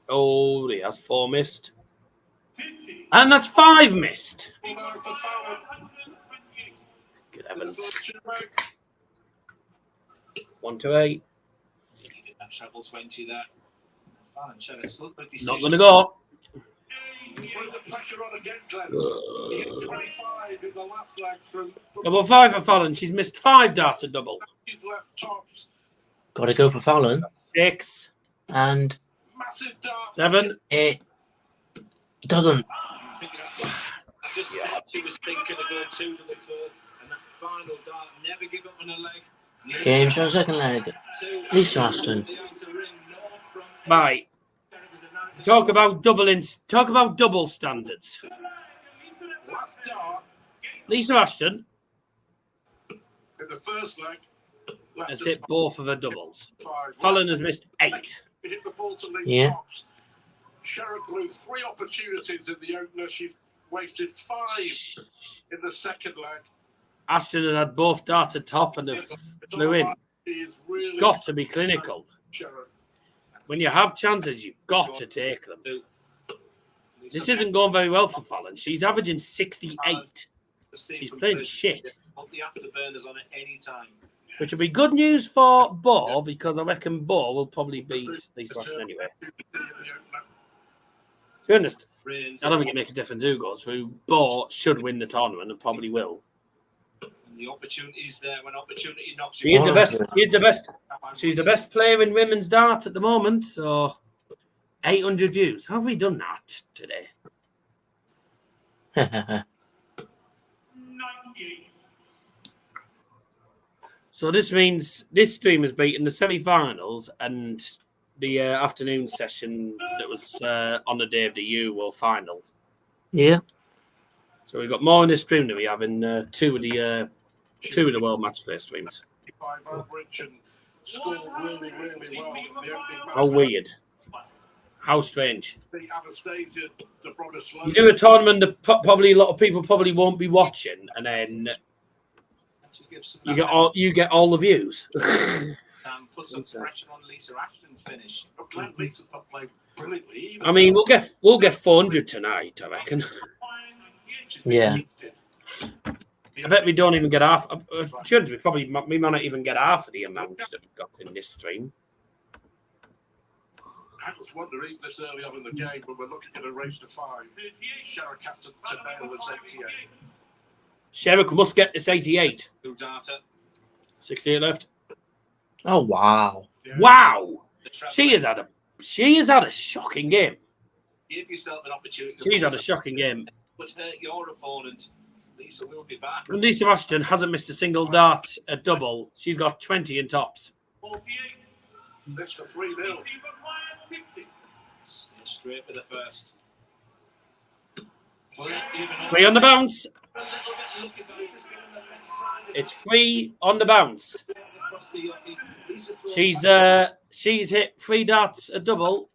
Oh, he has 4 missed. And that's 5 missed. Good heavens. 1-8. That treble 20 there. Fallon Sherrock still got a decision. Not going to go. Putting the pressure on again, Glenn. He hit 25 in the last leg from Double 5 for Fallon. She's missed 5 darts at double. She's left tops. Got to go for Fallon. 6. And Massive dart. 7. it doesn't. I think I just said she was thinking of going 2 to the third, and that final dart, never give up on a leg. Game show second leg. Lisa Ashton. Right. Talk about double standards. Last dart Lisa Ashton in the first leg. has hit both of her doubles. 5. Fallon has missed 8. He hit the ball to lead Yeah. tops. Sherrock blew 3 opportunities in the opener. She wasted 5 in the second leg. Ashton has had both darts at top and have flew in. She is really Got to be clinical. Sherrock. When you have chances, you've got to take them. This isn't going very well for Fallon. She's averaging 68. She's playing shit. Put the afterburners on at any time. Which will be good news for Beau because I reckon Beau will probably beat Lisa Ashton anyway. To be honest, I don't think it makes a difference who goes through. Beau should win the tournament and probably will. The opportunity's there when opportunity knocks She you. is the best. She's the best. She's the best player in women's darts at the moment. So 800 views. How have we done that today? So this means this stream has beaten the semi-finals and the afternoon session that was on the day of the Euro final. Yeah. So we've got more in this stream than we have in two of the World Matchplay streams. Average and scored really, really well. How weird. How strange. The Anastasia, Dobromyslova. You do a tournament that probably a lot of people probably won't be watching, and then you get all the views. Put some pressure on Lisa Ashton's finish. I mean, we'll get 400 tonight, I reckon. Yeah. I bet we don't even get half. We might not even get half of the amount that we've got in this stream. I was wondering this early on in the game when we're looking at a race to 5. Sherrock has to nail this 88. Sherrock must get this 88. 68 left. Oh wow! Wow! She has had a shocking game. Give yourself an opportunity. She's had a shocking game. But hurt your opponent. Lisa will be back. And Lisa Ashton hasn't missed a single dart, a double. She's got 20 in tops. This for 3-0. Straight for the first. 3 on the bounce. It's 3 on the bounce. She's hit 3 darts, a double,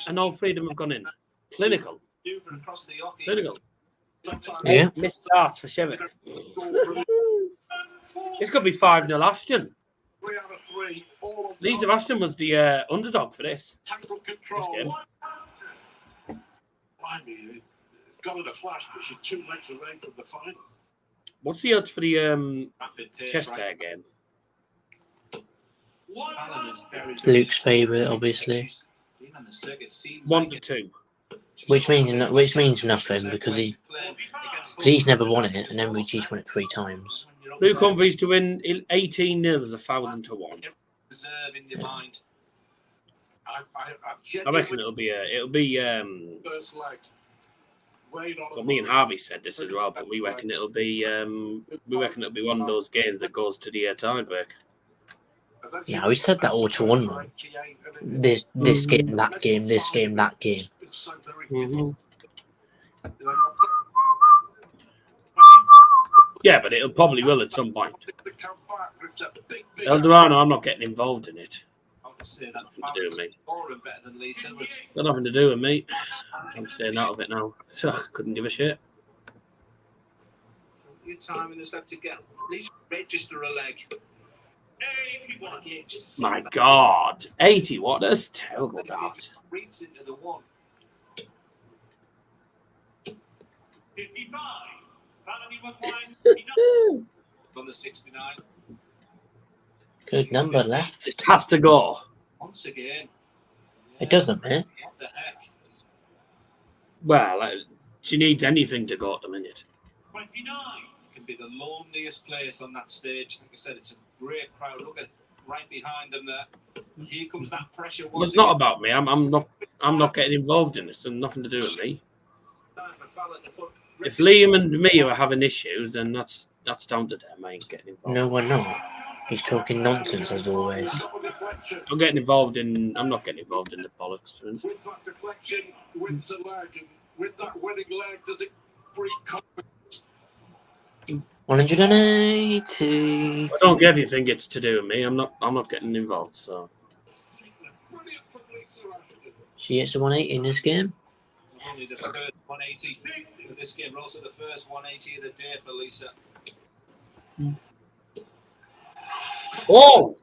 and all 3 of them have gone in. Clinical. Yeah. Missed darts for Sherrock. It's going to be 5-0 Ashton. 3 out of 3. Lisa Ashton was the underdog for this game. It's got in a flash, but she's 2 legs away from the final. What's the odds for the chest hair game? Luke's favourite, obviously. 1-2. Which means nothing because he's never won it, and then Richie's won it 3 times. Luke Humphries to win 18-0 is 1,000 to 1. I reckon it'll be first leg. Well, me and Harvey said this as well, but we reckon it'll be one of those games that goes to the tiebreak. Yeah, we said that all to 1. This game, that game, this game, that game. Mm-hmm. Yeah, but it'll probably will at some point. Eldorado, I'm not getting involved in it. Nothing to do with me. Got nothing to do with me. I'm staying out of it now. So I couldn't give a shit. Your time in this left to get at least register a leg. My God, 80. What? That's terrible. Dart. Reads into the 1. 55. On the 69. Good number left. It has to go. Once again. It doesn't, man. What the heck? Well, she needs anything to go at the minute. 29. It can be the loneliest place on that stage. Like I said, it's a great crowd. Look at right behind them there. Here comes that pressure. Well, it's not about me. I'm not getting involved in this, and nothing to do with me. If Liam and me are having issues, then that's down to them. I ain't getting involved. No, we're not. He's talking nonsense as always. I'm not getting involved in the bollocks. With that deflection, wins a leg, and with that winning leg, does it breed confidence? 180. I don't give you think it's to do with me. I'm not getting involved. So She hits a 180 in this game. Only the first 180 for this game, but also the first 180 of the day for Lisa. Oh!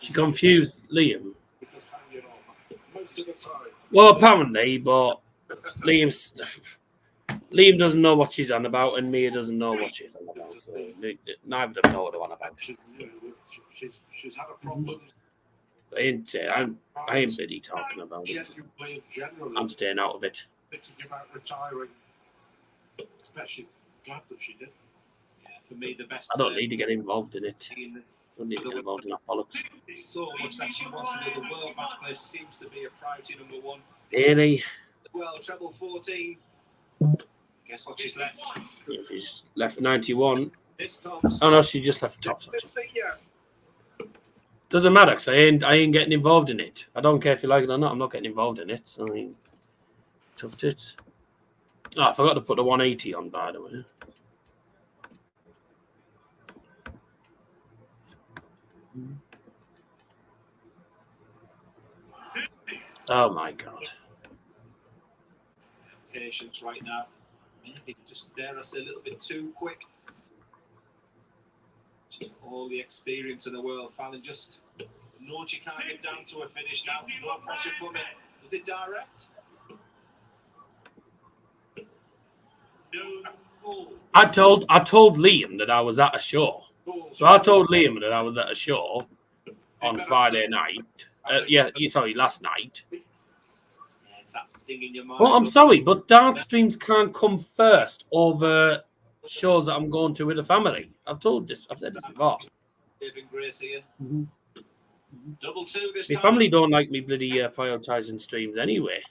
She confused Liam. Well, apparently, but Liam doesn't know what she's on about, and Mia doesn't know what she's on about. So neither of them know what they're on about. She's had a problem. I ain't really talking about it. I'm staying out of it. Thinking about retiring. Especially glad that she did. Yeah, for me, the best. I don't need to get involved in it. In I don't need to get involved in that bollocks. so much that she wants to do. The World Matchplay seems to be a priority number one. Really? Well, treble 14. Guess what she's left? Yeah, she's left 91. This Tom's. Oh no, she just left tops. Let's think, yeah. Doesn't matter, because I ain't getting involved in it. I don't care if you like it or not. I'm not getting involved in it. So I mean, tough tits. Oh, I forgot to put the 180 on, by the way. Oh my god. Patience right now. Maybe just dare I say a little bit too quick. Just all the experience in the world. Fallon just knows she can't get down to a finish now. No pressure coming. Is it direct? I told Liam that I was at a show. So I told Liam that I was at a show on Friday night. Last night. Yeah, it's that thing in your mind. Well, I'm sorry, but dark streams can't come first over shows that I'm going to with the family. I've said this before. David Grace here. Mm-hmm. Double two this My time. family don't like me bloody prioritising streams anyway.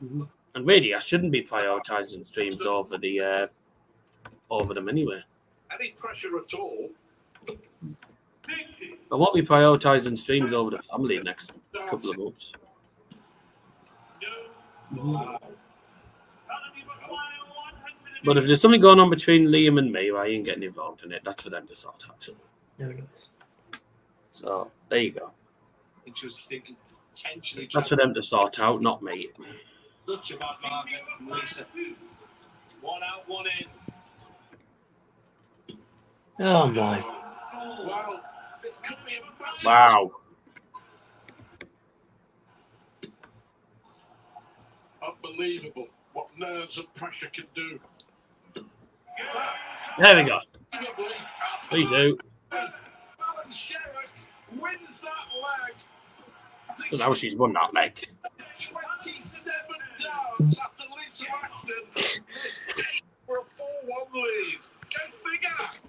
Mm-hmm. And really, I shouldn't be prioritising streams over them anyway. Any pressure at all? I won't be prioritising streams over the family next couple of months. Mm-hmm. But if there's something going on between Liam and me, I ain't getting involved in it. That's for them to sort out. No. So there you go. And she was thinking potentially. That's for them to sort out, not me. Such a bad market from Lisa. One out, one in. Oh my. Wow. This could be a massive. Wow. Unbelievable what nerves and pressure can do. There we go. 3-2. Fallon Sherrock wins that leg. So now she's won that leg. 27 downs after Lisa Ashton. This game for a 4-1 lead. Go figure.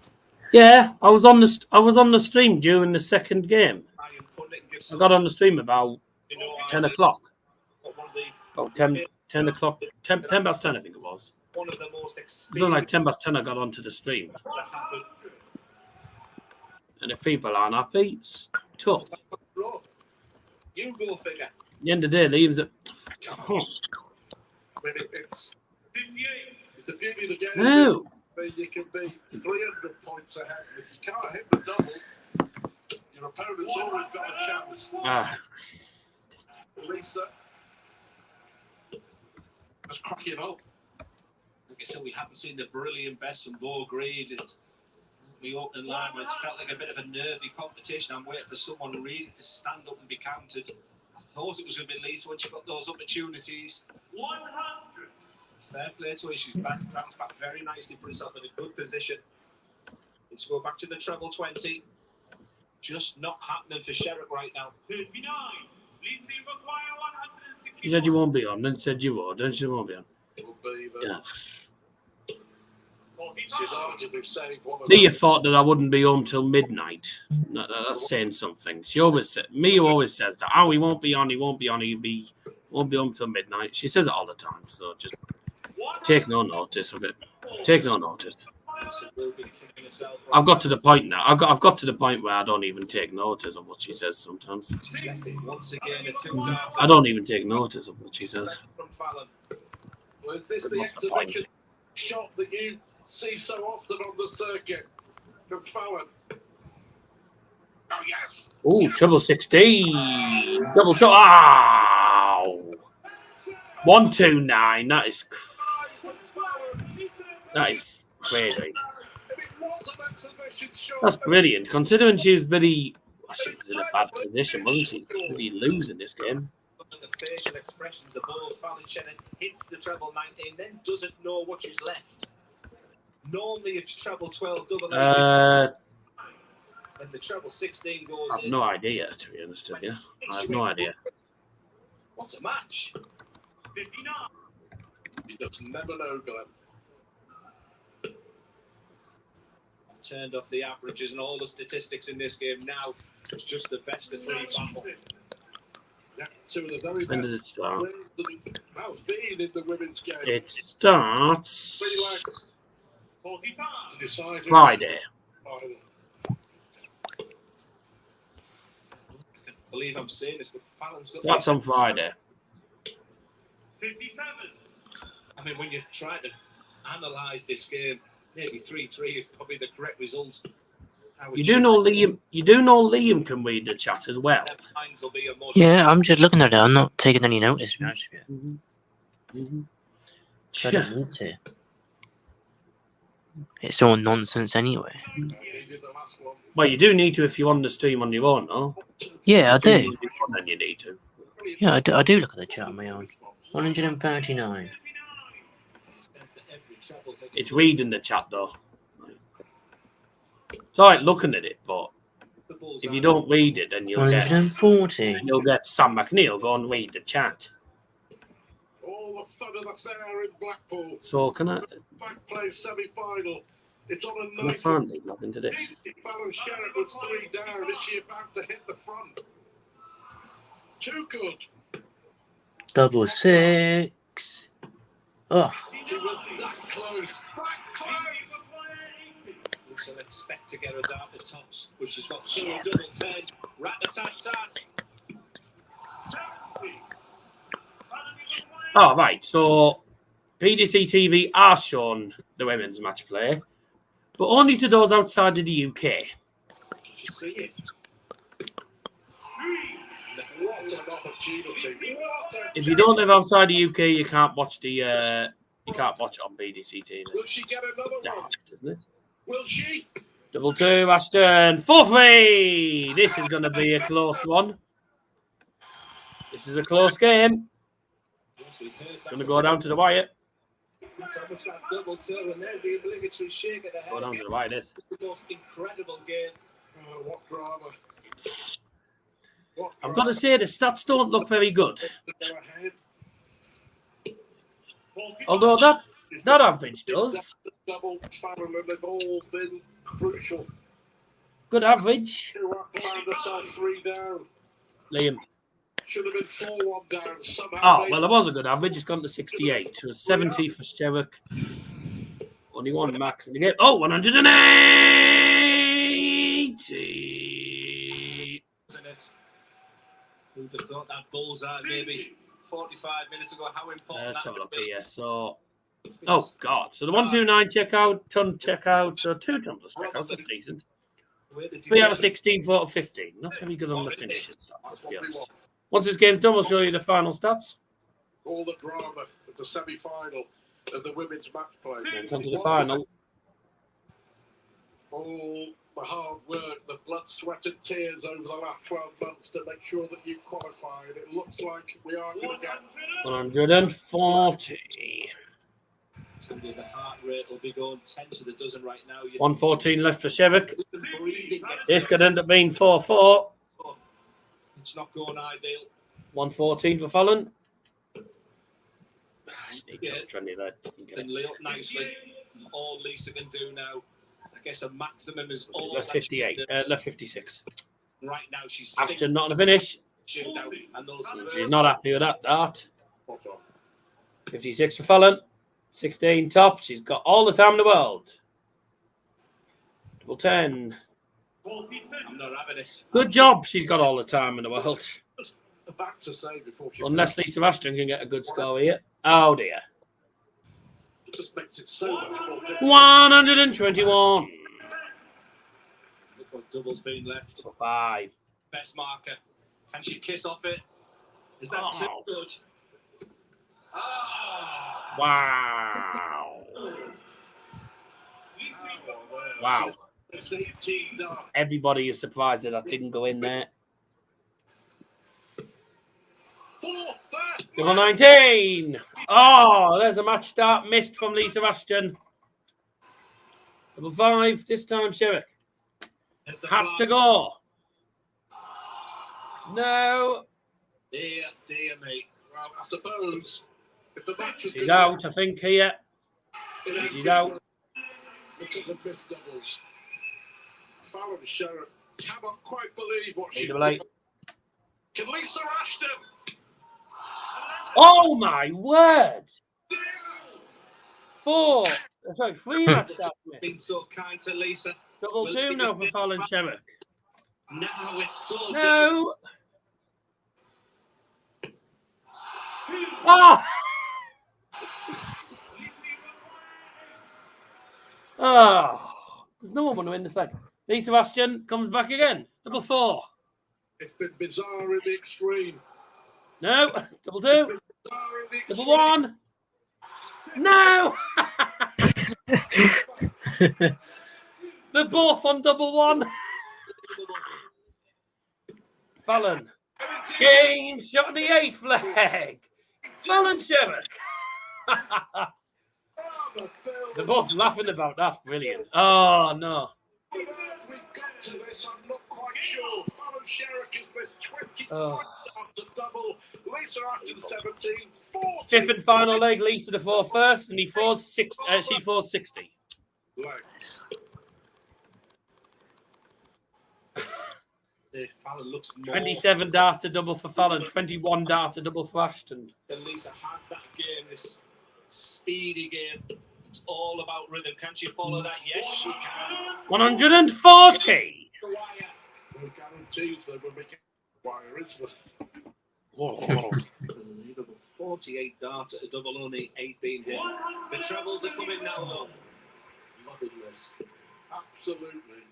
Yeah, I was on the stream during the second game. I got on the stream about 10 o'clock. Oh, 10 o'clock. 10 past 10, I think it was. One of the most It was on like 10 past 10 I got onto the stream. And if people aren't happy, it's tough. You go figure. At the end of the day, Liam's at... Oh. It's the beauty of the game. No. You can be 300 points ahead. If you can't hit the double, your opponent's always got a chance. Lisa just cracking up. Like I said, we haven't seen the brilliant best from Beau Greaves. We opened line where it felt like a bit of a nervy competition. I'm waiting for someone really to stand up and be counted. I thought it was going to be Lisa when she got those opportunities. 100. Fair play to her. She's bounced back very nicely, put herself in a good position. Let's go back to the treble 20. Just not happening for Sherrock right now. 39. Lisa, you require 160. You said you won't be on, then said you would, then she won't be on. Will be, but Yeah. she's arguably saved one of Leah thought that I wouldn't be home till midnight. That's saying something. She always said, Mia always says that. Oh, he won't be on, won't be home till midnight. She says it all the time, so just take no notice of it. Take no notice. I've got to the point now. I've got to the point where I don't even take notice of what she says sometimes. Once again, a 2 down. I don't even take notice of what she says. From Fallon. Well, is this the What's the point? exhibition shot that you see so often on the circuit from Fallon? Oh, yes. Ooh, treble 16. Double trouble. Ow. 129. That is crazy. It was an exhibition shot. That's brilliant. Considering she was really, she was in a bad position, wasn't she? Really losing this game. The facial expressions of both Fallon Sherrock hits the treble 19, then doesn't know what she's left. Normally it's treble 12 double. And the treble 16 goes I've in. no idea, to be honest with you. I have no idea. What a match. 59. You just never know, Glenn. turned off the averages and all the statistics in this game now. It's just the best of 3 battle. Yeah, two of the very When best does it start? wins that has been in the women's game. It starts 45. To decide who Friday. final. I can't believe I'm saying this, but Fallon's got That's on Friday. 57. I mean, when you try to analyse this game, maybe 3-3 is probably the correct result. You do know Liam can read the chat as well. Yeah, I'm just looking at it. I'm not taking any notice, to be honest with you. I don't need to. It's all nonsense anyway. He did the last one. Well, you do need to if you want to stream on your own, though. Yeah, I do. Then you need to. Yeah, I do look at the chat on my own. 139. It's reading the chat, though. It's alright looking at it, but if you don't read it, then you'll 140. get Sam McNeil go and read the chat. All the fun of the fair in Blackpool. So can I Matchplay semi-final. It's on a can I night. finally log into this? Fallon Sherrock was 3 down. Is she about to hit the front? Too good. Double six. Oh, She was that close. That close. So expect to get her down the tops, which has got 2 double 10. Rat-a-tat-tat. Oh, right. So PDC TV are shown the women's match play, but only to those outside of the UK. You see it. What an opportunity. If you don't live outside the UK, you can't watch the you can't watch it on PDC TV. Will she get another one? Daft, isn't it? Will she? Double 2, Ashton. 4-3. This is going to be a close one. This is a close game. It's going to go down to the wire. Double 2, and there's the obligatory shake of the head. Go down to the wire, this. It's the most incredible game. Oh, what drama. What I've got to say, the stats don't look very good. Go ahead. Although that average does. Double Fallon, and they've all been crucial. Good average. Sherrock found herself 3 down. Liam. Should have been 4-1 down. Somehow Oh, well, it was a good average. It's gone to 68. It was 70 for Sherrock. Only one max in the game. Oh, 180. Who'd have thought that bullseye maybe 45 minutes ago? How important Let's that have a would look be. here. So, oh, God. So the 129 checkout, ton checkout, so 2 tumblers checkout. That's decent. 3 out of 16, 4 out of 15. Not very good on the finishing stuff, let's be honest. Once this game's done, we'll show you the final stats. All the drama of the semi-final of the women's match play. It's on to the final. All the hard work, the blood, sweat and tears over the last 12 months to make sure that you qualified. It looks like we are going to get 140. The heart rate will be going 10 to the dozen right now. 114 left for Sherrock. Breathing gets This could end up being 4-4. It's not going ideal. 114 for Fallon. Yeah. Left And lay up nicely. All Lisa can do now, I guess a maximum is all. 58. Left 56. Right now she's Ashton not on the finish. shootout, and those She's not happy with that dart. 56 for Fallon. 16 top. She's got all the time in the world. Double 10. I'm not having this. Good job. She's got all the time in the world. back to say before she Unless Lisa Ashton can get a good score here. Oh dear. it just makes it so much more difficult. 121. Look what double's been left. For 5. Best marker. Can she kiss off it? Is that too good? Ah! Wow. Wow. It's 18 down. Everybody is surprised that didn't go in there. Double 19. Oh, there's a match start missed from Lisa Ashton. Double 5. This time, Sherrock has to go. No. Dear me. Well, I suppose if the match is She's out, I think, here. it ends She's this out. way. Look at the missed doubles. Fallon Sherrock cannot quite believe what she's Double eight. Can Lisa Ashton? Oh my word! 3 match start miss. Been so kind to Lisa. Double two now for Fallon Sherrock. Now it's all No! Oh! Oh! There's no one want to win this leg. Lisa Ashton comes back again. Double four. It's been bizarre in the extreme. No. Double It's two. been bizarre in the extreme. Double one. No! They're both on double one. Fallon. Game shot in the 8th leg. Fallon Sherrock. They're both laughing about that. Brilliant. Oh, no. As we got to this, I'm not quite sure. Fallon Sherrock has missed 20 Oh. to double. Lisa Ashton 17, 40. 5th and final leg. Lisa to 4 first, and she fours 60. Legs. Fallon looks more 27 dart to double for Fallon. 21 dart to double for Ashton. than Lisa has that game. This speedy game. It's all about rhythm. Can she follow that? Yes, she can. 140. The wire. No guarantees they will make it wire, is there? Unbelievable. 48 dart at a double, only 8 being hit. The trebles are coming now, though. Loving this. Absolutely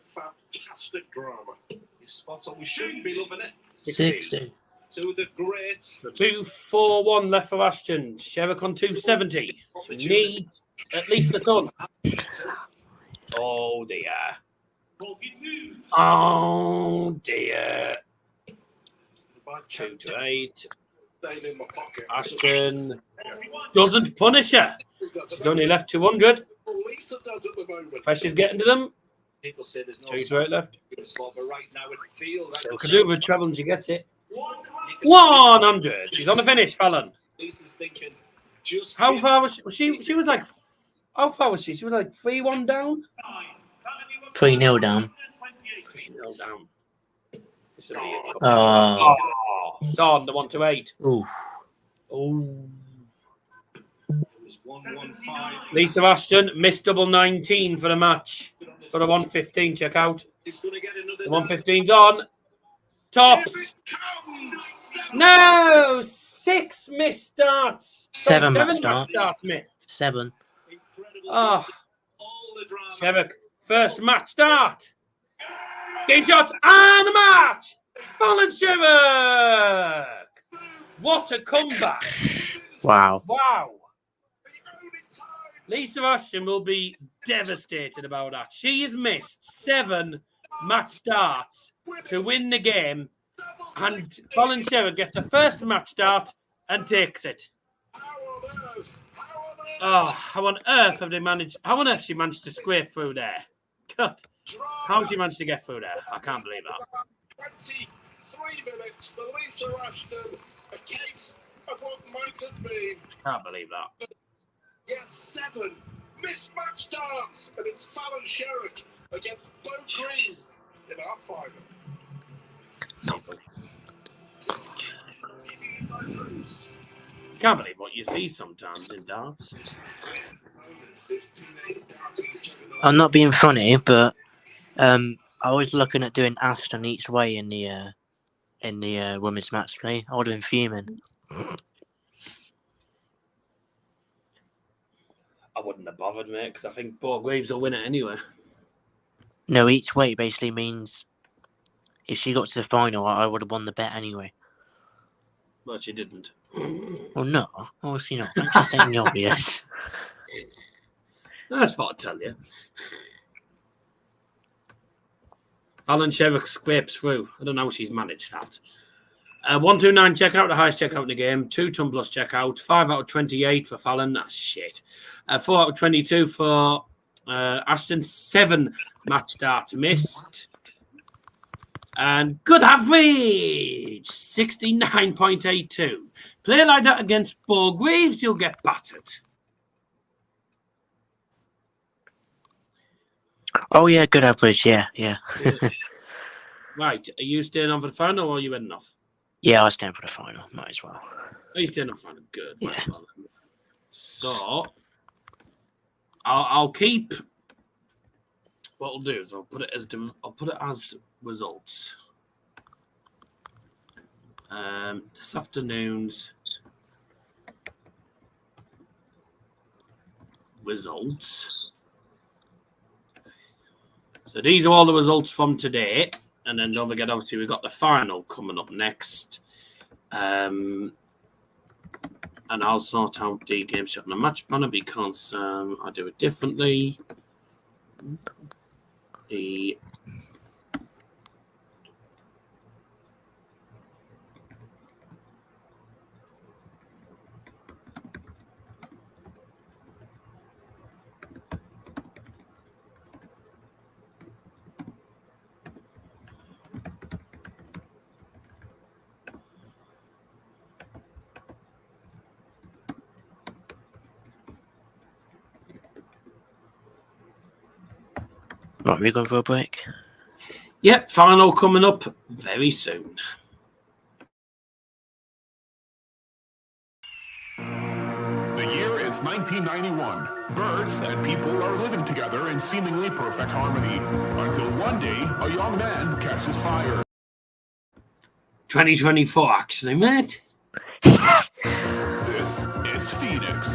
fantastic drama. You're spot on. We shouldn't be loving it. 60. To the great. 241 left for Ashton. Sherrock on 270. She needs at least a ton. Oh dear. 42. Oh dear. 2 to 8. Staying in my pocket. Ashton doesn't punish her. She's only left 200. Lisa does at the moment. Pressure's getting to them. People say there's no 2 to 8 left. spot, but right now it feels like So can do with treble and she gets it. 100. She's on the finish, Fallon. Lisa's thinking just How far was she? She was like, how far was she? She was like 3-1 down. 3-0 down. 3-0 down. This will be it. Oh. It's on the 1 to 8. Ooh. Oh. It was 115. Lisa Ashton missed double 19 for the match. For the 115, check out. She's going to get another. The 115's on. Tops. No! 6 missed starts. 7 match match starts. starts missed. 7. Incredible. Oh, All the drama. Sherrock, first match start. Game shot and a match. Fallon Sherrock. What a comeback. Wow. Wow. Lisa Ashton will be devastated about that. She has missed 7 match starts to win the game, and Fallon Sherrock gets her first match start and takes it. Oh, how on earth have they managed? How on earth she managed to scrape through there? God, how has she managed to get through there? I can't believe that. 23 minutes for Lisa Ashton. A case of what might have been. Can't believe that. Yes, 7 mismatched darts, and it's Fallon Sherrock against Beau Greaves in our final. Can't believe what you see sometimes in darts. I'm not being funny, but I was looking at doing Ashton each way in the women's match play. I would have been fuming. I wouldn't have bothered, mate, because I think Beau Greaves will win it anyway. No, each way basically means if she got to the final, I would have won the bet anyway. But she didn't. Well, no, obviously not. I'm just saying the obvious. That's what I tell you. Fallon Sherrock scrapes through. I don't know how she's managed that. 129 checkout, the highest checkout in the game. 2 ton plus checkout. 5 out of 28 for Fallon. That's shit. 4 out of 22 for Ashton. 7 match starts missed. And good average. 69.82. Play like that against Beau Greaves, you'll get battered. Oh yeah, good average. Yeah. Right, are you staying on for the final or are you heading off? Yeah, I stand for the final. Might as well. Are you staying on for the final? Good. Yeah. Right, well, so I'll keep. What I'll do is I'll put it as results. This afternoon's results. So these are all the results from today, and then don't forget, obviously, we've got the final coming up next. And I'll sort out the game shot and the match banner because I do it differently. Right, we're going for a break. Yep, final coming up very soon. The year is 1991. Birds and people are living together in seemingly perfect harmony. Until one day, a young man catches fire. 2024, actually, mate. This is Phoenix.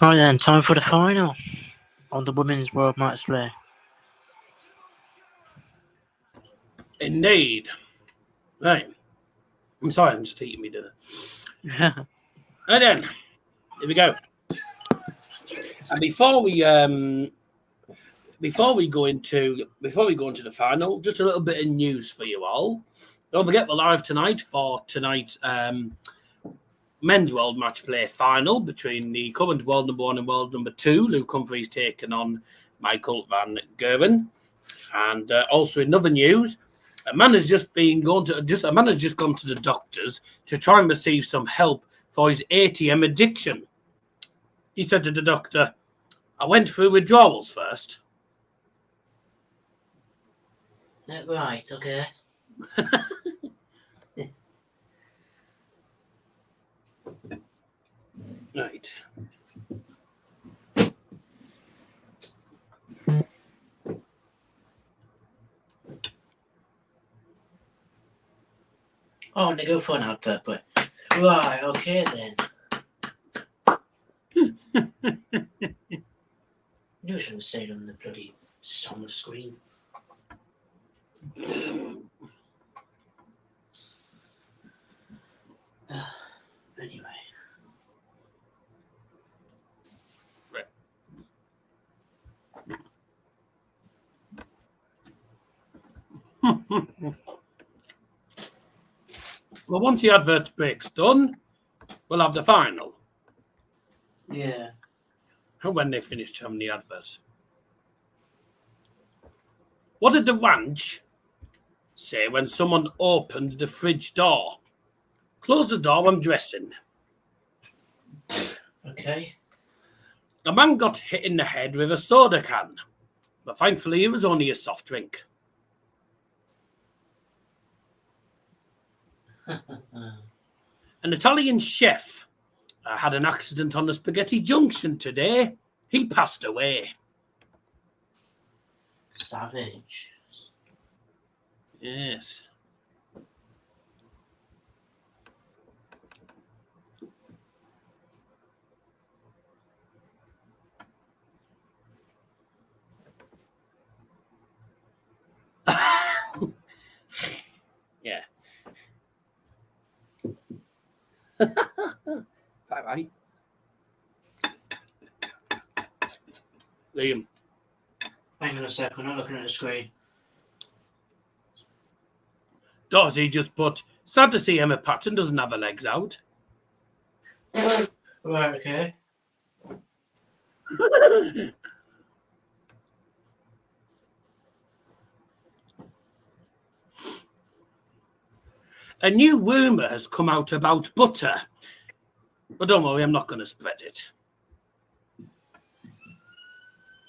Right then, time for the final on the Women's World Matchplay. Indeed. Right. I'm sorry, I'm just eating me dinner. Yeah. Right then, here we go. And before we go into the final, just a little bit of news for you all. Don't forget we're live tonight for tonight's men's World Matchplay final between the current world number 1 and world number 2, Humphries taking on Michael van Gerwen. And also in other news, a man has just gone to the doctors to try and receive some help for his ATM addiction. He said to the doctor, "I went through withdrawals first." Right, okay. Right. Oh, and they go for an advert, but right, okay then. You shouldn't have stayed on the bloody song screen. Anyway. Well, once the advert break's done, we'll have the final. Yeah. And when they finished having the advert. What did the ranch say when someone opened the fridge door? Close the door, I'm dressing. Okay. A man got hit in the head with a soda can, but thankfully it was only a soft drink. An Italian chef had an accident on the Spaghetti Junction today. He passed away. Savage. Yes. Yeah. Bye-bye. Liam. Hang on a sec, I'm not looking at the screen. Dorothy just put, sad to see Emma Patton doesn't have her legs out. Right, okay. A new rumour has come out about butter. But don't worry, I'm not going to spread it.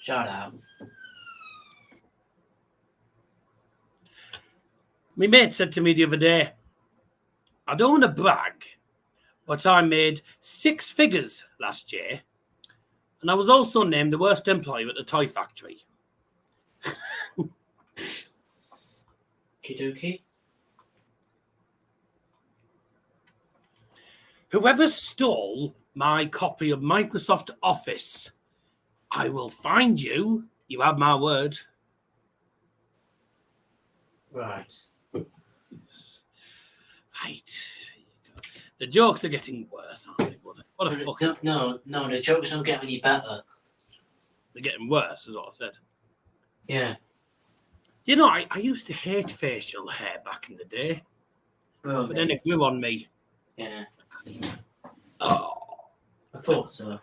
Shut up. My mate said to me the other day, I don't want to brag, but I made 6 figures last year, and I was also named the worst employer at the toy factory. Kidoki? Whoever stole my copy of Microsoft Office, I will find you. You have my word. Right. Right. The jokes are getting worse, aren't they? What a fuck. No, the jokes don't get any better. They're getting worse, is what I said. Yeah. You know, I used to hate facial hair back in the day. Well, but then it grew on me. Yeah. Oh. I thought so.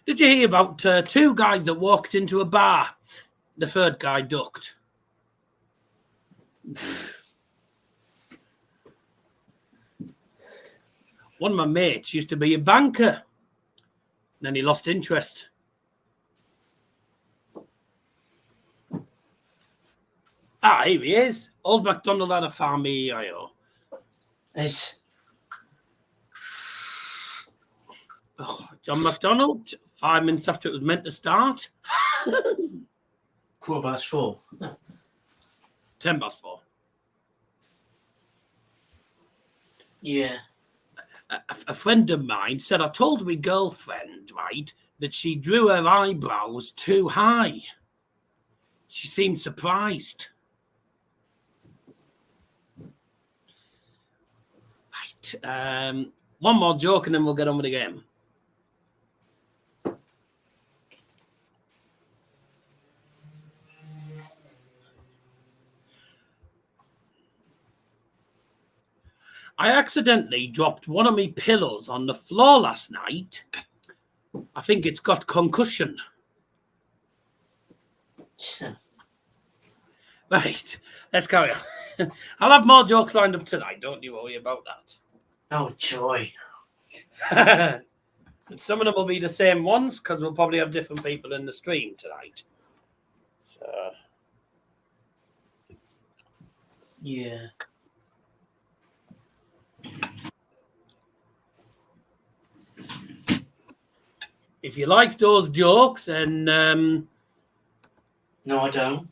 Did you hear about 2 guys that walked into a bar? The third guy ducked. One of my mates used to be a banker. Then he lost interest. Ah, here he is. Old MacDonald had a farm, E-I-O. Oh, John MacDonald, 5 minutes after it was meant to start. 4:15. 10 past 4. Yeah. A friend of mine said I told my girlfriend, right, that she drew her eyebrows too high. She seemed surprised. Right. One more joke and then we'll get on with the game. I accidentally dropped one of my pillows on the floor last night. I think it's got concussion. Right, let's carry on. I'll have more jokes lined up tonight. Don't you worry about that. Oh, joy. And some of them will be the same ones because we'll probably have different people in the stream tonight. So, Yeah. if you like those jokes, and No, I don't.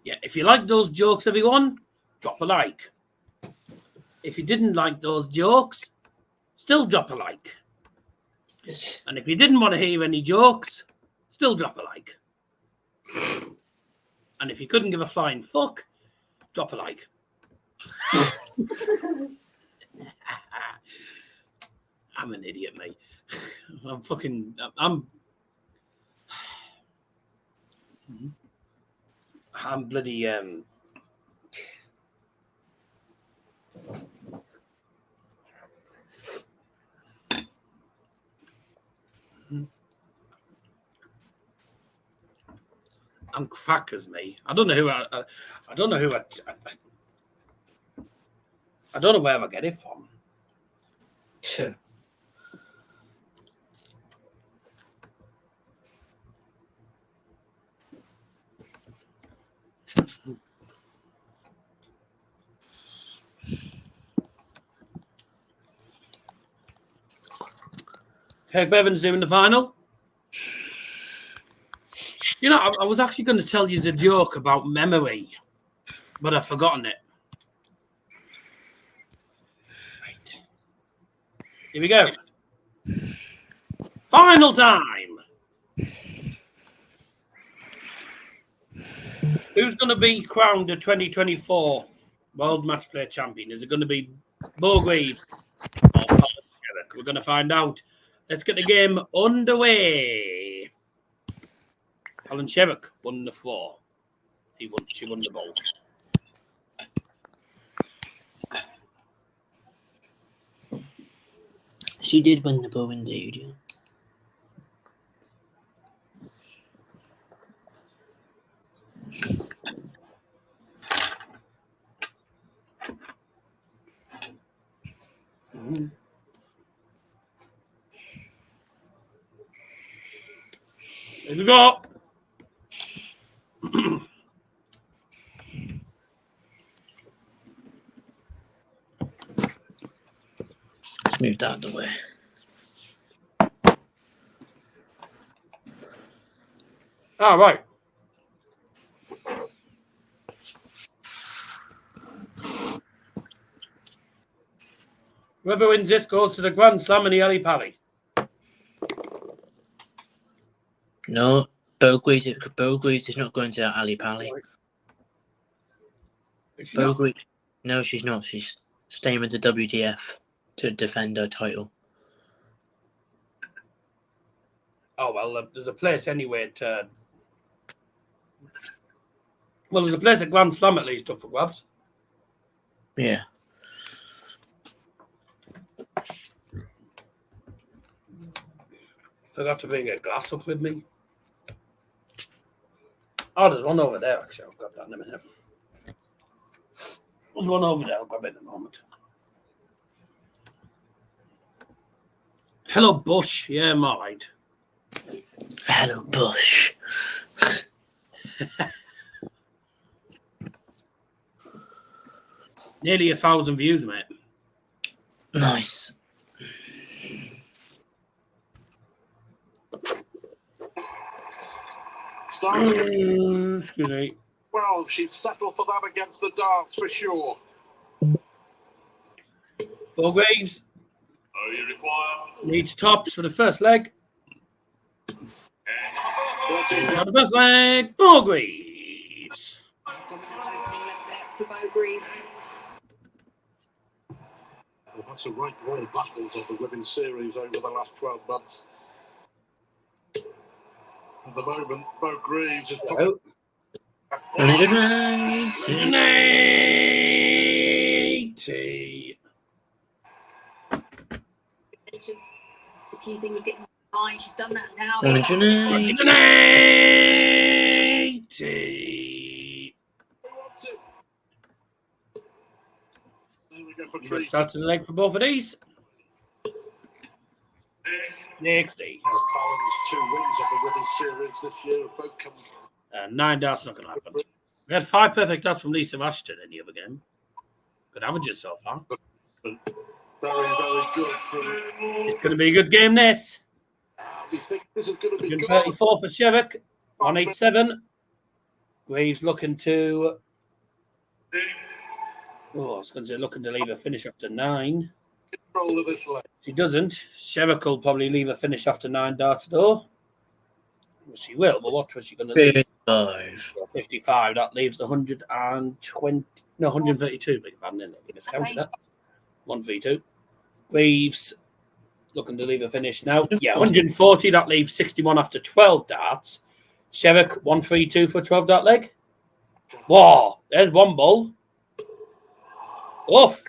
yeah, if you like those jokes, everyone, drop a like. If you didn't like those jokes, still drop a like. And if you didn't want to hear any jokes, still drop a like. And if you couldn't give a flying fuck, drop a like. I'm an idiot, mate. I'm bloody I'm crackers, me. I don't know who I don't know who I don't know where I get it from. Sure. Kirk Bevan's doing the final. You know, I was actually going to tell you the joke about memory, but I've forgotten it. Right. Here we go. Final time. Who's going to be crowned the 2024 World Matchplay champion? Is it going to be Beau Greaves or Fallon Sherrock? We're going to find out. Let's get the game underway. Fallon Sherrock won the floor. She won the ball. She did win the ball indeed, yeah. Mm-hmm. Here we go. Let's move that out of the way. All right. Whoever wins this goes to the Grand Slam in the Ali Pally. No, Beau Greaves is not going to Ali Pally. Beau Greaves, no, she's not. She's staying with the WDF to defend her title. Oh, well, there's a place anyway to... Well, there's a place at Grand Slam at least up for grabs. Yeah. Forgot to bring a glass up with me. Oh, there's one over there, actually. I'll grab that in a minute. There's one over there. I'll grab it in a moment. Hello, Bush. Yeah, I'm all right. Hello, Bush. Nearly 1,000 views, mate. Nice. Excuse me. Well, she'd settle for that against the darts for sure. Beau Greaves Are you required? needs tops for the first leg. For the first leg, Beau Greaves. Dominant opening leg there for Beau Greaves. We've had some right royal battles of the women's series over the last 12 months. At the moment, Beau Greaves is probably... 180. A few things getting on the line. She's done that now. 180. There we go for Let's Tracy. start to the leg for both of these. 60. Fallon's 2 wins of the women's series this year have both come... 9 darts not going to happen. We had 5 perfect darts from Lisa Ashton in the other game. Good averages so far. Very, very good from... It's going to be a good game, this. We think this is going to be good. 34 for Sherrock. 187. Greaves looking to... Oh, I was going to say looking to leave a finish after 9. Control of this leg. She doesn't. Sherrock will probably leave a finish after 9 darts, though. Well, she will, but what was she going to leave? 55. 55. That leaves 120. No, 132. Big pardon, didn't it? Miscounted that. 1v2. Greaves looking to leave a finish now. Yeah, 140. That leaves 61 after 12 darts. Sherrock 132 for 12 dart leg. Whoa, there's one ball. Oof.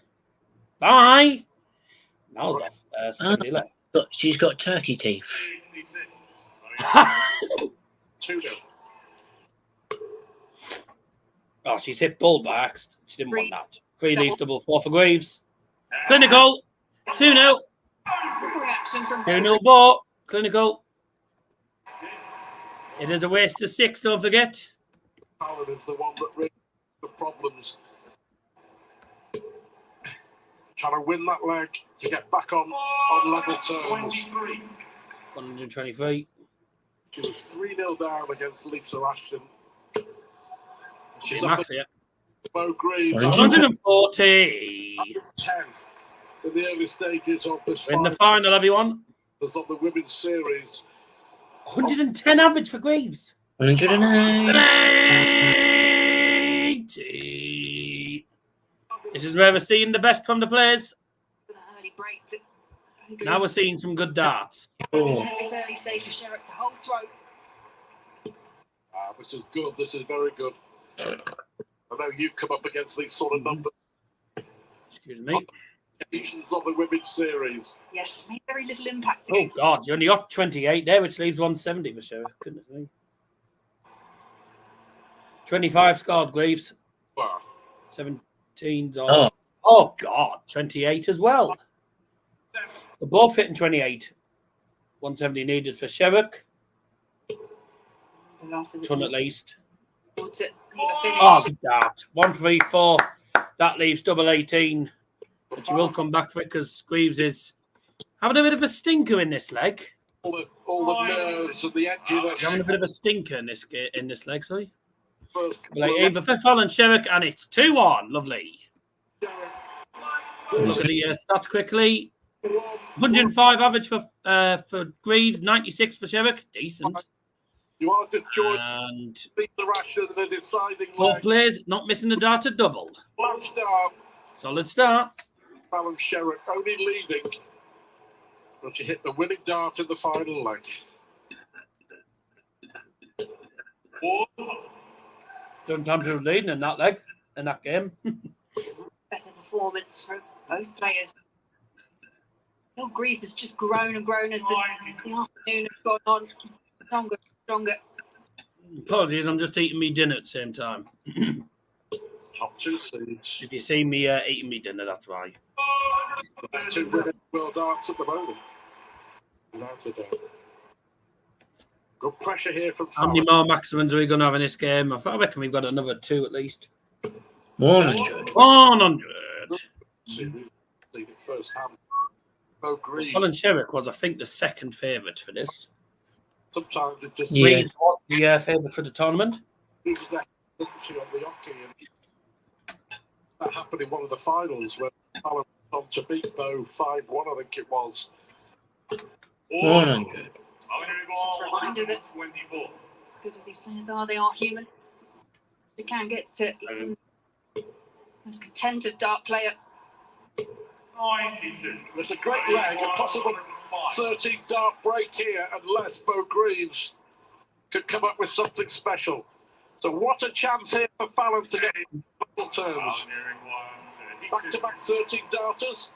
Bye. That was off. 70 left. She's got turkey teeth. 2-0. Oh, she's hit bull by accident. She didn't want that. 3 leaves double 4 for Greaves. Clinical. 2-0. Reaction from 2-0 Beau. Clinical. It is a waste of 6, don't forget. Fallon is the one that really the problems. Trying to win that leg to get back on level terms. 123. She was 3-0 down against Lisa Ashton. She's up Max, yeah. Beau Greaves. 140. 10 in the early stages of this In the final, everyone. of the women's series. 110 average for Greaves. 180. This is where we're seeing the best from the players. an early break. That Beau Now we're Greaves seeing some good darts. at this early stage for Sherrock to hold throat. This is good. This is very good. I know you come up against these sort of numbers. Excuse me. Occasions of the women's series. Yes, made very little impact. Oh, God. You only got 28 there, which leaves 170 for Sherrock. Goodness me. 25 scored, Greaves. Wow. 17's on. Oh, God. 28 as well. They're both hitting 28. 170 needed for Sherrock. Ton at least. To leave a finish. Oh, good dart. 134. That leaves double 18. But she will come back for it because Greaves is having a bit of a stinker in this leg. All the nerves and the edginess. She's having a bit of a stinker in this leg, sorry. First, Like either for Fallon Sherrock, and it's 2-1. Lovely. Look at the stats quickly. 105 average for Greaves, 96 for Sherrock. Decent. you are just joined And Lisa Ashton in a deciding both leg. players not missing the dart at double. Last start. Solid start. Fallon Sherrock only leading. But she hit the winning dart in the final leg. Don't time to leading in that leg, in that game. Better performance from both players. Beau Greaves has just grown and grown as the afternoon has gone on. Stronger, stronger. Apologies, I'm just eating me dinner at the same time. Top 2 seeds. If you see me eating me dinner, that's why. There's 2 winning world darts at the moment. Without a doubt. Good pressure here from How many Fallon. more maximums are we going to have in this game? I reckon we've got another 2 at least. 100. 100. See it first hand. Beau Greaves. Fallon Sherrock was, I think, the second favourite for this. Sometimes it just Yeah. Greaves was the favourite for the tournament. moves that victory on the hockey, and that happened in one of the finals where Fallon went on to beat Beau 5-1, I think it was. 100. Just a reminder that as good as these players are, they are human. They can get to even the most contented dart player. There's a great leg, a possible 13 dart break here, unless Beau Greaves could come up with something special. So what a chance here for Fallon to get double terms. Back-to-back 13 darters.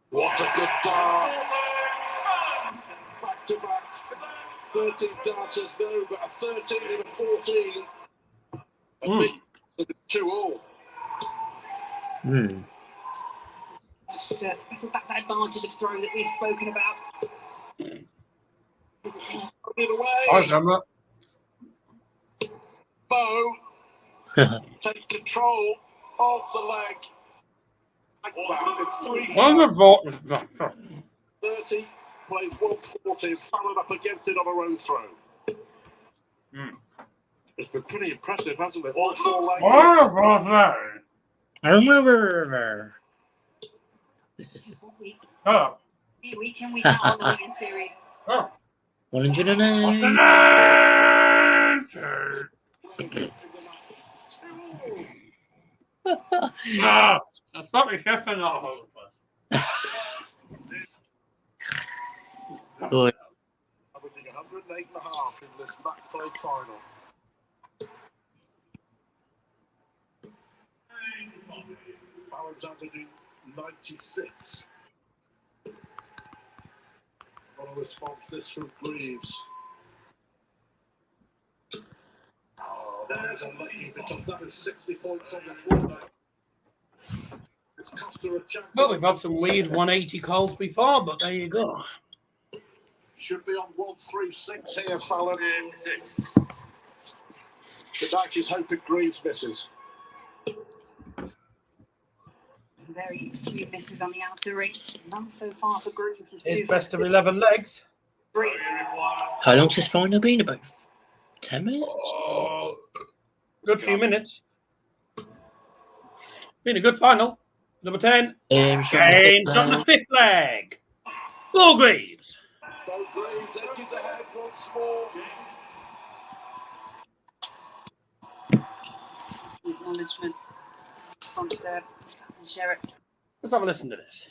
What a good dart. Back-to-back 13 darters, no, but a 13 and a 14. A big 2-all. It's back that advantage of throw that we've spoken about. Put it away. Beau takes control of the leg. Like that. It's 3. 30 plays 140 and Fallon up against it on her own throw. It's been pretty impressive, hasn't it? All 4 legs. I remember. Week in, week out on the Leuven series. 108. That's probably just enough. Boy. Averaging 108.5 in this matchplay final. Fallon's averaging 96. What a response this from Greaves. Oh, that is unlucky because that is 60 points on the floor. It's cost her a chance. Well, we've had some weird 180 calls before, but there you go. Should be on 136 here, Fallon. Tonight she's hoping Greaves misses. Very few misses on the outer ring. None so far for Greaves. It's best of 11 legs. 3. How long's this final been? About 10 minutes? Oh, good few minutes. Been a good final. Number 10. James on the 5th leg. Beau Greaves. Beau Greaves edges ahead once more. Acknowledgement. Response there. Sherrock. Let's have a listen to this.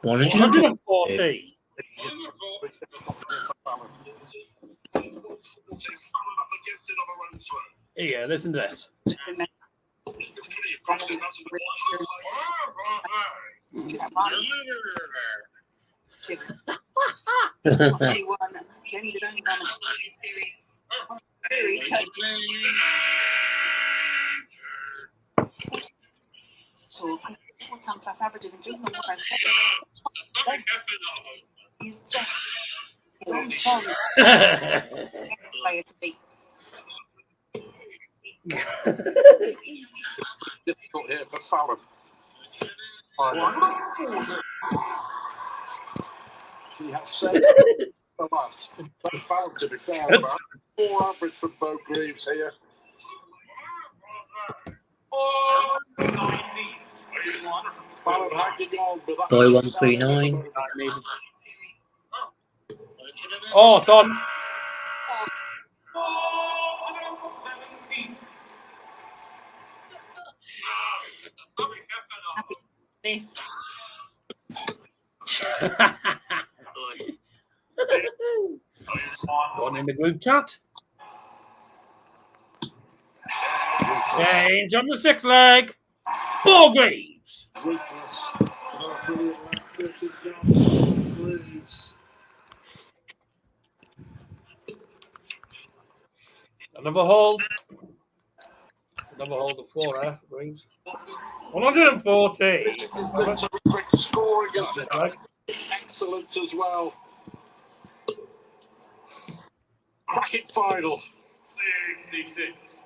140. Yeah, listen to this. Full-time plus averages, including the most. He's just on time. Player to beat. Difficult here for Fallon. She has said the last. But Fallon, to be fair, about 4 average for Beau Greaves here. 90. Fallon hanging on, but that's Boy 139. Oh, it's on. This. One in the group chat. Change on the 6th leg. Beau Greaves. Ruthless. Another brilliant Greaves. Another hold. Another hold of 4 there for Greaves. 140. Terrific scoring is excellent as well. Cracking final. 66.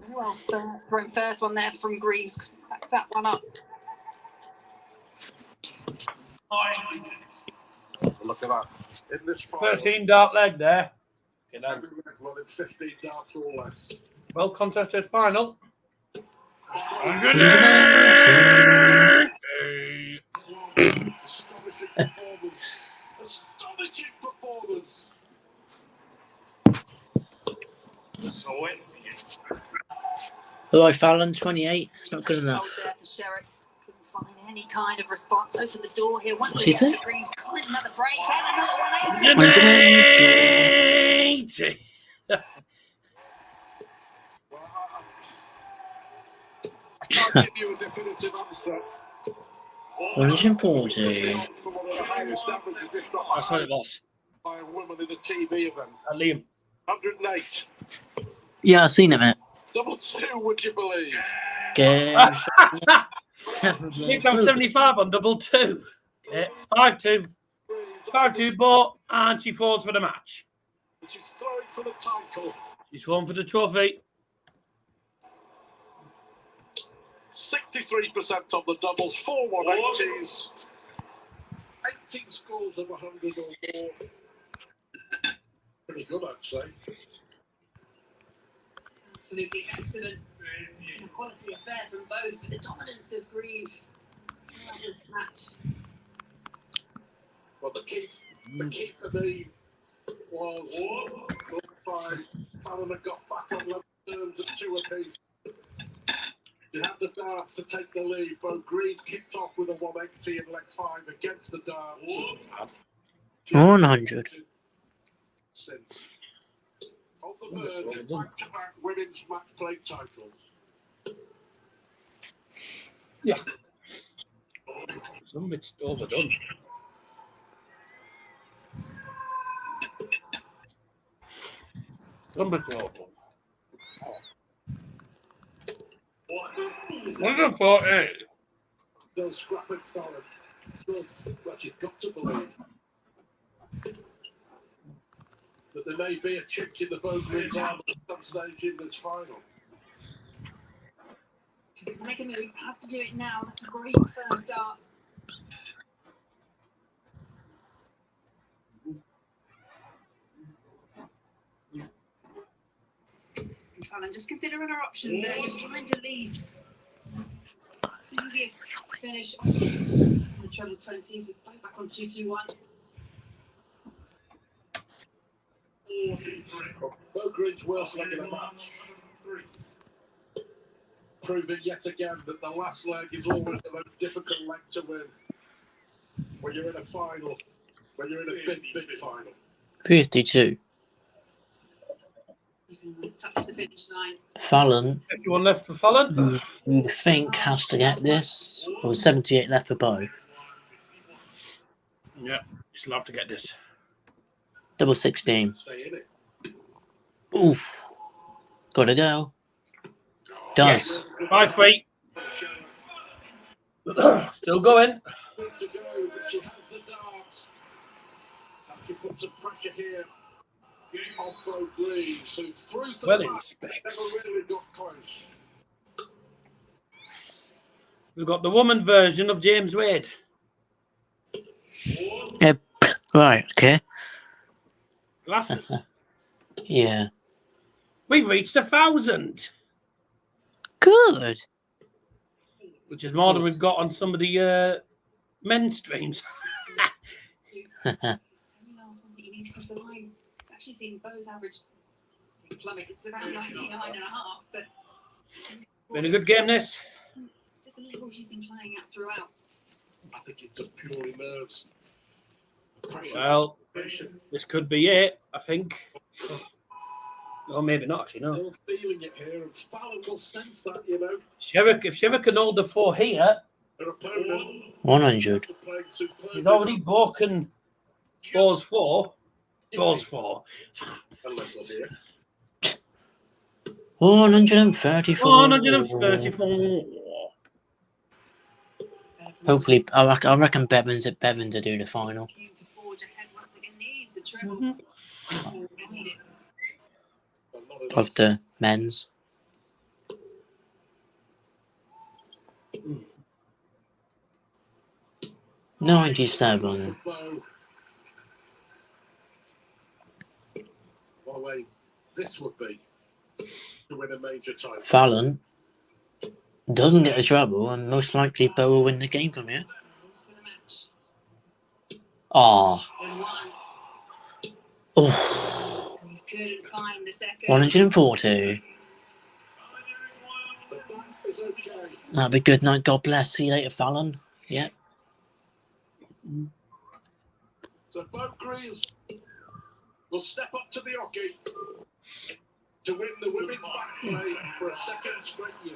Well, thrown first one there from Greaves. Back that one up. 96. Look at that. In this final, 13 dart leg there. You know. every leg running 15 darts or less. Well contested final. Astonishing performance. Astonishing performance. So empty. Oh, Fallon, 28. It's not good enough. Hold there for Sherrock. Couldn't find any kind of response. Open the door here once What's he again. say? Greaves find another break and another 180. 180. Well, I can't give you a definitive answer. 140. For one of the highest averages, if not That's what it was. by a woman in a TV event. Liam. 108. Yeah, I've seen it, mate. Double two, would you believe? Game. Six on 75 on double two. Okay. 5-2. 5-2 bought, and she falls for the match. She's throwing for the title. She's won for the trophy. 63% on the doubles, 4 180s. 18 scores of 100 or more. Pretty good, I'd say. Absolutely excellent. And a quality affair from both, but the dominance of Greaves. Match. Well, the key for me was 5. Fallon had got back on level terms at 2 apiece. She had the darts to take the lead. Beau Greaves kicked off with a 180 in leg 5 against the darts. 100. Since. On the verge of back-to-back women's match play titles. Yeah. Some bits overdone. Some bits overdone. 148. Still scrapping Fallon. Still, well, she's got to believe that there may be a chink in the Beau Greaves arm at some stage in this final. If he can make a move, has to do it now. That's a great first start. Fallon just considering her options there, just trying to leave. Easiest finish on the treble 20s with Beau back on 2-2-1. Beau Greaves' worst leg of the match. Proving yet again that the last leg is always the most difficult leg to win. When you're in a final, when you're in a big, big final. 52. He's touched the finish line. Fallon, 51 left for Fallon. you think has to get this? Or 78 left for Beau? Yeah, she'll have to get this. Double 16. Stay in it. Oof. Gotta go. Does. Yes. 5-3. Still going. To go, but she has the darts. And she puts some pressure here on Beau Greaves, who's through to Well the in match. specs. Never really got close. We've got the woman version of James Wade. Right, okay. Glasses. Yeah. We've reached 1,000, Good. which is more than we've got on some of the men's streams. Any last one that you need to cross the line. I've actually seen Beau's average plummet. It's around 99.5, but Been a good game, this. just the level she's been playing at throughout. I think it's just purely nerves. Pressure. Well, this could be it, I think. Or maybe not, actually, no. Still feeling it here, and Fallon will sense that, you know. Sherrock, if Sherrock can hold the 4 here, Her opponent 100. playing superbly. he's already broken Beau's 4. Beau's 4. A level here. 134. 134. Hopefully, I reckon Bevins to do the final. Came to forge ahead once again. Needs the treble. Of the men's. $97. Beau. play this would be to win a major title. Fallon doesn't get a treble, and most likely Beau will win the game from here. Oh. Oh. Couldn't find the second. 140. It's okay. That'll be good night. God bless. See you later, Fallon. Yeah. So Beau Greaves will step up to the hockey to win the women's matchplay for a second straight year.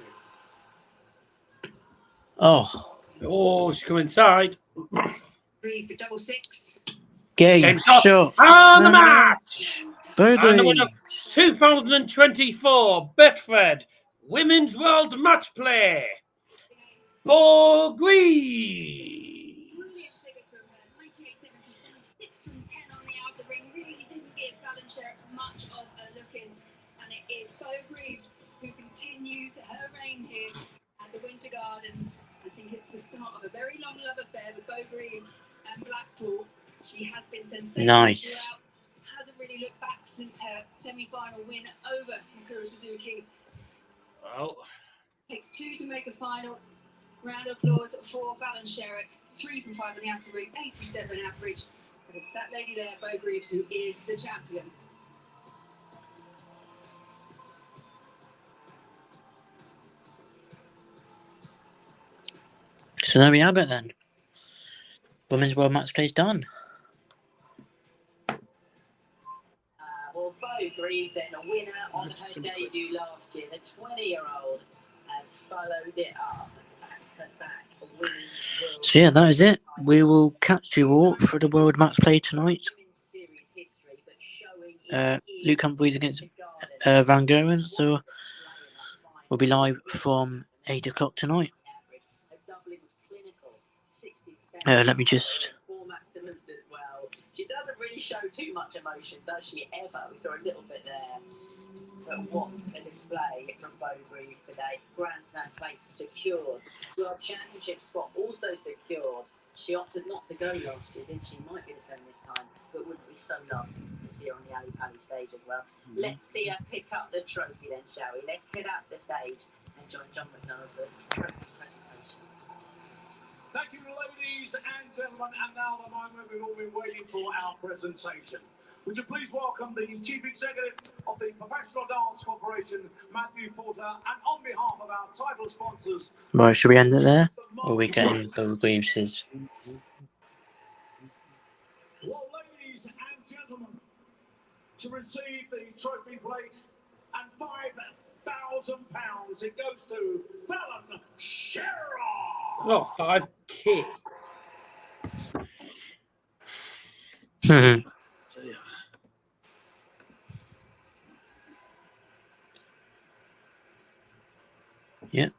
Oh. Oh, she's come inside. 3 for double 6. Game shot. shot. And the match. Beau And the winner, Greaves. 2024 Betfred Women's World Matchplay, Beau Greaves. Brilliant figures from her. 98.75, 6 from 10 on the outer ring. Really didn't give Fallon Sherrock much of a look in. And it is Beau Greaves who continues her reign here at the Winter Gardens. I think it's the start of a very long love affair with Beau Greaves and Blackpool. She has been sensational Nice. throughout. Hasn't really looked back since her semi-final win over Mikuru Suzuki. Well, Takes 2 to make a final. Round of applause for Fallon Sherrock. 3 from 5 on the outer ring, 87 average. But it's that lady there, Beau Greaves, who is the champion. So there we have it then. Women's World Matchplay is done. Well, Beau Greaves then, a winner on her debut last year. The 20-year-old has followed it up back-to-back winning World So yeah, that is it. We will catch you all for the World Matchplay tonight. Series history, but showing Luke Humphries against Van Gerwen. So we'll be live from 8 o'clock tonight. Let me just... She doesn't really show too much emotion, does she, ever? We saw a little bit there. But what a display from Beau Greaves today. Grand Slam place secured. World Championship spot also secured. She opted not to go last year, didn't she? Might be the same this time, but wouldn't be so lovely to see her on the Ali Pali stage as well. Let's see her pick up the trophy then, shall we? Let's head out the stage and join John McDonald for the trophy presentation. Thank you, ladies and gentlemen, and now the moment we've all been waiting for, our presentation. Would you please welcome the Chief Executive of the Professional Dance Corporation, Matthew Porter, and on behalf of our title sponsors... Right, should we end it there? Or are we getting Beau Greaves'? Well, ladies and gentlemen, to receive the trophy plate and £5,000, it goes to Fallon Sherrock. oh, 5K. So, yeah. Yeah.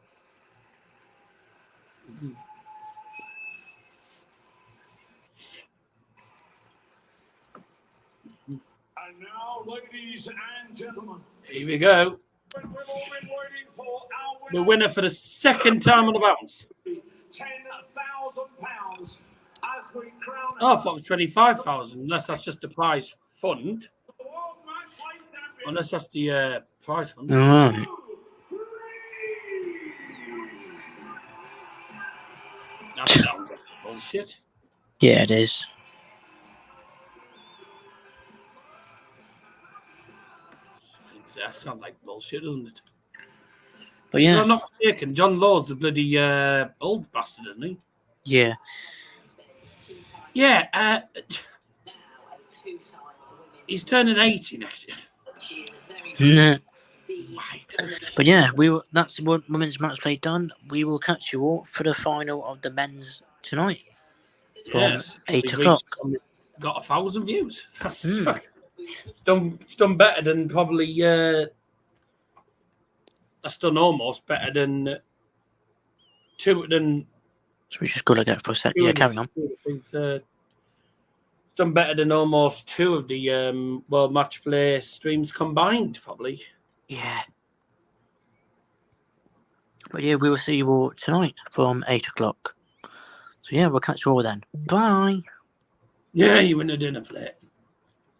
And now, ladies and gentlemen, Here we go. we've all been waiting for our The winner for the second time on the bounce. £10,000 as we crown Oh, I thought it was 25,000. Unless that's just the prize fund. the World Matchplay champion. Unless that's the prize fund. Alright. That sounds like bullshit. Yeah, it is. That sounds like bullshit, doesn't it? But If yeah. I'm not mistaken, John Law's the bloody old bastard, isn't he? Yeah. Yeah. He's turning 80 next year. Nah. Right. But yeah, that's what women's match play done. We will catch you all for the final of the men's tonight from Yes. 8 o'clock. Got 1,000 views. That's it's done better than probably. That's done almost better than two than. So we just got to go for a sec. Yeah, carry on. It's done better than almost 2 of the World Matchplay streams combined, probably. Yeah. But yeah, we will see you all tonight from 8 o'clock. So yeah, we'll catch you all then. Bye. Yeah, you win a dinner plate.